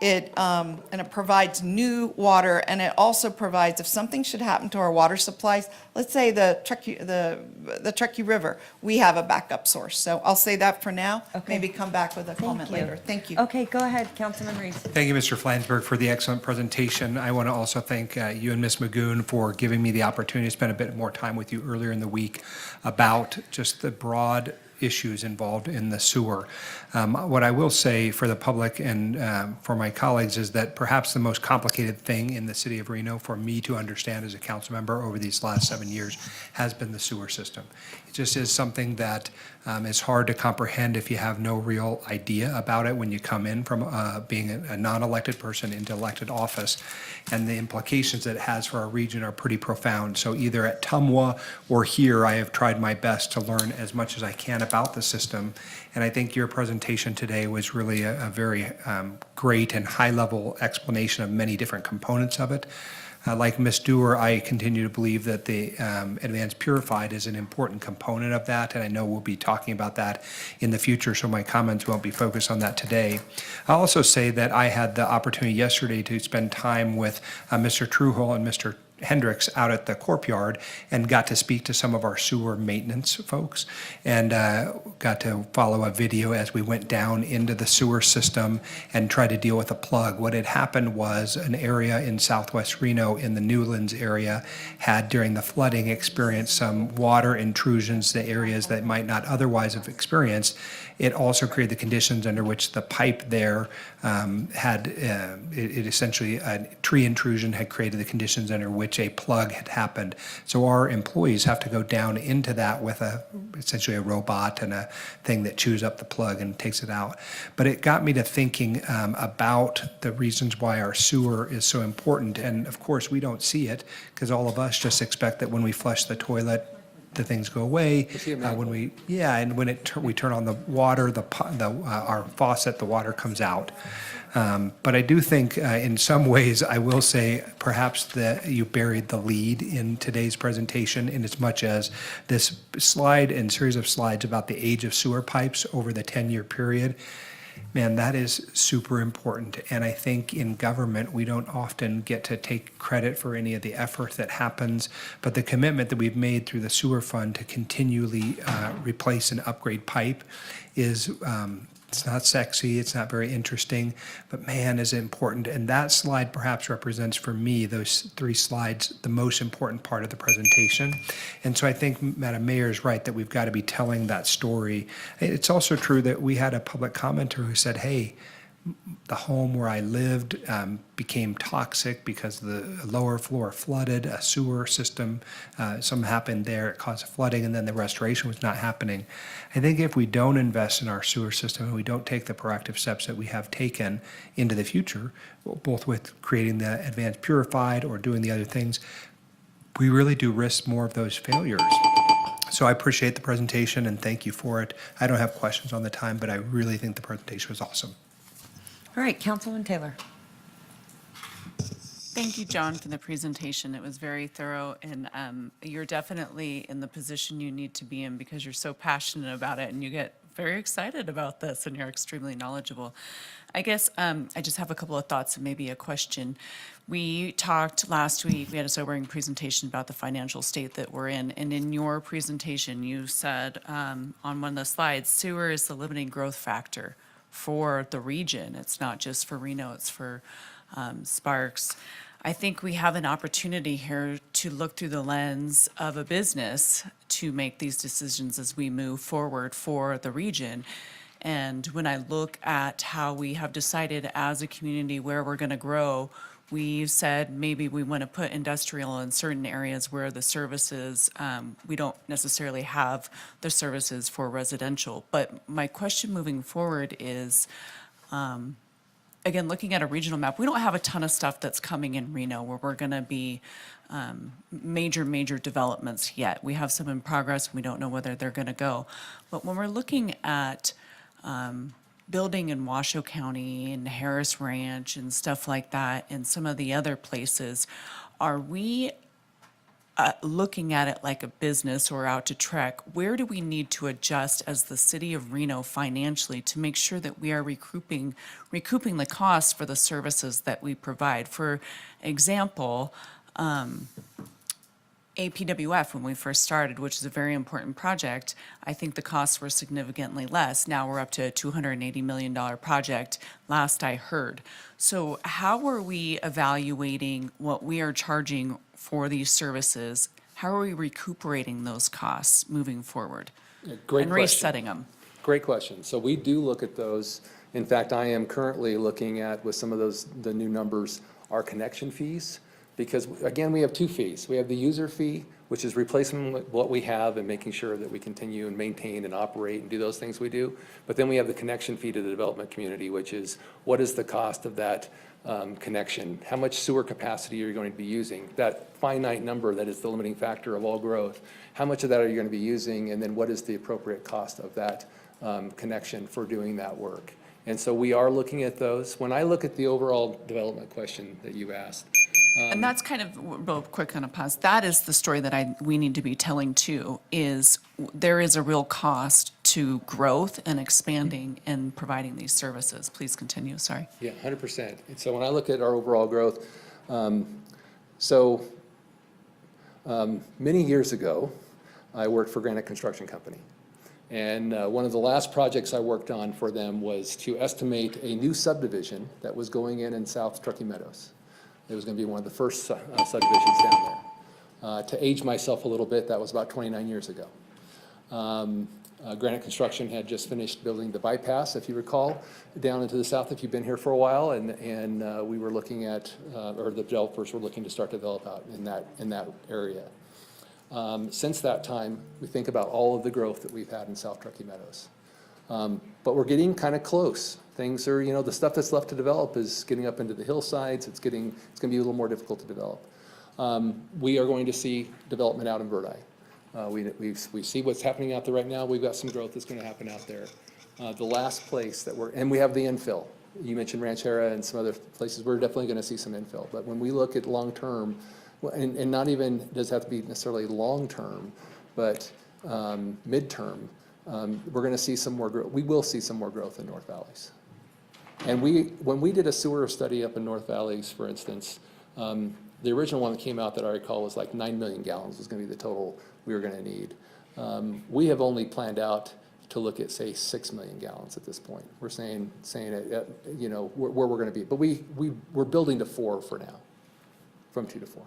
And it provides new water, and it also provides, if something should happen to our water supplies, let's say the Truckee River, we have a backup source. So I'll say that for now. Okay. Maybe come back with a comment later. Thank you. Okay, go ahead, Councilman Reese. Thank you, Mr. Flansburgh, for the excellent presentation. I want to also thank you and Ms. Magoon for giving me the opportunity to spend a bit more time with you earlier in the week about just the broad issues involved in the sewer. What I will say for the public and for my colleagues is that perhaps the most complicated thing in the city of Reno for me to understand as a council member over these last 7 years has been the sewer system. It just is something that is hard to comprehend if you have no real idea about it when you come in from being a non-elected person into elected office. And the implications that it has for our region are pretty profound. So either at Tumwa or here, I have tried my best to learn as much as I can about the system. And I think your presentation today was really a very great and high-level explanation of many different components of it. Like Ms. Dewar, I continue to believe that the advanced purified is an important component of that, and I know we'll be talking about that in the future, so my comments won't be focused on that today. I'll also say that I had the opportunity yesterday to spend time with Mr. Truhol and Mr. Hendricks out at the Corp Yard and got to speak to some of our sewer maintenance folks and got to follow a video as we went down into the sewer system and tried to deal with a plug. What had happened was an area in southwest Reno in the Newlands area had during the flooding experienced some water intrusions to areas that might not otherwise have experienced. It also created the conditions under which the pipe there had, it essentially, a tree intrusion had created the conditions under which a plug had happened. So our employees have to go down into that with essentially a robot and a thing that chews up the plug and takes it out. But it got me to thinking about the reasons why our sewer is so important. And of course, we don't see it because all of us just expect that when we flush the toilet, the things go away. When we we turn on the water, our faucet, the water comes out. But I do think in some ways, I will say perhaps that you buried the lead in today's presentation in as much as this slide and series of slides about the age of sewer pipes over the 10-year period. Man, that is super important. And I think in government, we don't often get to take credit for any of the effort that happens. But the commitment that we've made through the sewer fund to continually replace and upgrade pipe is, it's not sexy, it's not very interesting, but man, is it important. And that slide perhaps represents for me, those 3 slides, the most important part of the presentation. And so I think Madam Mayor is right that we've got to be telling that story. It's also true that we had a public commenter who said, hey, the home where I lived became toxic because the lower floor flooded, a sewer system, something happened there, it caused flooding, and then the restoration was not happening. I think if we don't invest in our sewer system and we don't take the proactive steps that we have taken into the future, both with creating the advanced purified or doing the other things, we really do risk more of those failures. So I appreciate the presentation and thank you for it. I don't have questions on the time, but I really think the presentation was awesome. All right, Councilman Taylor. Thank you, John, for the presentation. It was very thorough, and you're definitely in the position you need to be in because you're so passionate about it, and you get very excited about this, and you're extremely knowledgeable. I guess I just have a couple of thoughts and maybe a question. We talked last week, we had a sobering presentation about the financial state that we're in, and in your presentation, you said on one of the slides, sewer is the limiting growth factor for the region. It's not just for Reno, it's for Sparks. I think we have an opportunity here to look through the lens of a business to make these decisions as we move forward for the region. And when I look at how we have decided as a community where we're going to grow, we've said maybe we want to put industrial in certain areas where the services, we don't necessarily have the services for residential. But my question moving forward is, again, looking at a regional map, we don't have a ton of stuff that's coming in Reno where we're going to be major developments yet. We have some in progress. We don't know whether they're going to go. But when we're looking at building in Washoe County and Harris Ranch and stuff like that and some of the other places, are we looking at it like a business or out to trek? Where do we need to adjust as the city of Reno financially to make sure that we are recouping the costs for the services that we provide? For example, APWF, when we first started, which is a very important project, I think the costs were significantly less. Now we're up to a $280 million project, last I heard. So how are we evaluating what we are charging for these services? How are we recuperating those costs moving forward? Great and question. resetting them? Great question. So we do look at those. In fact, I am currently looking at, with some of those, the new numbers, our connection fees. Because again, we have two fees. We have the user fee, which is replacing what we have and making sure that we continue and maintain and operate and do those things we do. But then we have the connection fee to the development community, which is what is the cost of that connection? How much sewer capacity are you going to be using? That finite number that is the limiting factor of all growth. How much of that are you going to be using? And then what is the appropriate cost of that connection for doing that work? And so we are looking at those. When I look at the overall development question that you asked, and that's kind of, real quick on a pause, that is the story that we need to be telling too, is there is a real cost to growth and expanding and providing these services. Please continue, sorry. Yeah, 100%. And so when I look at our overall growth, many years ago, I worked for Granite Construction Company. And one of the last projects I worked on for them was to estimate a new subdivision that was going in South Truckee Meadows. It was going to be one of the first subdivisions down there. To age myself a little bit, that was about 29 years ago. Granite Construction had just finished building the bypass, if you recall, down into the south, if you've been here for a while, and we were looking at, or the developers were looking to start to develop out in that area. Since that time, we think about all of the growth that we've had in South Truckee Meadows. But we're getting kind of close. Things are, the stuff that's left to develop is getting up into the hillsides. It's going to be a little more difficult to develop. We are going to see development out in Verdi. We see what's happening out there right now. We've got some growth that's going to happen out there. The last place that and we have the infill. You mentioned Ranchera and some other places. We're definitely going to see some infill. But when we look at long-term, and not even does it have to be necessarily long-term, but mid-term, we're going to see some more growth. We will see some more growth in North Valleys. And when we did a sewer study up in North Valleys, for instance, the original one that came out that I recall was like 9 million gallons was going to be the total we were going to need. We have only planned out to look at, say, 6 million gallons at this point. We're saying it, where we're going to be. But we're building to 4 for now, from 2 to 4.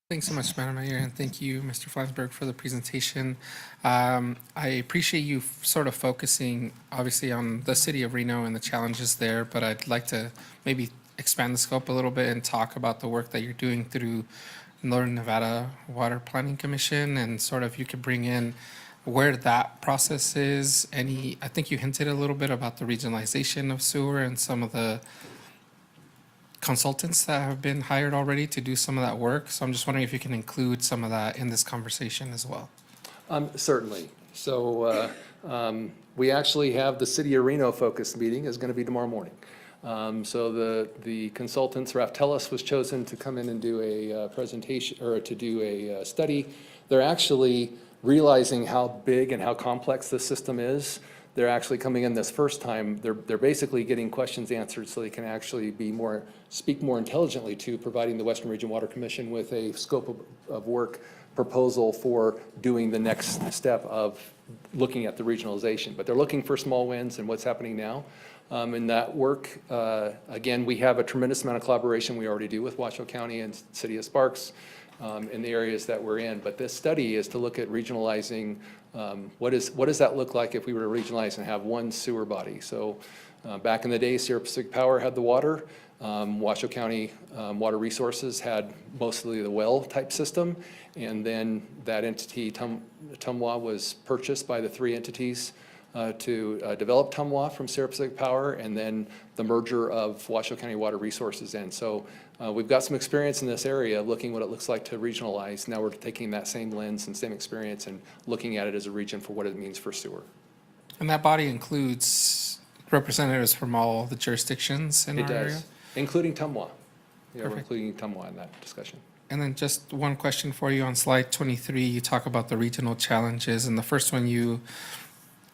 Thanks so much, Madam Mayor, and thank you, Mr. Flansburgh, for the presentation. I appreciate you sort of focusing, obviously, on the city of Reno and the challenges there, but I'd like to maybe expand the scope a little bit and talk about the work that you're doing through Northern Nevada Water Planning Commission, and sort of you could bring in where that process is. I think you hinted a little bit about the regionalization of sewer and some of the consultants that have been hired already to do some of that work. So I'm just wondering if you can include some of that in this conversation as well. Certainly. So we actually have the City of Reno focus meeting is going to be tomorrow morning. So the consultants, Raftellus was chosen to come in and do a presentation or to do a study. They're actually realizing how big and how complex this system is, they're actually coming in this first time, they're basically getting questions answered so they can actually speak more intelligently to providing the Western Region Water Commission with a scope of work proposal for doing the next step of looking at the regionalization. But they're looking for small wins and what's happening now. In that work, again, we have a tremendous amount of collaboration we already do with Washoe County and City of Sparks in the areas that we're in. But this study is to look at regionalizing. What does that look like if we were to regionalize and have one sewer body? So back in the day, Sierra Pacific Power had the water. Washoe County Water Resources had mostly the well type system. And then that entity, Tumwa, was purchased by the three entities to develop Tumwa from Sierra Pacific Power, and then the merger of Washoe County Water Resources in. So we've got some experience in this area looking what it looks like to regionalize. Now we're taking that same lens and same experience and looking at it as a region for what it means for sewer. And that body includes representatives from all the jurisdictions in our area? Including Tumwa. Yeah, we're Perfect. including Tumwa in that discussion. And then just one question for you on slide 23, you talk about the regional challenges, and the first one you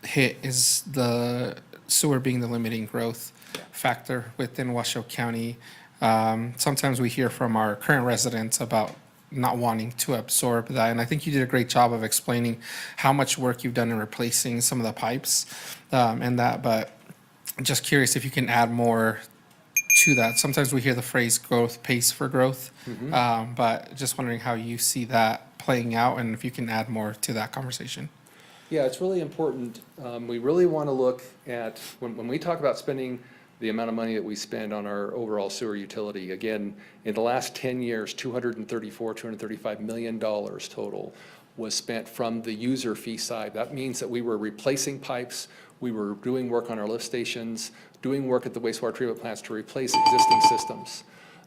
hit is the sewer being the limiting growth factor within Washoe County. Sometimes we hear from our current residents about not wanting to absorb that, and I think you did a great job of explaining how much work you've done in replacing some of the pipes and that, but I'm just curious if you can add more to that. Sometimes we hear the phrase growth pays for growth, but just wondering how you see that playing out and if you can add more to that conversation. Yeah, it's really important. We really want to look at, when we talk about spending the amount of money that we spend on our overall sewer utility, again, in the last 10 years, $235 million total was spent from the user fee side. That means that we were replacing pipes, we were doing work on our lift stations, doing work at the wastewater treatment plants to replace existing systems.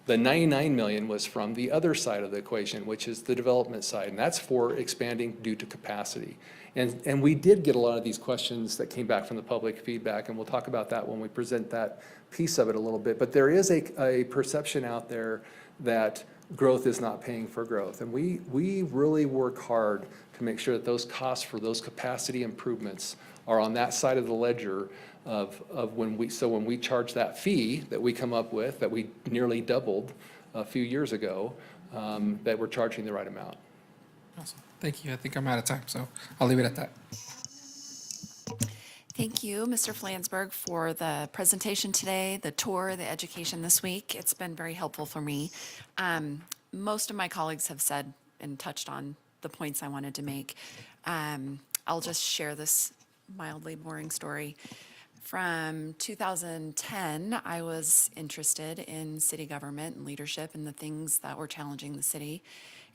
The 99 million was from the other side of the equation, which is the development side, and that's for expanding due to capacity. And we did get a lot of these questions that came back from the public feedback, and we'll talk about that when we present that piece of it a little bit. But there is a perception out there that growth is not paying for growth. And we really work hard to make sure that those costs for those capacity improvements are on that side of the ledger of when we charge that fee that we come up with, that we nearly doubled a few years ago, that we're charging the right amount. Awesome. Thank you. I think I'm out of time, so I'll leave it at that. Thank you, Mr. Flansburgh, for the presentation today, the tour, the education this week. It's been very helpful for me. Most of my colleagues have said and touched on the points I wanted to make. I'll just share this mildly boring story. From 2010, I was interested in city government and leadership and the things that were challenging the city.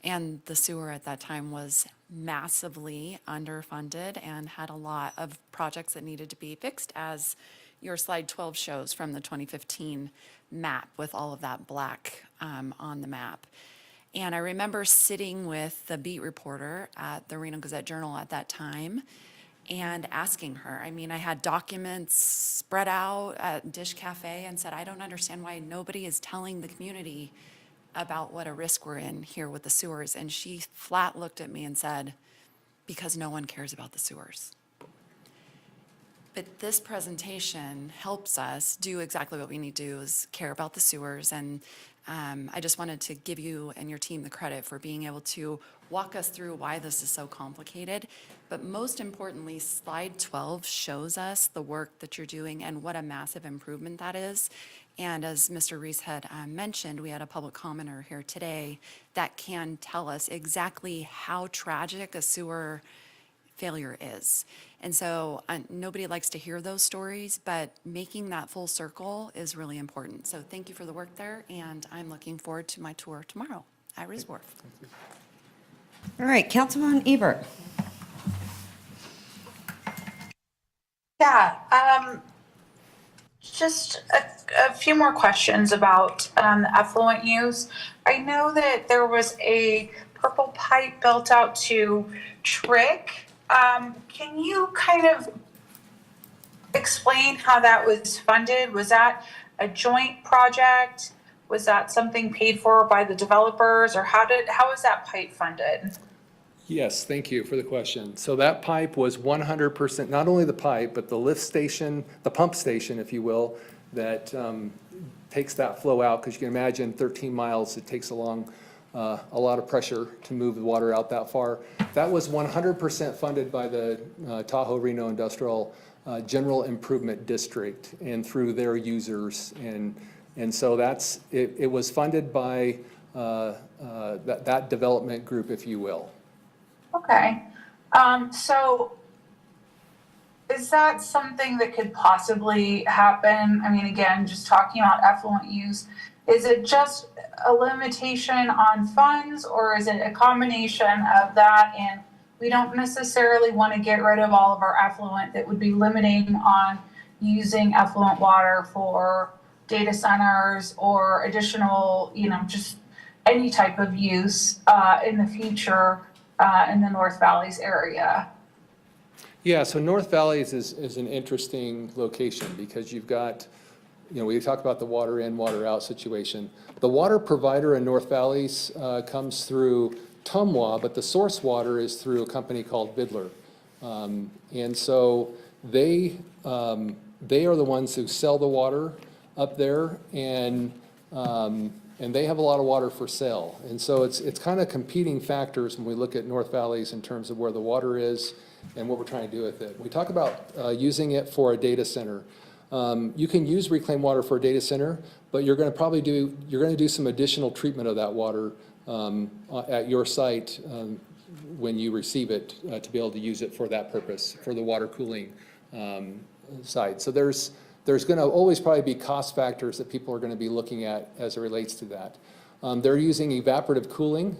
And the sewer at that time was massively underfunded and had a lot of projects that needed to be fixed, as your slide 12 shows from the 2015 map with all of that black on the map. And I remember sitting with the beat reporter at the Reno Gazette-Journal at that time and asking her. I mean, I had documents spread out at Dish Cafe and said, I don't understand why nobody is telling the community about what a risk we're in here with the sewers. And she flat looked at me and said, because no one cares about the sewers. But this presentation helps us do exactly what we need to do, is care about the sewers. And I just wanted to give you and your team the credit for being able to walk us through why this is so complicated. But most importantly, slide 12 shows us the work that you're doing and what a massive improvement that is. And as Mr. Reese had mentioned, we had a public commenter here today that can tell us exactly how tragic a sewer failure is. And so nobody likes to hear those stories, but making that full circle is really important. So thank you for the work there, and I'm looking forward to my tour tomorrow at Ris Wharf. All right, Councilman Ebert. Yeah, just a few more questions about effluent use. I know that there was a purple pipe built out to Trick. Can you kind of explain how that was funded? Was that a joint project? Was that something paid for by the developers, or how was that pipe funded? Yes, thank you for the question. So that pipe was 100%, not only the pipe, but the lift station, the pump station, if you will, that takes that flow out, because you can imagine 13 miles, it takes a lot of pressure to move the water out that far. That was 100% funded by the Tahoe Reno Industrial General Improvement District and through their users. And so it was funded by that development group, if you will. Okay. So is that something that could possibly happen? I mean, again, just talking about effluent use, is it just a limitation on funds, or is it a combination of that? And we don't necessarily want to get rid of all of our effluent that would be limiting on using effluent water for data centers or additional, just any type of use in the future in the North Valleys area. Yeah, so North Valleys is an interesting location because you've got, we talk about the water in, water out situation. The water provider in North Valleys comes through Tumwa, but the source water is through a company called Bidler. And so they are the ones who sell the water up there, and they have a lot of water for sale. And so it's kind of competing factors when we look at North Valleys in terms of where the water is and what we're trying to do with it. We talk about using it for a data center. You can use reclaimed water for a data center, but you're going to do some additional treatment of that water at your site when you receive it to be able to use it for that purpose, for the water cooling site. So there's going to always probably be cost factors that people are going to be looking at as it relates to that. They're using evaporative cooling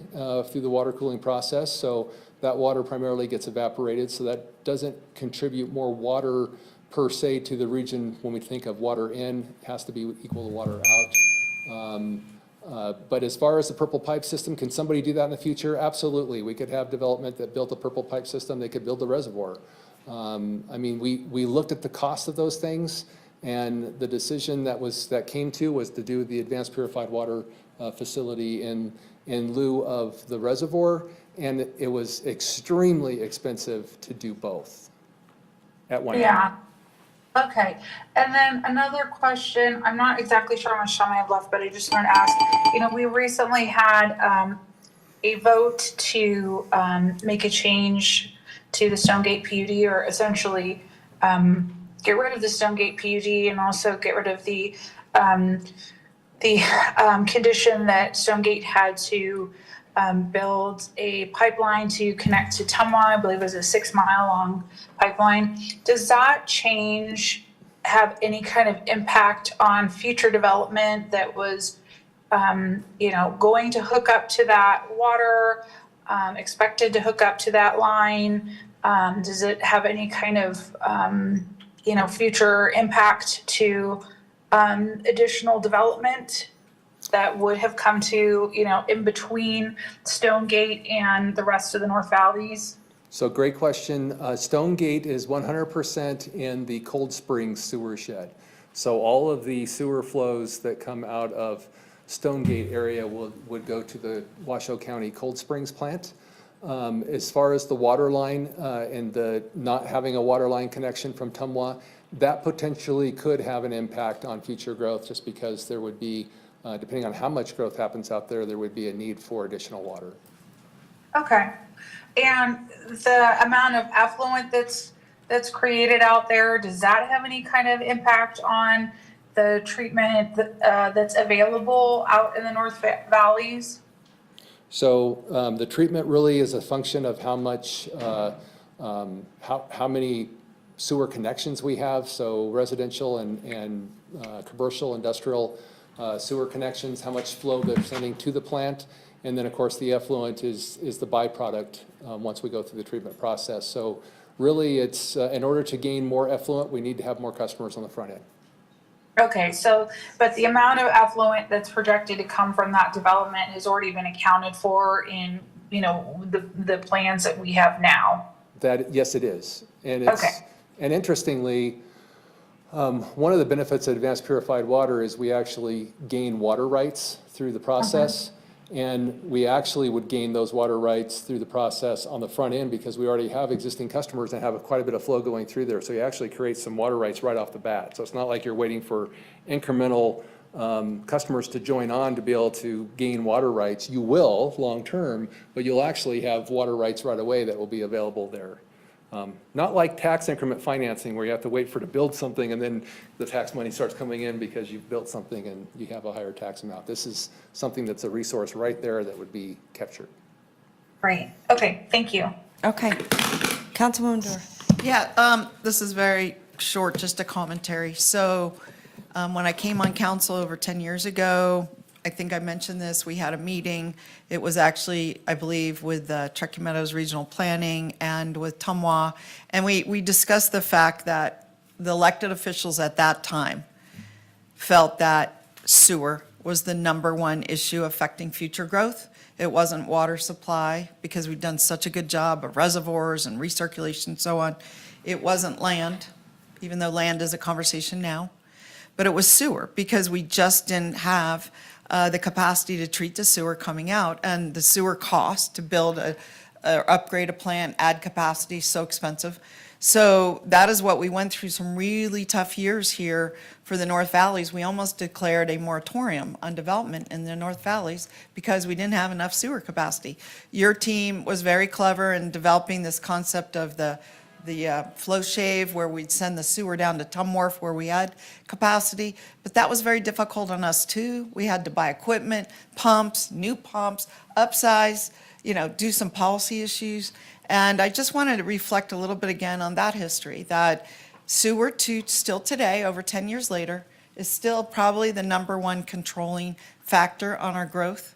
through the water cooling process, so that water primarily gets evaporated, so that doesn't contribute more water per se to the region. When we think of water in, it has to be equal to water out. But as far as the purple pipe system, can somebody do that in the future? Absolutely. We could have development that built a purple pipe system. They could build a reservoir. I mean, we looked at the cost of those things, and the decision that came to was to do the advanced purified water facility in lieu of the reservoir, and it was extremely expensive to do both at one time. Yeah. Okay. And then another question, I'm not exactly sure how much time I have left, but I just wanted to ask, we recently had a vote to make a change to the Stonegate PUD, or essentially get rid of the Stonegate PUD and also get rid of the condition that Stonegate had to build a pipeline to connect to Tumwa. I believe it was a 6-mile long pipeline. Does that change have any kind of impact on future development that was, going to hook up to that water, expected to hook up to that line? Does it have any kind of, future impact to additional development that would have come to, in between Stonegate and the rest of the North Valleys? So great question. Stonegate is 100% in the Cold Springs sewer shed. So all of the sewer flows that come out of Stonegate area would go to the Washoe County Cold Springs plant. As far as the water line and the not having a water line connection from Tumwa, that potentially could have an impact on future growth, just because there would be, depending on how much growth happens out there, there would be a need for additional water. Okay. And the amount of effluent that's created out there, does that have any kind of impact on the treatment that's available out in the North Valleys? So the treatment really is a function of how much, how many sewer connections we have. So residential and commercial, industrial sewer connections, how much flow they're sending to the plant. And then, of course, the effluent is the byproduct once we go through the treatment process. So really, it's in order to gain more effluent, we need to have more customers on the front end. Okay, so, but the amount of effluent that's projected to come from that development has already been accounted for in, the plans that we have now? Yes, it is. And it's, okay. And interestingly, one of the benefits of advanced purified water is we actually gain water rights through the process. And we actually would gain those water rights through the process on the front end because we already have existing customers and have quite a bit of flow going through there. So you actually create some water rights right off the bat. So it's not like you're waiting for incremental customers to join on to be able to gain water rights. You will long-term, but you'll actually have water rights right away that will be available there. Not like tax increment financing where you have to wait for to build something and then the tax money starts coming in because you've built something and you have a higher tax amount. This is something that's a resource right there that would be captured. Great. Okay, thank you. Okay. Councilwoman Dorr. Yeah, this is very short, just a commentary. So when I came on council over 10 years ago, I think I mentioned this, we had a meeting. It was actually, I believe, with Truckee Meadows Regional Planning and with Tumwa. And we discussed the fact that the elected officials at that time felt that sewer was the #1 issue affecting future growth. It wasn't water supply, because we've done such a good job of reservoirs and recirculation and so on. It wasn't land, even though land is a conversation now. But it was sewer, because we just didn't have the capacity to treat the sewer coming out, and the sewer cost to build upgrade a plant, add capacity, so expensive. So that is what we went through, some really tough years here for the North Valleys. We almost declared a moratorium on development in the North Valleys because we didn't have enough sewer capacity. Your team was very clever in developing this concept of the flow shave, where we'd send the sewer down to Tumwharf where we had capacity, but that was very difficult on us too. We had to buy equipment, pumps, new pumps, upsize, do some policy issues. And I just wanted to reflect a little bit again on that history, that sewer still today, over 10 years later, is still probably the #1 controlling factor on our growth.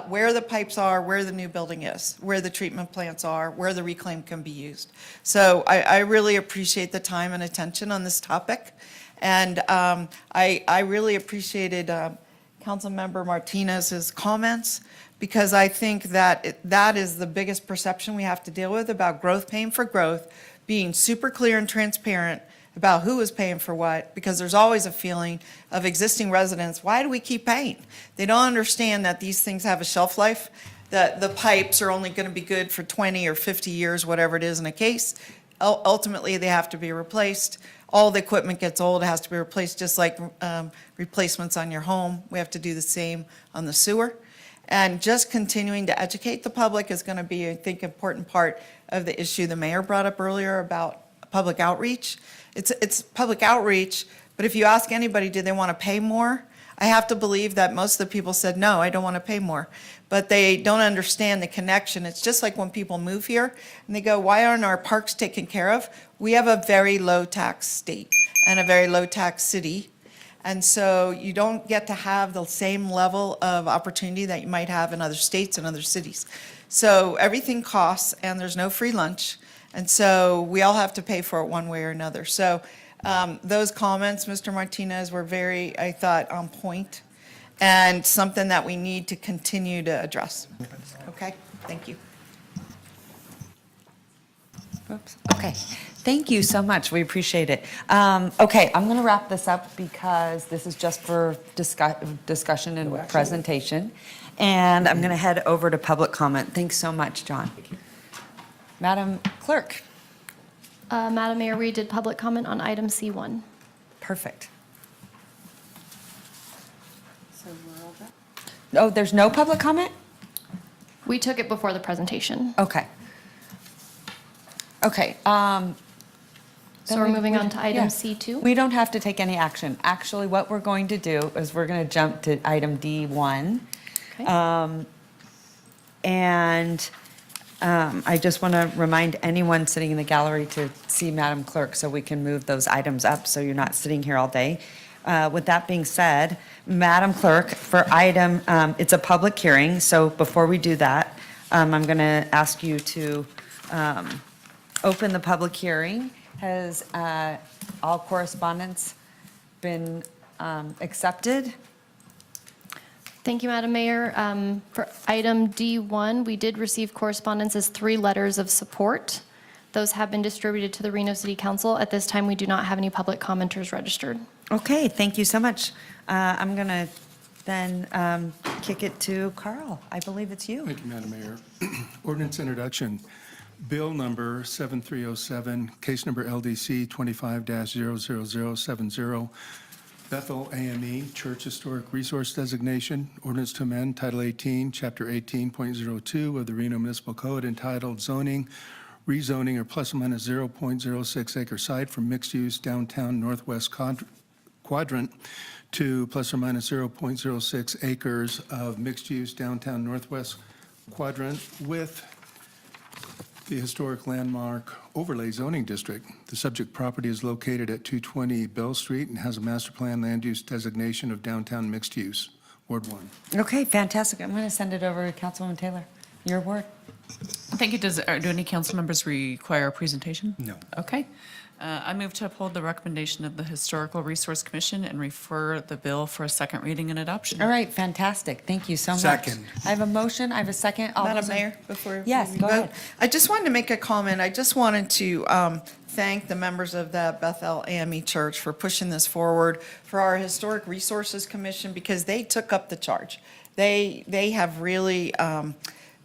Where the pipes are, where the new building is, where the treatment plants are, where the reclaim can be used. So I really appreciate the time and attention on this topic. And I really appreciated Councilmember Martinez's comments, because I think that that is the biggest perception we have to deal with about growth paying for growth, being super clear and transparent about who is paying for what, because there's always a feeling of existing residents, why do we keep paying? They don't understand that these things have a shelf life, that the pipes are only going to be good for 20 or 50 years, whatever it is in a case. Ultimately, they have to be replaced. All the equipment gets old, it has to be replaced, just like replacements on your home. We have to do the same on the sewer. And just continuing to educate the public is going to be, I think, an important part of the issue the mayor brought up earlier about public outreach. It's public outreach, but if you ask anybody, do they want to pay more? I have to believe that most of the people said, no, I don't want to pay more. But they don't understand the connection. It's just like when people move here and they go, why aren't our parks taken care of? We have a very low tax state and a very low tax city. And so you don't get to have the same level of opportunity that you might have in other states and other cities. So everything costs, and there's no free lunch. And so we all have to pay for it one way or another. So those comments, Mr. Martinez, were very, I thought, on point, and something that we need to continue to address. Okay, thank you. Oops. Okay, thank you so much. We appreciate it. Okay, I'm going to wrap this up because this is just for discussion and presentation. And I'm going to head over to public comment. Thanks so much, John. Madam Clerk. Madam Mayor, we did public comment on item C1. Perfect. So we're all done? Oh, there's no public comment? We took it before the presentation. Okay. Okay. So we're moving on to item C2? We don't have to take any action. Actually, what we're going to do is we're going to jump to item D1. Okay. I just want to remind anyone sitting in the gallery to see Madam Clerk so we can move those items up so you're not sitting here all day. With that being said, Madam Clerk, for item, it's a public hearing, so before we do that, I'm going to ask you to open the public hearing. Has all correspondence been accepted? Thank you, Madam Mayor. For item D1, we did receive correspondence as 3 letters of support. Those have been distributed to the Reno City Council. At this time, we do not have any public commenters registered. Okay, thank you so much. I'm going to then kick it to Carl. I believe it's you. Thank you, Madam Mayor. Ordinance introduction. Bill number 7307, case number LDC 25-00070, Bethel AME Church Historic Resource Designation. Ordinance to amend Title 18, Chapter 18.02 of the Reno Municipal Code entitled Zoning, Rezoning or plus or minus 0.06 acre site from mixed-use downtown northwest quadrant to plus or minus 0.06 acres of mixed-use downtown northwest quadrant with the historic landmark overlay zoning district. The subject property is located at 220 Bell Street and has a master plan land use designation of downtown mixed use, Ward 1. Okay, fantastic. I'm going to send it over to Councilwoman Taylor. Your word. Thank you. Do any council members require a presentation? No. Okay. I move to uphold the recommendation of the Historical Resource Commission and refer the bill for a second reading and adoption. All right, fantastic. Thank you so much. Second. I have a motion. I have a second. All Madam those in- Mayor, before Yes, we go vote, ahead. I just wanted to make a comment. I just wanted to thank the members of the Bethel AME Church for pushing this forward for our Historic Resources Commission because they took up the charge. They have really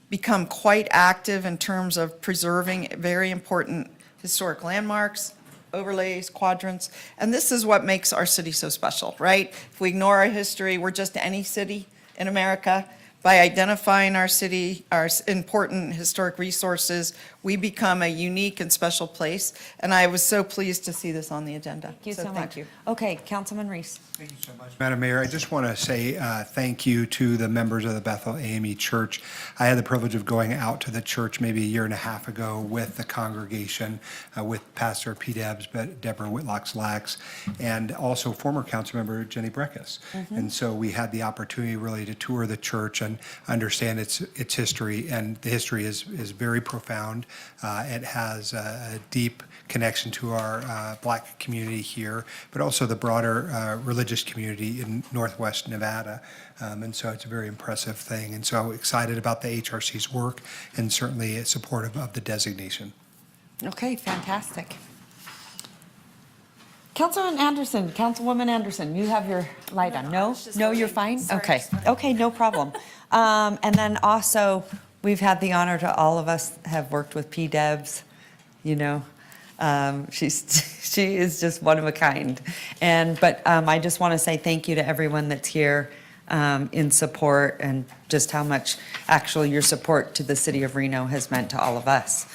become quite active in terms of preserving very important historic landmarks, overlays, quadrants, and this is what makes our city so special, right? If we ignore our history, we're just any city in America. By identifying our city, our important historic resources, we become a unique and special place, and I was so pleased to see this on the agenda. Thank you so much. Thank you. Okay, Councilman Reese. Thank you so much, Madam Mayor. I just want to say thank you to the members of the Bethel AME Church. I had the privilege of going out to the church maybe a year and a half ago with the congregation, with Pastor P. Debs, but Deborah Whitlock-Lax, and also former council member Jenny Breckus. And so we had the opportunity really to tour the church and understand its history, and the history is very profound. It has a deep connection to our Black community here, but also the broader religious community in Northwest Nevada. And so it's a very impressive thing. And so excited about the HRC's work and certainly supportive of the designation. Okay, fantastic. Councilman Anderson, Councilwoman Anderson, you have your light on. No? No, you're fine? Okay, okay, no problem. And then also, we've had the honor to all of us have worked with P. Debs, you know. She is just one of a kind. But I just want to say thank you to everyone that's here in support and just how much actually your support to the city of Reno has meant to all of us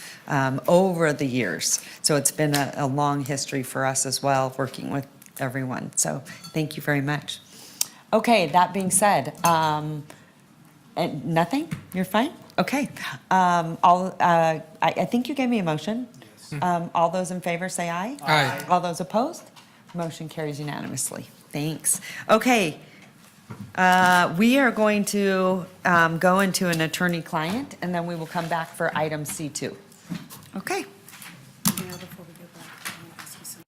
over the years. So it's been a long history for us as well, working with everyone. So thank you very much. Okay, that being said, nothing? You're fine? Okay. I think you gave me a motion. All those in favor say aye. Aye. All those opposed? Motion carries unanimously. Thanks. Okay. We are going to go into an attorney-client, and then we will come back for item C2. Okay. Mayor, before we go back, I want to ask you something.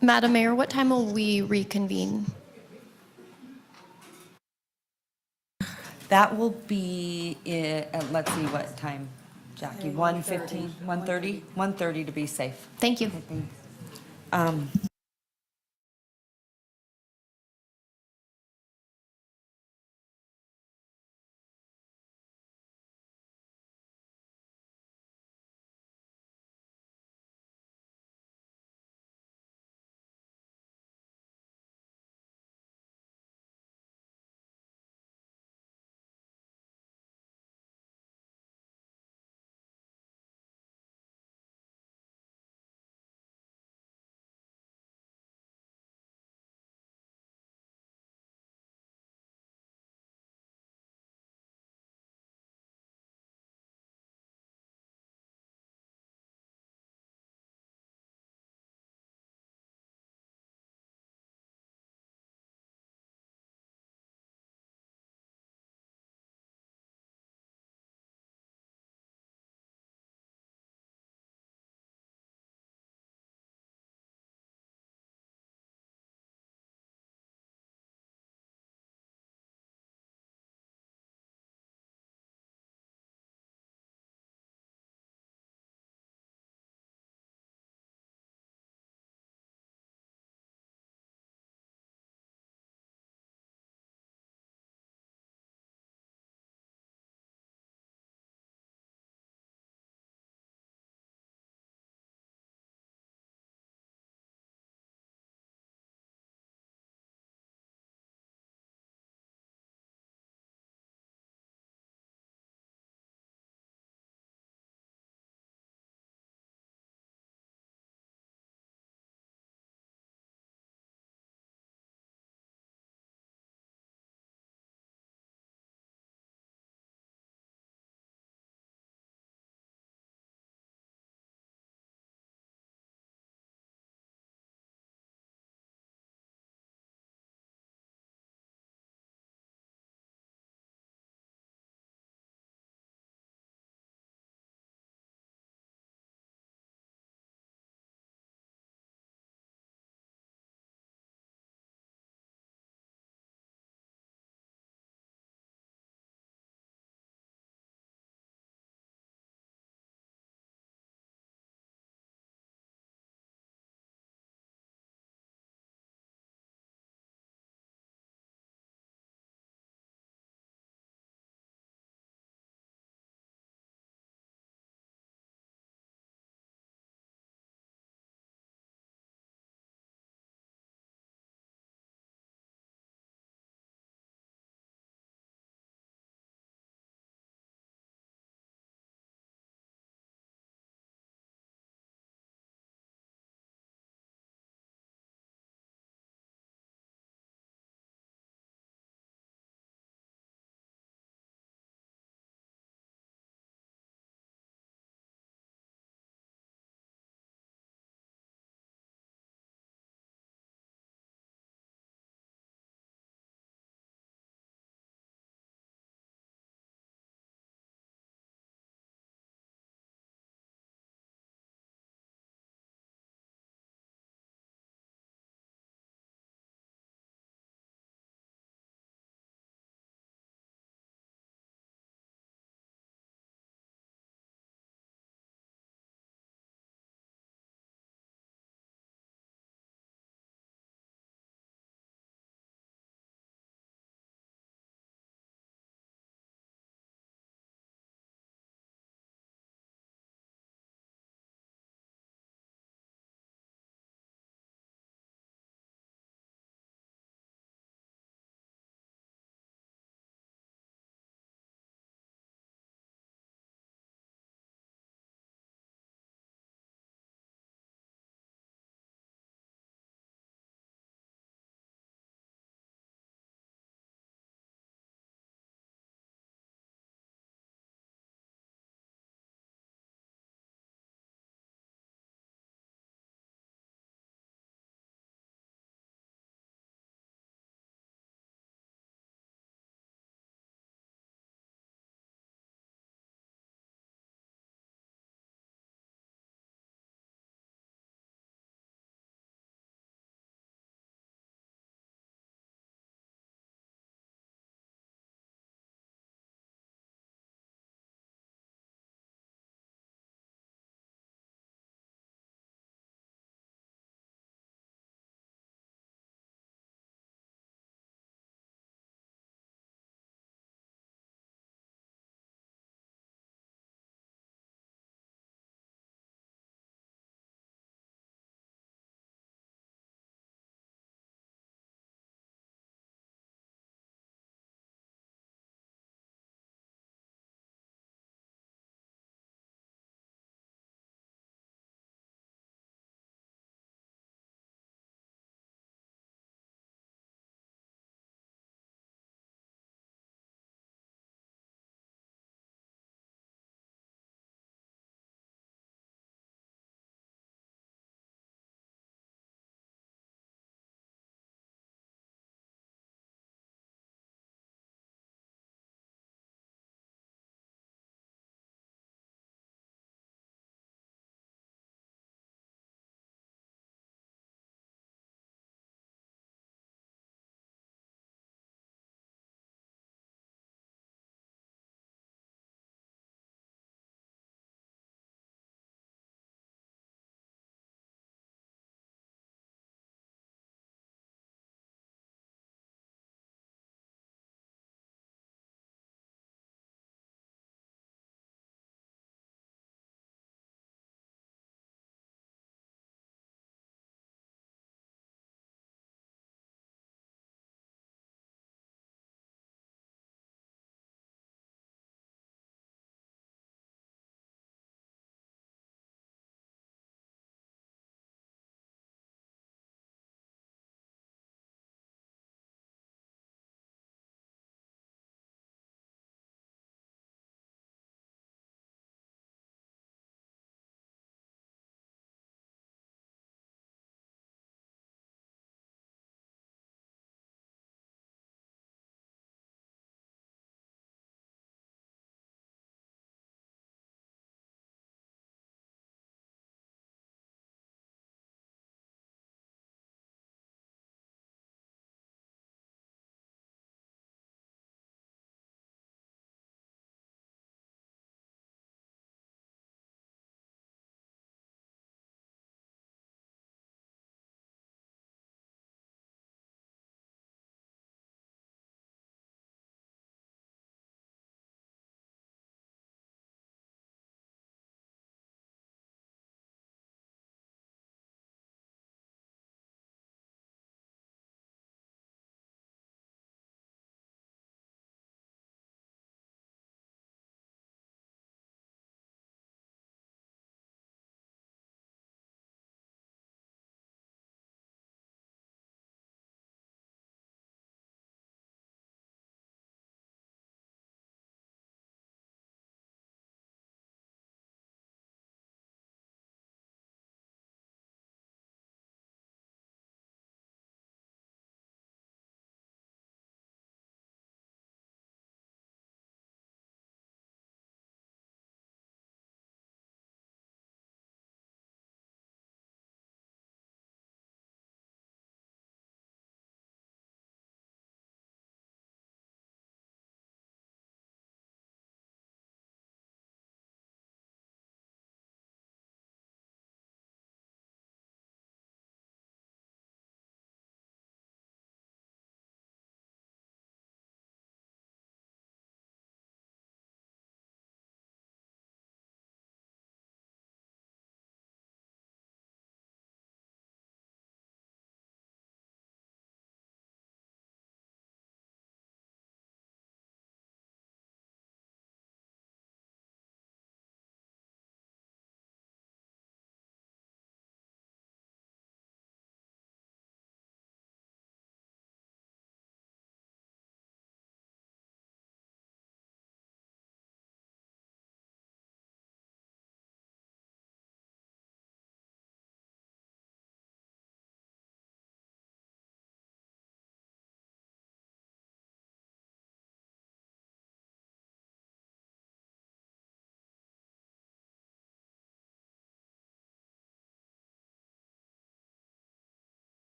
Madam Mayor, what time will we reconvene? That will be, let's see, what time, Jackie? 1:15, 1:30? 1:30 to be safe. Thank you.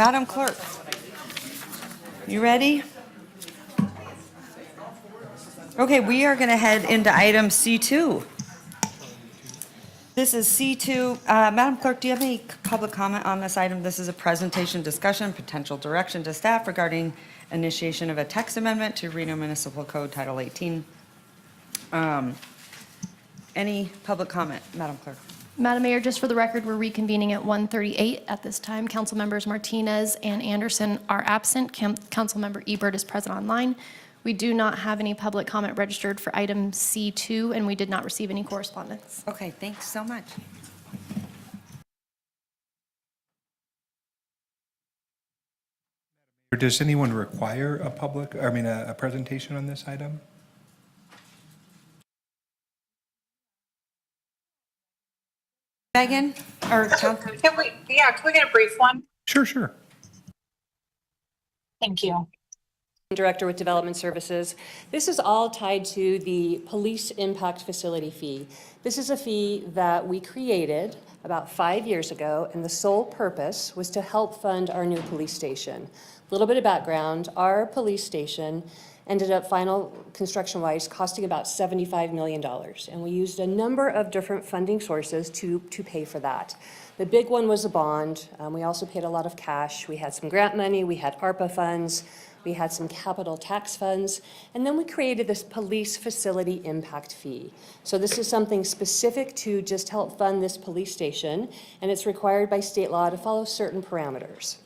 Madam Clerk, you ready? Okay, we are going to head into item C2. This is C2. Madam Clerk, do you have any public comment on this item? This is a presentation, discussion, potential direction to staff regarding initiation of a text amendment to Reno Municipal Code Title 18. Any public comment, Madam Clerk? Madam Mayor, just for the record, we're reconvening at 1:38 at this time. Council members Martinez and Anderson are absent. Councilmember Ebert is present online. We do not have any public comment registered for item C2, and we did not receive any correspondence. Okay, thanks so much. Does anyone require a presentation on this item? Megan, or Can we get a brief one? Sure. Thank you. Director with Development Services. This is all tied to the police impact facility fee. This is a fee that we created about 5 years ago, and the sole purpose was to help fund our new police station. A little bit of background, our police station ended up final construction-wise costing about $75 million, and we used a number of different funding sources to pay for that. The big one was a bond. We also paid a lot of cash. We had some grant money, we had ARPA funds, we had some capital tax funds, and then we created this police facility impact fee. So this is something specific to just help fund this police station, and it's required by state law to follow certain parameters.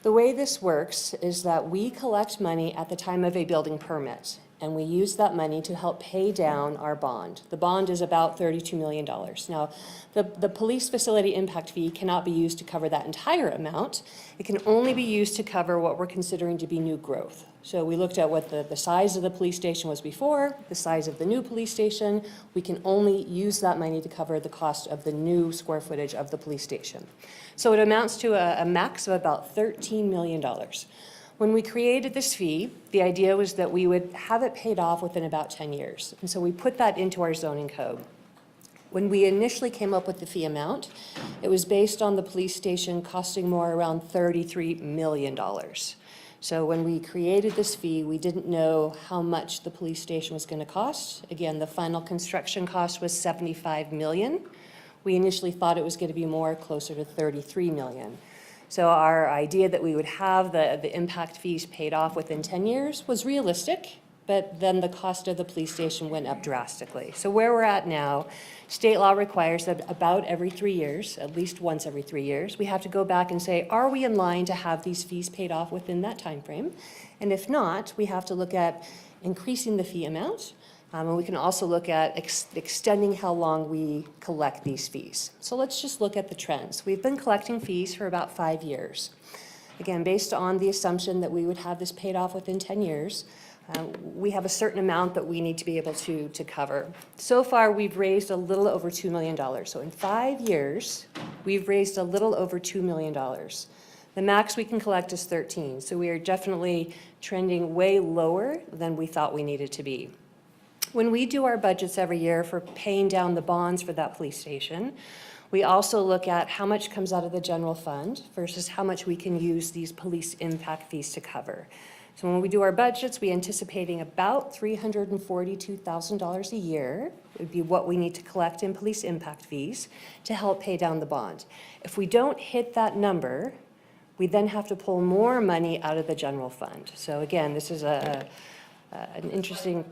The way this works is that we collect money at the time of a building permit, and we use that money to help pay down our bond. The bond is about $32 million. Now, the police facility impact fee cannot be used to cover that entire amount. It can only be used to cover what we're considering to be new growth. So we looked at what the size of the police station was before, the size of the new police station. We can only use that money to cover the cost of the new square footage of the police station. So it amounts to a max of about $13 million. When we created this fee, the idea was that we would have it paid off within about 10 years. And so we put that into our zoning code. When we initially came up with the fee amount, it was based on the police station costing more around $33 million. So when we created this fee, we didn't know how much the police station was going to cost. Again, the final construction cost was $75 million. We initially thought it was going to be more, closer to $33 million. So our idea that we would have the impact fees paid off within 10 years was realistic, but then the cost of the police station went up drastically. So where we're at now, state law requires that about every 3 years, at least once every 3 years, we have to go back and say, are we in line to have these fees paid off within that time frame? And if not, we have to look at increasing the fee amount. And we can also look at extending how long we collect these fees. So let's just look at the trends. We've been collecting fees for about 5 years. Again, based on the assumption that we would have this paid off within 10 years, we have a certain amount that we need to be able to cover. So far, we've raised a little over $2 million. So in 5 years, we've raised a little over $2 million. The max we can collect is 13. So we are definitely trending way lower than we thought we needed to be. When we do our budgets every year for paying down the bonds for that police station, we also look at how much comes out of the general fund versus how much we can use these police impact fees to cover. So when we do our budgets, we're anticipating about $342,000 a year would be what we need to collect in police impact fees to help pay down the bond. If we don't hit that number, we then have to pull more money out of the general fund. So again, this is an interesting...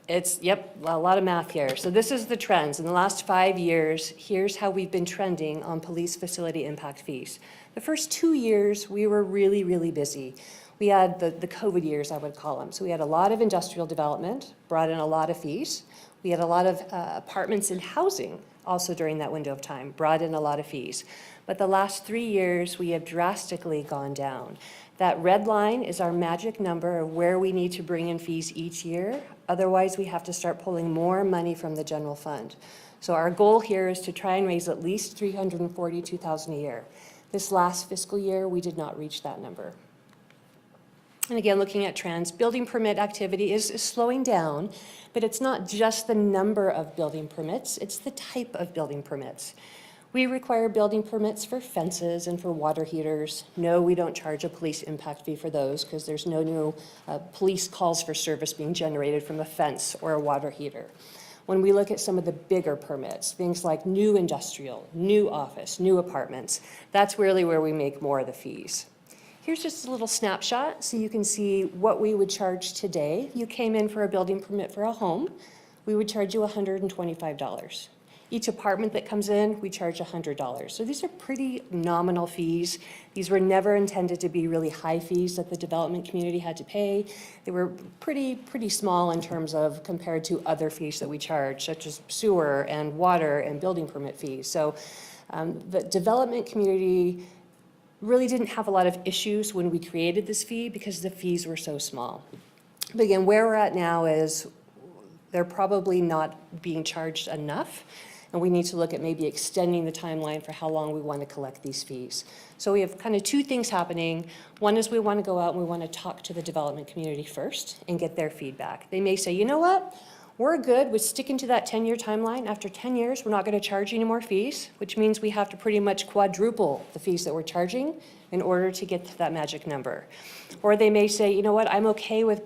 Yep, a lot of math here. So this is the trends. In the last 5 years, here's how we've been trending on police facility impact fees. The first 2 years, we were really, really busy. We had the COVID years, I would call them. So we had a lot of industrial development, brought in a lot of fees. We had a lot of apartments and housing also during that window of time, brought in a lot of fees. But the last 3 years, we have drastically gone down. That red line is our magic number of where we need to bring in fees each year. Otherwise, we have to start pulling more money from the general fund. So our goal here is to try and raise at least $342,000 a year. This last fiscal year, we did not reach that number. And again, looking at trends, building permit activity is slowing down, but it's not just the number of building permits, it's the type of building permits. We require building permits for fences and for water heaters. No, we don't charge a police impact fee for those because there's no new police calls for service being generated from a fence or a water heater. When we look at some of the bigger permits, things like new industrial, new office, new apartments, that's really where we make more of the fees. Here's just a little snapshot so you can see what we would charge today. You came in for a building permit for a home, we would charge you $125. Each apartment that comes in, we charge $100. So these are pretty nominal fees. These were never intended to be really high fees that the development community had to pay. They were pretty small in terms of compared to other fees that we charge, such as sewer and water and building permit fees. So the development community really didn't have a lot of issues when we created this fee because the fees were so small. But again, where we're at now is they're probably not being charged enough. And we need to look at maybe extending the timeline for how long we want to collect these fees. So we have kind of two things happening. One is we want to go out and we want to talk to the development community first and get their feedback. They may say, you know what? We're good with sticking to that 10-year timeline. After 10 years, we're not going to charge any more fees, which means we have to pretty much quadruple the fees that we're charging in order to get to that magic number. Or they may say, you know what? I'm okay with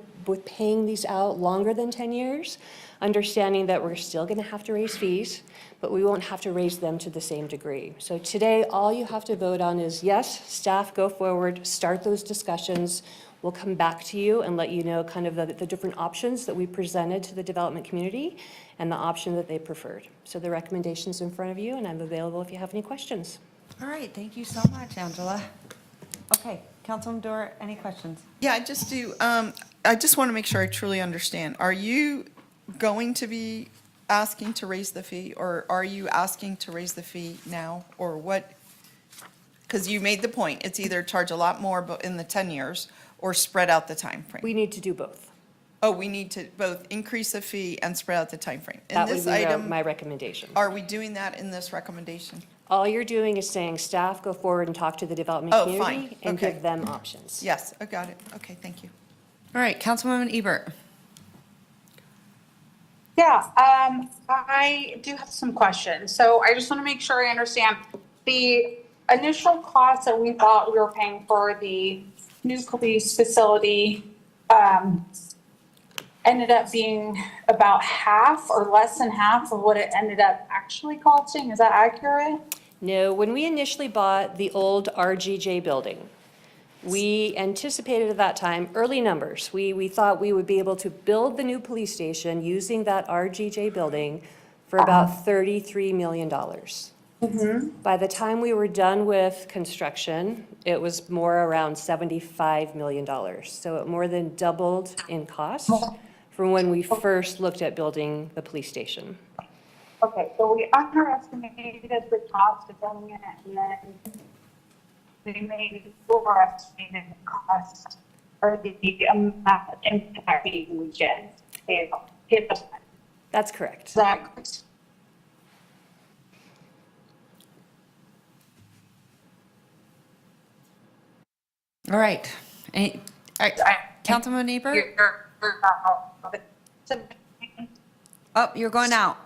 paying these out longer than 10 years, understanding that we're still going to have to raise fees, but we won't have to raise them to the same degree. So today, all you have to vote on is yes, staff, go forward, start those discussions. We'll come back to you and let you know kind of the different options that we presented to the development community and the option that they preferred. So the recommendation's in front of you, and I'm available if you have any questions. All right, thank you so much, Angela. Okay, Councilwoman Dorr, any questions? Yeah, I just do. I just want to make sure I truly understand. Are you going to be asking to raise the fee, or are you asking to raise the fee now, or what? Because you made the point, it's either charge a lot more but in the 10 years or spread out the time frame. We need to do both. Oh, we need to both increase the fee and spread out the time frame. In That would this be item, my recommendation. are we doing that in this recommendation? All you're doing is saying, staff, go forward and talk to the development Oh, community fine. and Okay. give them options. Yes, I got it. Okay, thank you. All right, Councilwoman Ebert. Yeah, I do have some questions. So I just want to make sure I understand the initial cost that we thought we were paying for the new police facility, ended up being about half or less than half of what it ended up actually costing. Is that accurate? No, when we initially bought the old RGJ building, we anticipated at that time early numbers. We thought we would be able to build the new police station using that RGJ building for about $33 million. By the time we were done with construction, it was more around $75 million. So it more than doubled in cost from when we first looked at building the police station. Okay, so we underestimated the cost of building it, and then we made overestimated the cost or the amount of impact we would get. That's correct. Is that correct? All right. Councilwoman Ebert? Oh, you're going out.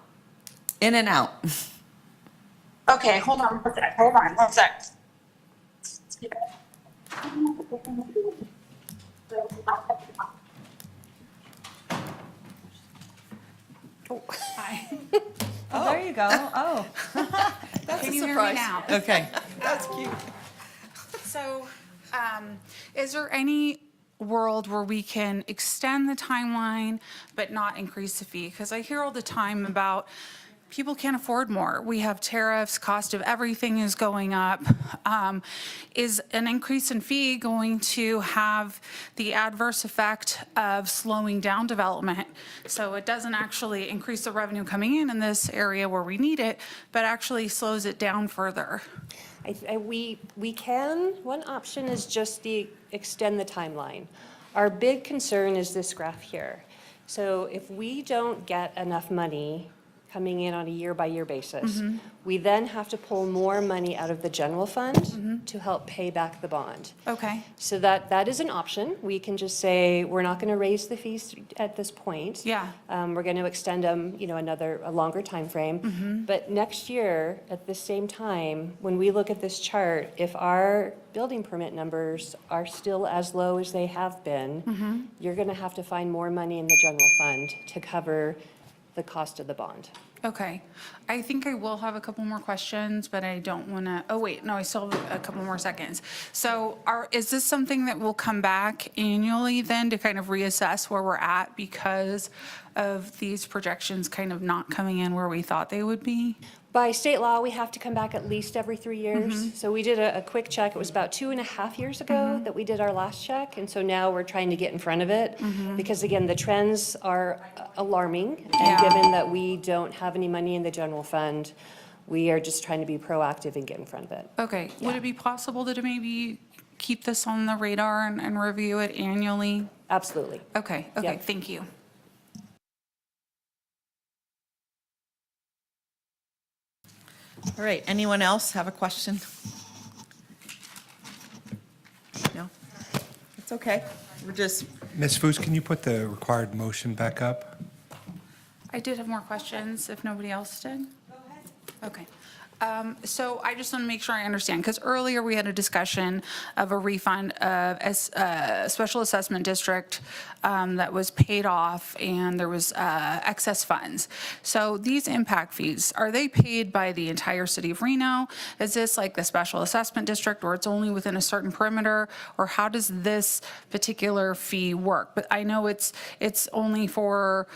In and out. Okay, hold on one sec. Hold on one sec. Hi. Oh, there you go. Oh. That's Can a you hear me surprise. now? Okay. That's cute. So, is there any world where we can extend the timeline but not increase the fee? Because I hear all the time about people can't afford more. We have tariffs, cost of everything is going up. Is an increase in fee going to have the adverse effect of slowing down development? So it doesn't actually increase the revenue coming in this area where we need it, but actually slows it down further. We can. One option is just extend the timeline. Our big concern is this graph here. So if we don't get enough money coming in on a year-by-year basis. Mm-hmm. We then have to pull more money out of the general fund to help pay back the bond. Okay. So that is an option. We can just say, we're not going to raise the fees at this point. Yeah. We're going to extend them, a longer timeframe. Mm-hmm. But next year, at the same time, when we look at this chart, if our building permit numbers are still as low as they have been, Mm-hmm. you're going to have to find more money in the general fund to cover the cost of the bond. Okay. I think I will have a couple more questions, but I don't want to, oh, wait, no, I still have a couple more seconds. So is this something that will come back annually then to kind of reassess where we're at because of these projections kind of not coming in where we thought they would be? By state law, we have to come back at least every 3 years. Mhm. So we did a quick check. It was about 2.5 years ago that we did our last check. And so now we're trying to get in front of it. Because again, the trends are alarming. And given that we don't have any money in the general fund, we are just trying to be proactive and get in front of it. Okay. Would it be possible to maybe keep this on the radar and review it annually? Absolutely. Okay. Okay. Thank you. All right, anyone else have a question? No? It's okay. We're just, Ms. Foos, can you put the required motion back up? I did have more questions if nobody else did. Go ahead. Okay. So I just want to make sure I understand, because earlier we had a discussion of a refund of a special assessment district that was paid off and there was excess funds. So these impact fees, are they paid by the entire city of Reno? Is this like the special assessment district or it's only within a certain perimeter? Or how does this particular fee work? But I know it's only for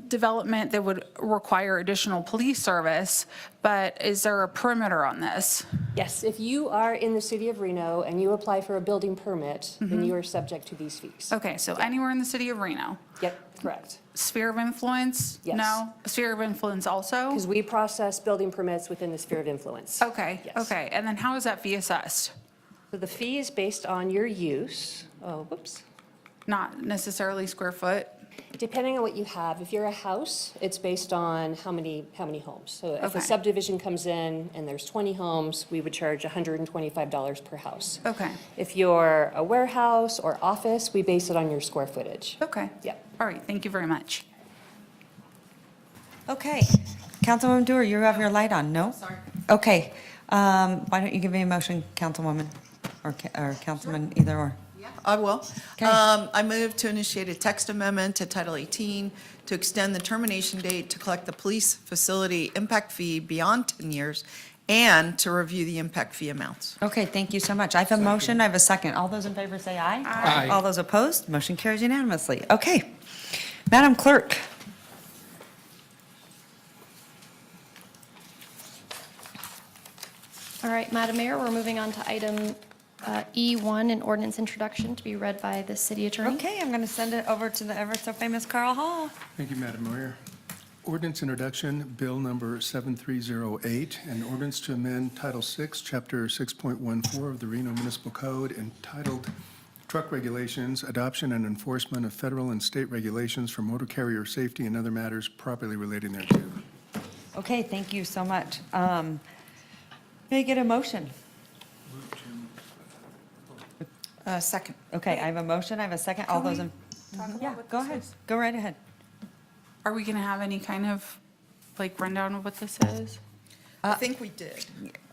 development that would require additional police service, but is there a perimeter on this? Yes, if you are in the city of Reno and you apply for a building permit, then you are subject to these fees. Okay, so anywhere in the city of Reno? Yep, correct. Sphere of influence? Yes. No? Sphere of influence also? Because we process building permits within the sphere of influence. Okay, Yes. okay, and then how is that fee assessed? So the fee is based on your use. Oh, whoops. Not necessarily square foot? Depending on what you have, if you're a house, it's based on how many homes. So if Okay. a subdivision comes in and there's 20 homes, we would charge $125 per house. Okay, If you're a warehouse or office, we base it on your square footage. okay. Yep. All right, thank you very much. Okay. Councilwoman Dewar, you have your light on, no? Sorry. Okay. Why don't you give me a motion, Councilwoman, or Councilman, either or? I will. Okay. I move to initiate a text amendment to Title 18 to extend the termination date to collect the police facility impact fee beyond 10 years and to review the impact fee amounts. Okay, thank you so much. I have a motion, I have a second. All those in favor say aye. Aye. All those opposed, motion carries unanimously. Okay. Madam Clerk. All right, Madam Mayor, we're moving on to item E1, an ordinance introduction to be read by the city attorney. Okay, I'm going to send it over to the ever so famous Carl Hall. Thank you, Madam Mayor. Ordinance introduction, Bill number 7308, an ordinance to amend Title 6, Chapter 6.14 of the Reno Municipal Code entitled Truck Regulations, Adoption and Enforcement of Federal and State Regulations for Motor Carrier Safety and Other Matters Properly Relating thereto. Okay, thank you so much. May I get a motion? Second. Okay, I have a motion, I have a second. All those in, yeah, go ahead. Go right ahead. Are we going to have any kind of, like, rundown of what this is? I think we did.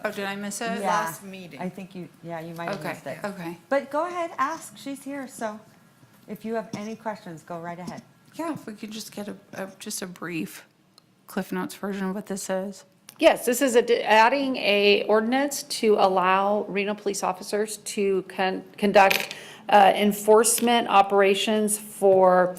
Oh, did I miss it? Last meeting. I think you might have Okay, missed it. okay. But go ahead, ask. She's here, so if you have any questions, go right ahead. Yeah, if we could just get just a brief Cliff Notes version of what this is. Yes, this is adding a ordinance to allow Reno police officers to conduct enforcement operations for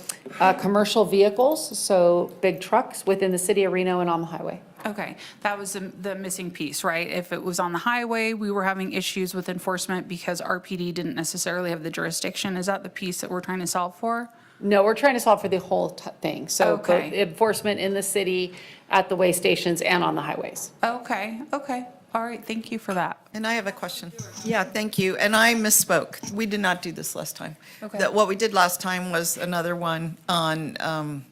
commercial vehicles, so big trucks within the city of Reno and on the highway. Okay, that was the missing piece, right? If it was on the highway, we were having issues with enforcement because RPD didn't necessarily have the jurisdiction. Is that the piece that we're trying to solve for? No, we're trying to solve for the whole thing. So Okay. both enforcement in the city, at the way stations, and on the highways. Okay, okay. All right, thank you for that. And I have a question. Yeah, thank you. And I misspoke. We did not do this last time. Okay. That what we did last time was another one on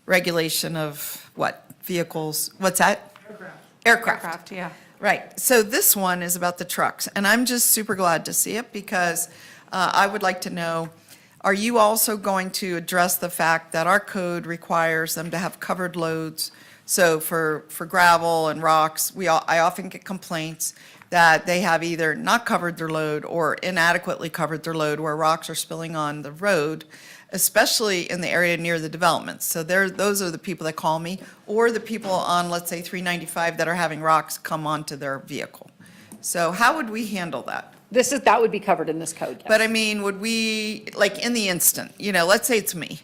regulation of what, vehicles, what's that? Aircraft. Yeah. Right, so this one is about the trucks, and I'm just super glad to see it because I would like to know, are you also going to address the fact that our code requires them to have covered loads? So for gravel and rocks, I often get complaints that they have either not covered their load or inadequately covered their load where rocks are spilling on the road, especially in the area near the developments. So those are the people that call me, or the people on, let's say, 395 that are having rocks come onto their vehicle. So how would we handle that? That would be covered in this code, yes. But I mean, would we, like in the instant, let's say it's me,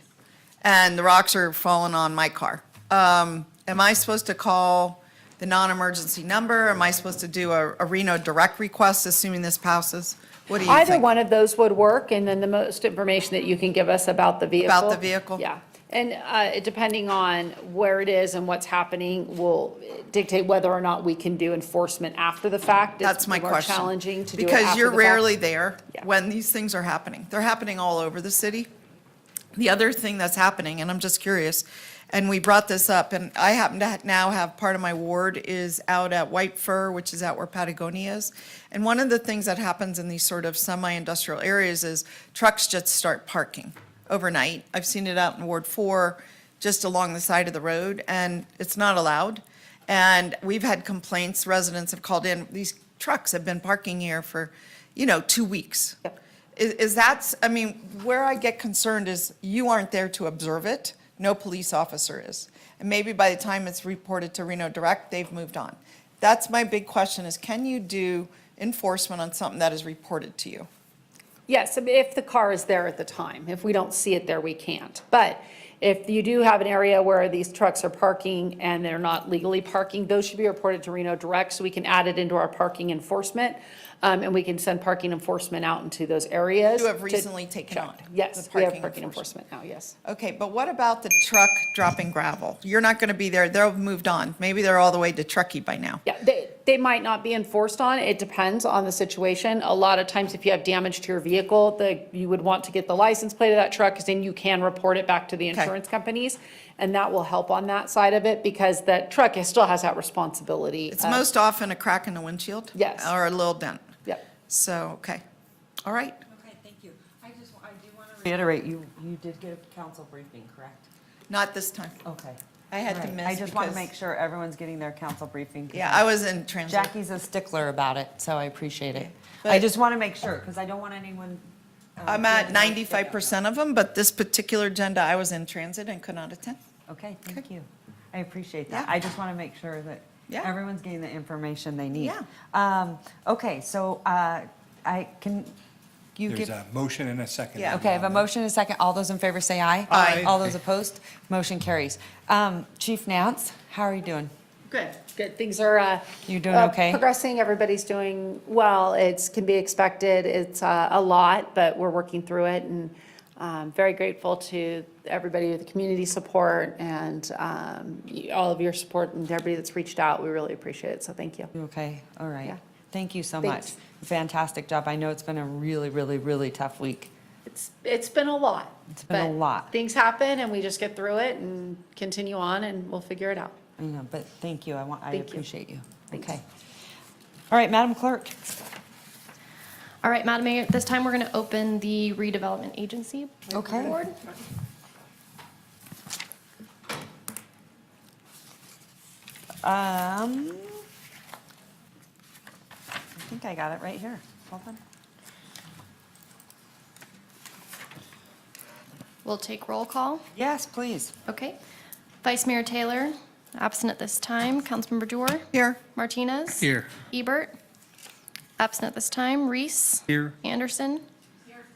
and the rocks are falling on my car. Am I supposed to call the non-emergency number? Am I supposed to do a Reno direct request, assuming this passes? What do you think? Either one of those would work, and then the most information that you can give us about the vehicle. About the vehicle? Yeah. And depending on where it is and what's happening will dictate whether or not we can do enforcement after the fact. That's my It's more question. challenging to do it Because after you're the fact. rarely there when these things are happening. They're happening all over the city. The other thing that's happening, and I'm just curious, and we brought this up, and I happen to now have part of my ward is out at White Fir, which is out where Patagonia is. And one of the things that happens in these sort of semi-industrial areas is trucks just start parking overnight. I've seen it out in Ward 4, just along the side of the road, and it's not allowed. And we've had complaints, residents have called in, these trucks have been parking here for, 2 weeks. Is that, I mean, where I get concerned is you aren't there to observe it, no police officer is. And maybe by the time it's reported to Reno Direct, they've moved on. That's my big question is, can you do enforcement on something that is reported to you? Yes, if the car is there at the time. If we don't see it there, we can't. But if you do have an area where these trucks are parking and they're not legally parking, those should be reported to Reno Direct so we can add it into our parking enforcement. And we can send parking enforcement out into those areas. You have to recently taken check. on Yes, the we have parking parking enforcement now, yes. Okay, but what about the truck dropping gravel? You're not going to be there, they'll have moved on. Maybe they're all the way to Truckee by now. Yeah, they might not be enforced on. It depends on the situation. A lot of times, if you have damage to your vehicle, you would want to get the license plate of that truck, because then you can report it back to the insurance companies. And that will help on that side of it, because that truck still has that responsibility. It's most often a crack in the windshield? Yes. Or a little dent? Yep. So, okay, all right. Okay, thank you. I do want to reiterate, you did get a council briefing, correct? Not this time. Okay. I had to All right. miss I just want to because- make sure everyone's getting their council briefing. 'cause Yeah, I was in transit. Jackie's a stickler about it, so I appreciate it. But- I just want to make sure, because I don't want anyone. I'm at 95% of them, but this particular agenda, I was in transit and could not attend. Okay, thank you. I appreciate that. Yeah. I just want to make sure that Yeah. everyone's getting the information they need. Yeah. Okay, so you There's give. a motion and a second. Yeah. Okay, I have a motion and a second. All those in favor say aye. Aye. All those opposed, motion carries. Chief Nance, how are you doing? Good, good. Things are. You doing okay? Progressing, everybody's doing well. Can be expected. It's a lot, but we're working through it, and very grateful to everybody with the community support and all of your support and everybody that's reached out. We really appreciate it, so thank you. Okay, all right. Yeah. Thank you so Thanks. much. Fantastic job. I know it's been a really, really, really tough week. It's been a lot. It's been a but lot. Things happen, and we just get through it and continue on, and we'll figure it out. I know, but thank you. I Thank you. appreciate you. Thanks. Okay. All right, Madam Clerk. All right, Madam Mayor, this time we're going to open the redevelopment agency Okay. board. I think I got it right here. Hold on. We'll take roll call. Yes, please. Okay. Vice Mayor Taylor, absent at this time. Councilmember Jor. Here. Martinez. Here. Ebert, absent at this time. Reese. Here. Anderson.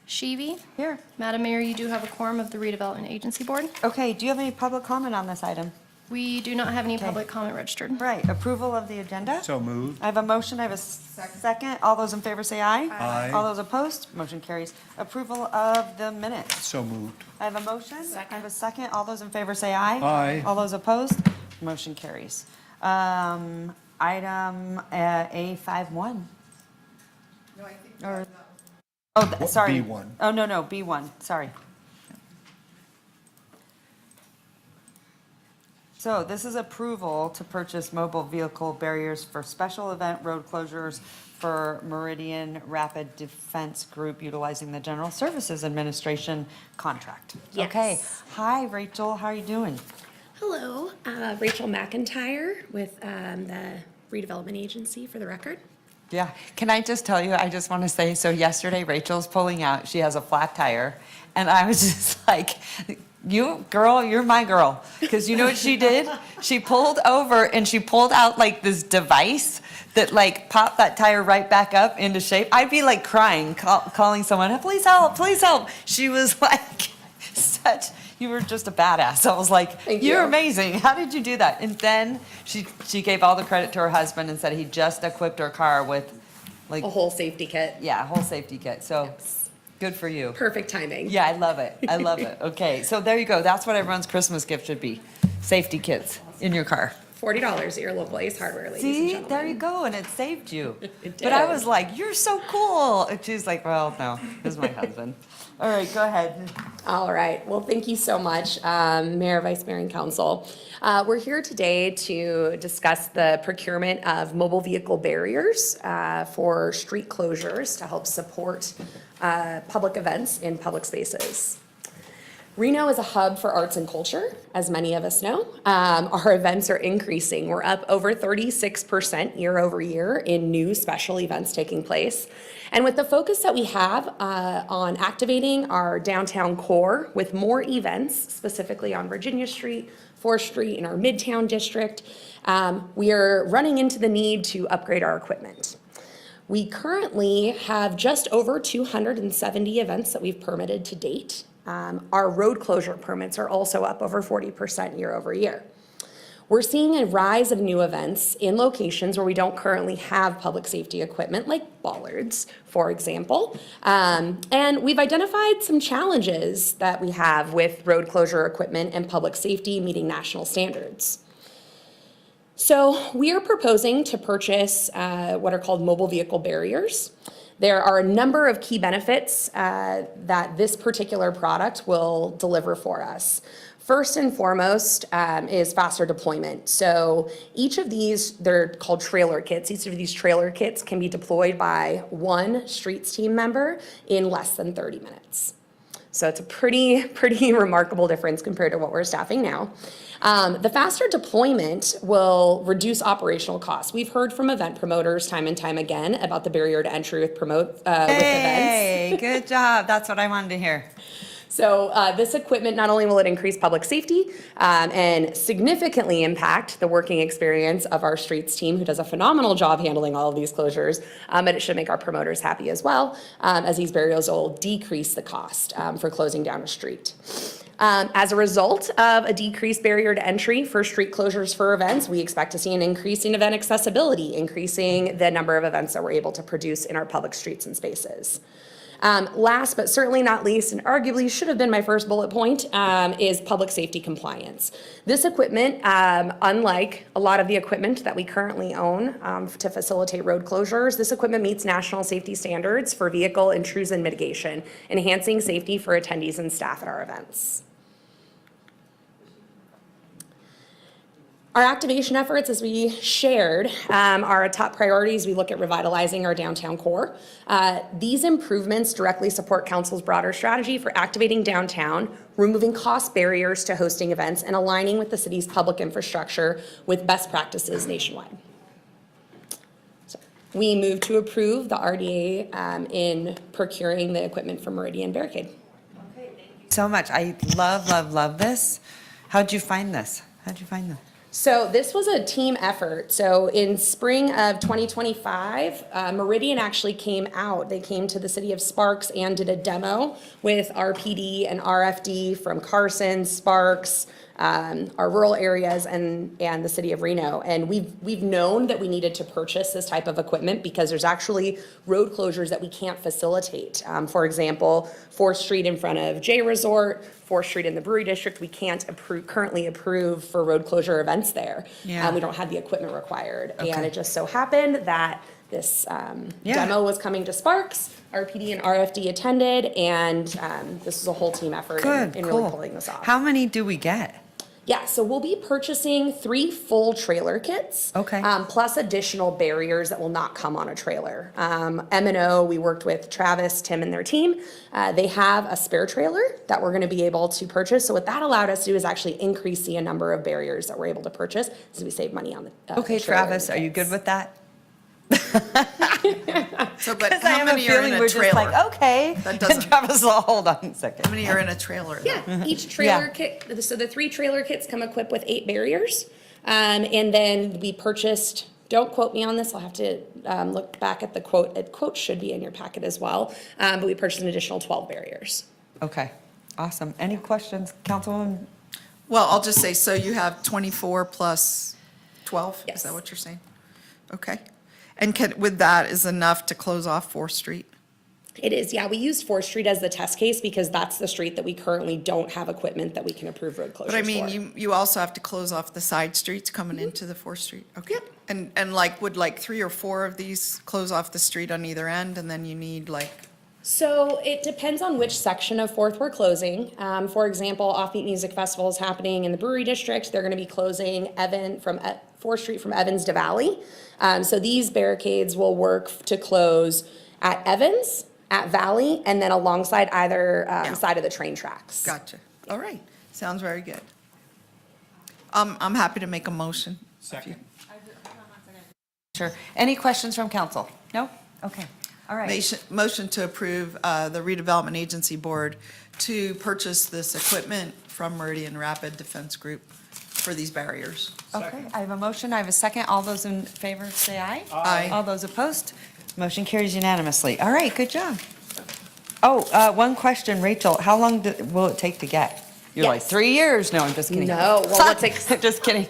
Sheevy. Here. Madam Mayor, you do have a quorum of the redevelopment agency board. Okay, do you have any public comment on this item? We do not have any public comment registered. Right, approval of the agenda? So moved. I have a motion, I have a second. All those in favor say aye. Aye. All those opposed, motion carries. Approval of the minutes. So moved. I have a motion. I have a second. All those in favor say aye. Aye. All those opposed, motion carries. Item A51. No, I think Or, oh, sorry. B1. Oh, no, B1, sorry. So this is approval to purchase mobile vehicle barriers for special event road closures for Meridian Rapid Defense Group utilizing the General Services Administration contract. Okay. Yes. Hi, Rachel. How are you doing? Hello, Rachel McIntyre with the Redevelopment Agency, for the record. Yeah. Can I just tell you, I just want to say, so yesterday Rachel's pulling out, she has a flat tire. And I was just like, you girl, you're my girl. Because you know what she did? She pulled over and she pulled out like this device that like popped that tire right back up into shape. I'd be like crying, calling someone, please help, please help. She was like you were just a badass. I was like, you're amazing. How did you do that? And then she gave all the credit to her husband and said he just equipped her car with like A whole safety kit. yeah, a whole safety kit. So good for you. Perfect timing. Yeah, I love it. I love it. Okay, so there you go. That's what everyone's Christmas gift should be. Safety kits in your car. $40 at your local Ace Hardware, ladies and See, gentlemen. there you go, and it saved you. It But I did. was like, you're so cool. And she's like, well, no, this is my husband. All right, go ahead. All right. Well, thank you so much, Mayor, Vice Mayor, and Council. We're here today to discuss the procurement of mobile vehicle barriers for street closures to help support public events in public spaces. Reno is a hub for arts and culture, as many of us know. Our events are increasing. We're up over 36% year over year in new special events taking place. And with the focus that we have on activating our downtown core with more events, specifically on Virginia Street, 4th Street, in our Midtown district, we are running into the need to upgrade our equipment. We currently have just over 270 events that we've permitted to date. Our road closure permits are also up over 40% year over year. We're seeing a rise of new events in locations where we don't currently have public safety equipment, like bollards, for example. And we've identified some challenges that we have with road closure equipment and public safety meeting national standards. So we are proposing to purchase what are called mobile vehicle barriers. There are a number of key benefits that this particular product will deliver for us. First and foremost is faster deployment. So each of these, they're called trailer kits. Each of these trailer kits can be deployed by one streets team member in less than 30 minutes. So it's a pretty remarkable difference compared to what we're staffing now. The faster deployment will reduce operational costs. We've heard from event promoters time and time again about the barrier to entry with events. Hey, good job. That's what I wanted to hear. So this equipment, not only will it increase public safety and significantly impact the working experience of our streets team, who does a phenomenal job handling all of these closures, but it should make our promoters happy as well, as these barriers will decrease the cost for closing down a street. As a result of a decreased barrier to entry for street closures for events, we expect to see an increase in event accessibility, increasing the number of events that we're able to produce in our public streets and spaces. Last but certainly not least, and arguably should have been my first bullet point, is public safety compliance. This equipment, unlike a lot of the equipment that we currently own to facilitate road closures, this equipment meets national safety standards for vehicle intrusion mitigation, enhancing safety for attendees and staff at our events. Our activation efforts, as we shared, are a top priority as we look at revitalizing our downtown core. These improvements directly support Council's broader strategy for activating downtown, removing cost barriers to hosting events, and aligning with the city's public infrastructure with best practices nationwide. So we move to approve the RDA in procuring the equipment from Meridian Barricade. So much. I love this. How'd you find this? How'd you find this? So this was a team effort. So in spring of 2025, Meridian actually came out. They came to the city of Sparks and did a demo with RPD and RFD from Carson, Sparks, our rural areas, and the city of Reno. And we've known that we needed to purchase this type of equipment because there's actually road closures that we can't facilitate. For example, 4th Street in front of J Resort, 4th Street in the Brewery District, we can't currently approve for road closure events there. Yeah. We don't have the equipment required. Okay. And it just so happened that this demo was coming to Sparks, RPD and RFD attended, and this is a whole team effort Good, in cool. really pulling this off. How many do we get? Yeah, so we'll be purchasing 3 full trailer kits. Okay. Plus additional barriers that will not come on a trailer. M&O, we worked with Travis, Tim, and their team. They have a spare trailer that we're gonna be able to purchase. So what that allowed us to do is actually increase the number of barriers that we're able to purchase, so we save money on the Okay, the trailer and Travis, the are you kits. good with that? So, but Because I how have a many are in feeling a we're just like, trailer? okay. That And doesn't, Travis, will hold on a second. how many are in a trailer? Yeah, each trailer kit, so the 3 trailer kits come equipped with 8 barriers. And then we purchased, don't quote me on this, I'll have to look back at the quote. A quote should be in your packet as well. But we purchased an additional 12 barriers. Okay, awesome. Any questions, Councilwoman? Well, I'll just say, so you have 24 plus 12? Yes. Is that what you're saying? Okay. And with that is enough to close off 4th Street? It is, yeah. We used 4th Street as the test case because that's the street that we currently don't have equipment that we can approve road closures for. But I mean, you also have to close off the side streets coming into the 4th Street? Okay. And like, would like 3 or 4 of these close off the street on either end, and then you need like? So it depends on which section of 4th we're closing. For example, Offbeat Music Festival is happening in the Brewery District. They're going to be closing 4th Street from Evans to Valley. So these barricades will work to close at Evans, at Valley, and then alongside either side of the train tracks. Gotcha. All right. Sounds very good. I'm happy to make a motion. Second. Sure. Any questions from council? No? Okay, all right. Motion to approve the redevelopment agency board to purchase this equipment from Meridian Rapid Defense Group for these barriers. Okay, I have a motion, I have a second. All those in favor, say aye. Aye. All those opposed? Motion carries unanimously. All right, good job. Oh, one question, Rachel, how long will it take to get? You're like, Yes. 3 years? No, I'm just kidding. No, well, what takes, Just kidding.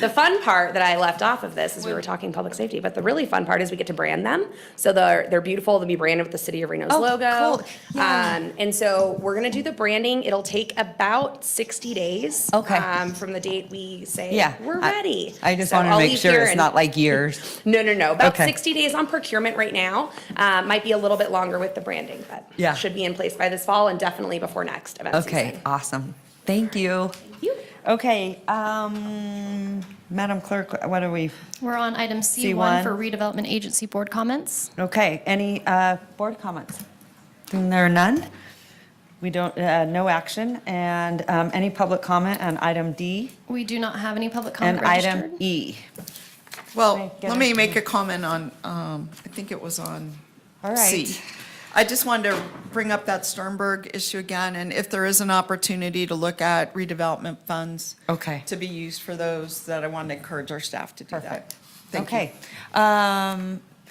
the fun part that I left off of this is we were talking public safety, but the really fun part is we get to brand them. So they're beautiful, they'll be branded with the City of Reno's Oh, logo. cool. Yeah. And so we're gonna do the branding. It'll take about 60 days. Okay. From the date we say, Yeah, we're ready. I just So wanted to I'll make leave sure here it's and- not like years. No, about Okay. 60 days on procurement right now. Might be a little bit longer with the branding, but Yeah. should be in place by this fall and definitely before next event season. Okay, awesome. Thank you. Thank you. Okay, Madam Clerk, what are we? We're on item C1. C1 for redevelopment agency board comments. Okay, any board comments? There are none. We don't, no action. And any public comment on item D We do not have any public comment and registered. item E? Well, get let it. me make a comment on, I think it was on All C. right. I just wanted to bring up that Sternberg issue again, and if there is an opportunity to look at redevelopment funds Okay. to be used for those, that I want to encourage our staff to do that. Perfect. Thank you. Okay.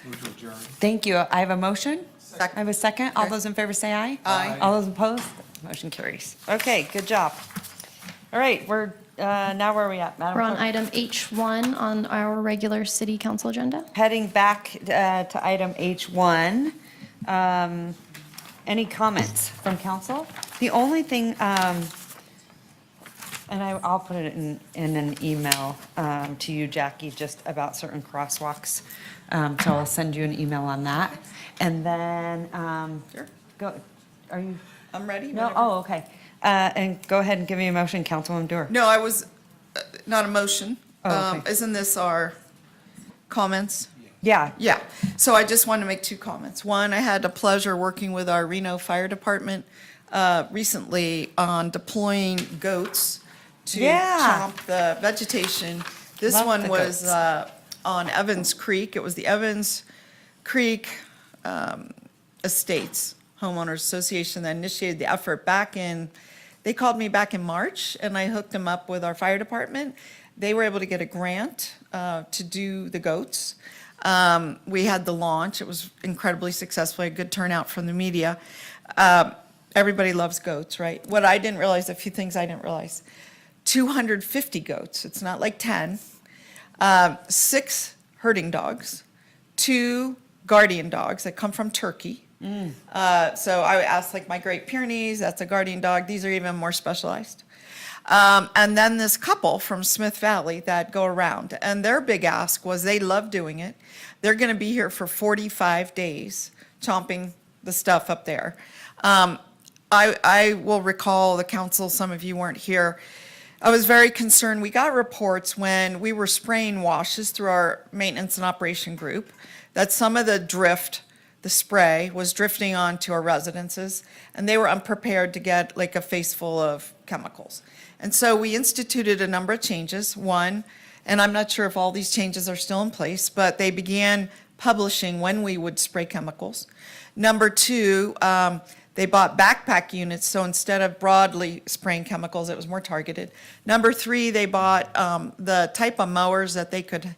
Move to adjourn. Thank you. I have a motion. I have a second. All Okay. those in favor say aye. Aye. All those opposed? Motion carries. Okay, good job. All right, we're, now where are we at, Madam We're on Clerk? item H1 on our regular city council agenda. Heading back to item H1. Any comments from council? The only thing, and I'll put it in an email to you, Jackie, just about certain crosswalks. So I'll send you an email on that. And then, Sure. go, are you? I'm ready. No, whenever. oh, okay. And go ahead and give me a motion, Councilwoman Dewar. No, I was, not a motion. Oh, okay. Isn't this our comments? Yeah, Yeah, so I just want to make 2 comments. One, I had the pleasure working with our Reno Fire Department recently on deploying goats to Yeah. chomp the vegetation. This Love one the was goats. on Evans Creek. It was the Evans Creek Estates Homeowners Association that initiated the effort they called me back in March, and I hooked them up with our fire department. They were able to get a grant to do the goats. We had the launch. It was incredibly successful, a good turnout from the media. Everybody loves goats, right? What I didn't realize, a few things I didn't realize. 250 goats, it's not like 10. 6 herding dogs, 2 guardian dogs that come from Turkey. So I asked like my Great Pyrenees, that's a guardian dog. These are even more specialized. And then this couple from Smith Valley that go around, and their big ask was they love doing it. They're going to be here for 45 days chomping the stuff up there. I will recall the council, some of you weren't here. I was very concerned. We got reports when we were spraying washes through our maintenance and operation group that some of the spray was drifting onto our residences, and they were unprepared to get like a face full of chemicals. And so we instituted a number of changes. One, and I'm not sure if all these changes are still in place, but they began publishing when we would spray chemicals. Number two, they bought backpack units, so instead of broadly spraying chemicals, it was more targeted. Number three, they bought the type of mowers that they could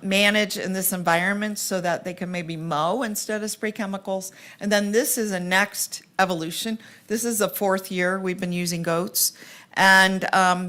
manage in this environment so that they could maybe mow instead of spray chemicals. And then this is a next evolution. This is the 4th year we've been using goats. And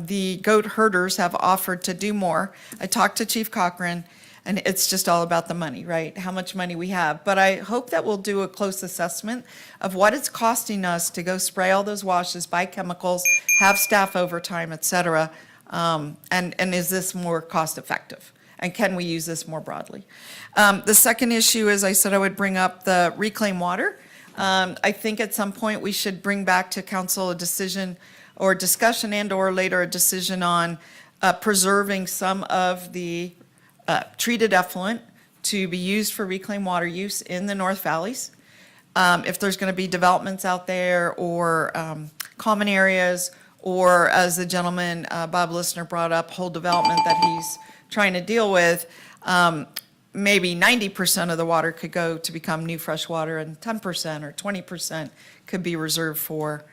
the goat herders have offered to do more. I talked to Chief Cochran, and it's just all about the money, right? How much money we have. But I hope that we'll do a close assessment of what it's costing us to go spray all those washes, buy chemicals, have staff overtime, et cetera. And is this more cost effective? And can we use this more broadly? The second issue is I said I would bring up the reclaim water. I think at some point we should bring back to council a decision or discussion and/or later a decision on preserving some of the treated effluent to be used for reclaimed water use in the North Valleys. If there's going to be developments out there or common areas, or as the gentleman, Bob Listener, brought up, whole development that he's trying to deal with, maybe 90% of the water could go to become new fresh water, and 10% or 20% could be reserved for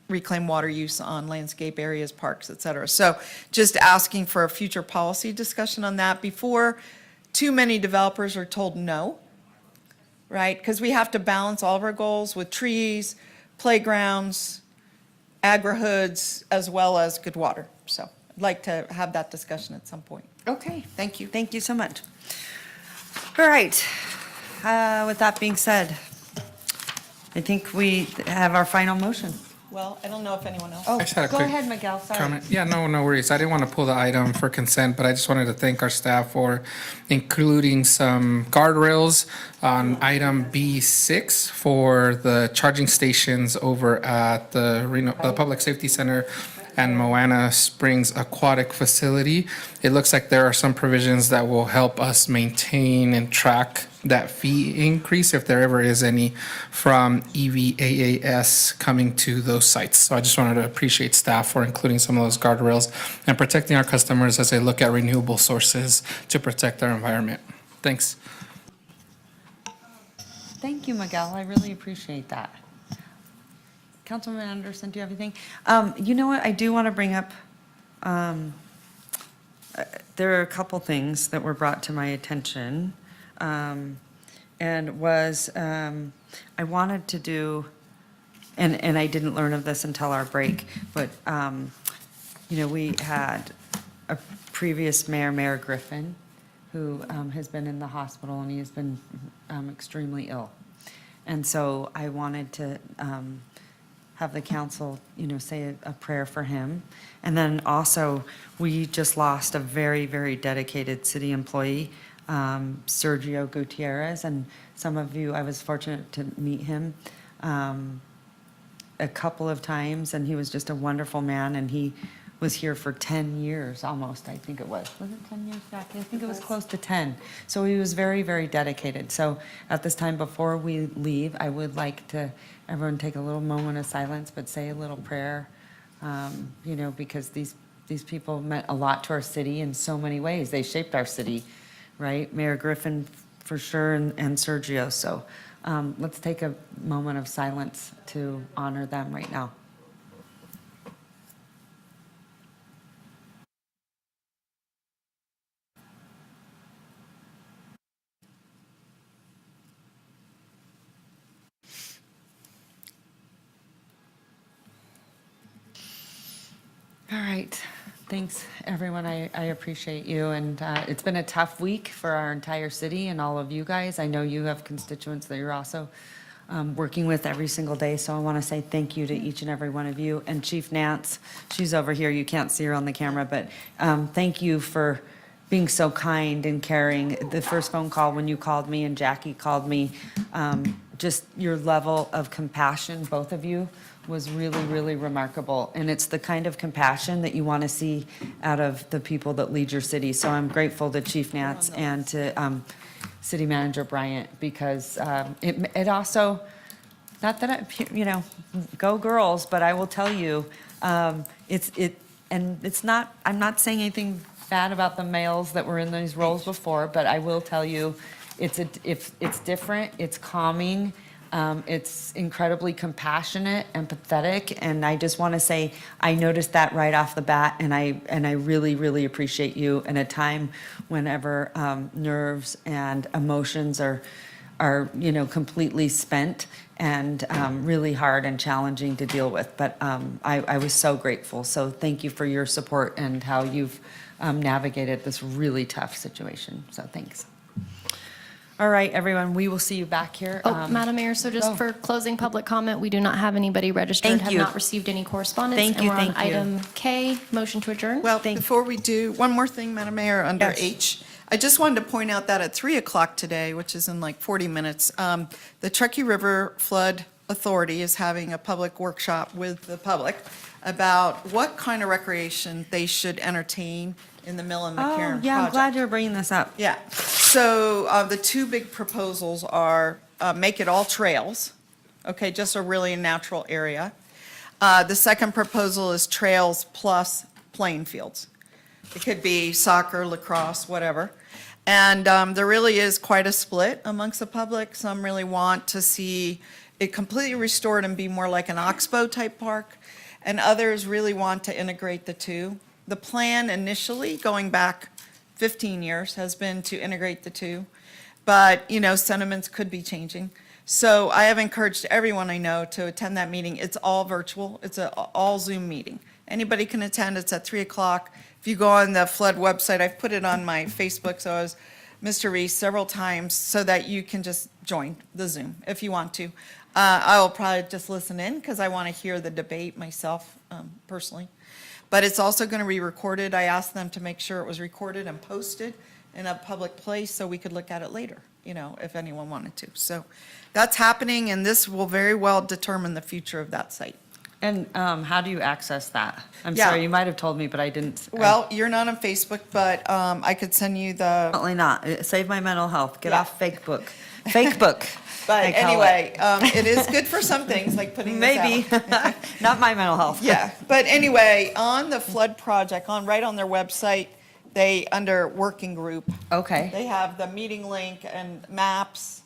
reclaimed water use on landscape areas, parks, et cetera. So just asking for a future policy discussion on that before too many developers are told no, right? Because we have to balance all of our goals with trees, playgrounds, agri-hoods, as well as good water. So I'd like to have that discussion at some point. Okay. Thank you. Thank you so much. All right. With that being said, I think we have our final motion. Well, I don't know if anyone else. Oh, I just had a go quick ahead, Miguel, sorry. comment. Yeah, no worries. I didn't want to pull the item for consent, but I just wanted to thank our staff for including some guardrails on item B6 for the charging stations over at the Reno Public Safety Center and Moana Springs Aquatic Facility. It looks like there are some provisions that will help us maintain and track that fee increase, if there ever is any, from EVAAS coming to those sites. So I just wanted to appreciate staff for including some of those guardrails and protecting our customers as they look at renewable sources to protect our environment. Thanks. Thank you, Miguel. I really appreciate that. Councilman Anderson, do you have anything? You know what, I do want to bring up, there are a couple things that were brought to my attention. And was, I wanted to do, and I didn't learn of this until our break, but, you know, we had a previous mayor, Mayor Griffin, who has been in the hospital, and he has been extremely ill. And so I wanted to have the council, you know, say a prayer for him. And then also, we just lost a very, very dedicated city employee, Sergio Gutierrez, and some of you, I was fortunate to meet him a couple of times, and he was just a wonderful man, and he was here for 10 years almost, I think it was. Was it 10 years back? I think it was close to 10. So he was very, very dedicated. So at this time, before we leave, I would like to, everyone take a little moment of silence, but say a little prayer, you know, because these people meant a lot to our city in so many ways. They shaped our city, right? Mayor Griffin, for sure, and Sergio. So let's take a moment of silence to honor them right now. All right. Thanks, everyone. I appreciate you. And it's been a tough week for our entire city and all of you guys. I know you have constituents that you're also working with every single day. So I want to say thank you to each and every one of you. And Chief Nance, she's over here. You can't see her on the camera, but thank you for being so kind and caring. The first phone call when you called me and Jackie called me, just your level of compassion, both of you, was really, really remarkable. And it's the kind of compassion that you want to see out of the people that lead your city. So I'm grateful to Chief Nance and to City Manager Bryant, because it also, not that go girls, but I will tell you, and it's not, I'm not saying anything bad about the males that were in these roles before, but I will tell you, it's different, it's calming, it's incredibly compassionate, empathetic, and I just want to say, I noticed that right off the bat, and I really, really appreciate you in a time whenever nerves and emotions are completely spent and really hard and challenging to deal with. But I was so grateful. So thank you for your support and how you've navigated this really tough situation. So thanks. All right, everyone, we will see you back here. Oh, Madam Mayor, so just for closing public comment, we do not have anybody registered, Thank have you. not received any correspondence. Thank you, And we're on thank you. item K, motion to adjourn. Well, before we do, one more thing, Madam Mayor, under Yes. H. I just wanted to point out that at 3 o'clock today, which is in like 40 minutes, the Truckee River Flood Authority is having a public workshop with the public about what kind of recreation they should entertain in the Mill and McCarran project. Yeah, I'm glad you're bringing this up. Yeah, so the two big proposals are make it all trails, okay, just a really natural area. The second proposal is trails plus playing fields. It could be soccer, lacrosse, whatever. And there really is quite a split amongst the public. Some really want to see it completely restored and be more like an Oxbow type park, and others really want to integrate the two. The plan initially, going back 15 years, has been to integrate the two, but, sentiments could be changing. So I have encouraged everyone I know to attend that meeting. It's all virtual. It's an all Zoom meeting. Anybody can attend. It's at 3 o'clock. If you go on the flood website, I've put it on my Facebook, so I was Mr. Reese several times, so that you can just join the Zoom if you want to. I will probably just listen in because I want to hear the debate myself personally. But it's also going to be recorded. I asked them to make sure it was recorded and posted in a public place so we could look at it later, if anyone wanted to. So that's happening, and this will very well determine the future of that site. And how do you access that? I'm Yeah. sorry, you might have told me, but I didn't. Well, you're not on Facebook, but I could send you the, Definitely not. Save my mental health. Get Yeah. off Facebook. Facebook. but I call anyway, it is good for some things, like putting this out. Maybe. Not my mental health. Yeah, but anyway, on the flood project, right on their website, under working group, Okay. they have the meeting link and maps,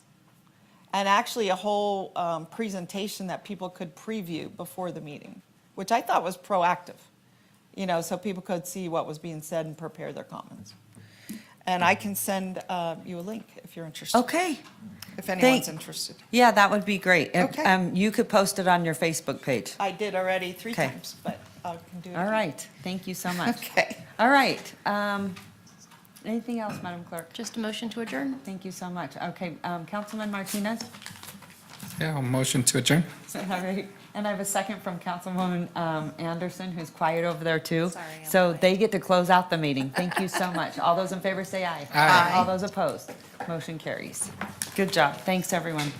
and actually a whole presentation that people could preview before the meeting, which I thought was proactive, so people could see what was being said and prepare their comments. And I can send you a link if you're interested. Okay. If anyone's interested. Yeah, that would be great. Okay. You could post it on your Facebook page. I did already 3 Okay. times, but I can do it. All again. right. Thank you so much. Okay. All right. Anything else, Madam Clerk? Just a motion to adjourn. Thank you so much. Okay, Councilman Martinez? Yeah, motion to adjourn. All right. And I have a second from Councilwoman Anderson, who's quiet over there, too. Sorry, I'm So they get to close out the meeting. Thank you so much. All those in favor say aye. Aye. All those opposed. Motion carries. Good job. Thanks, everyone.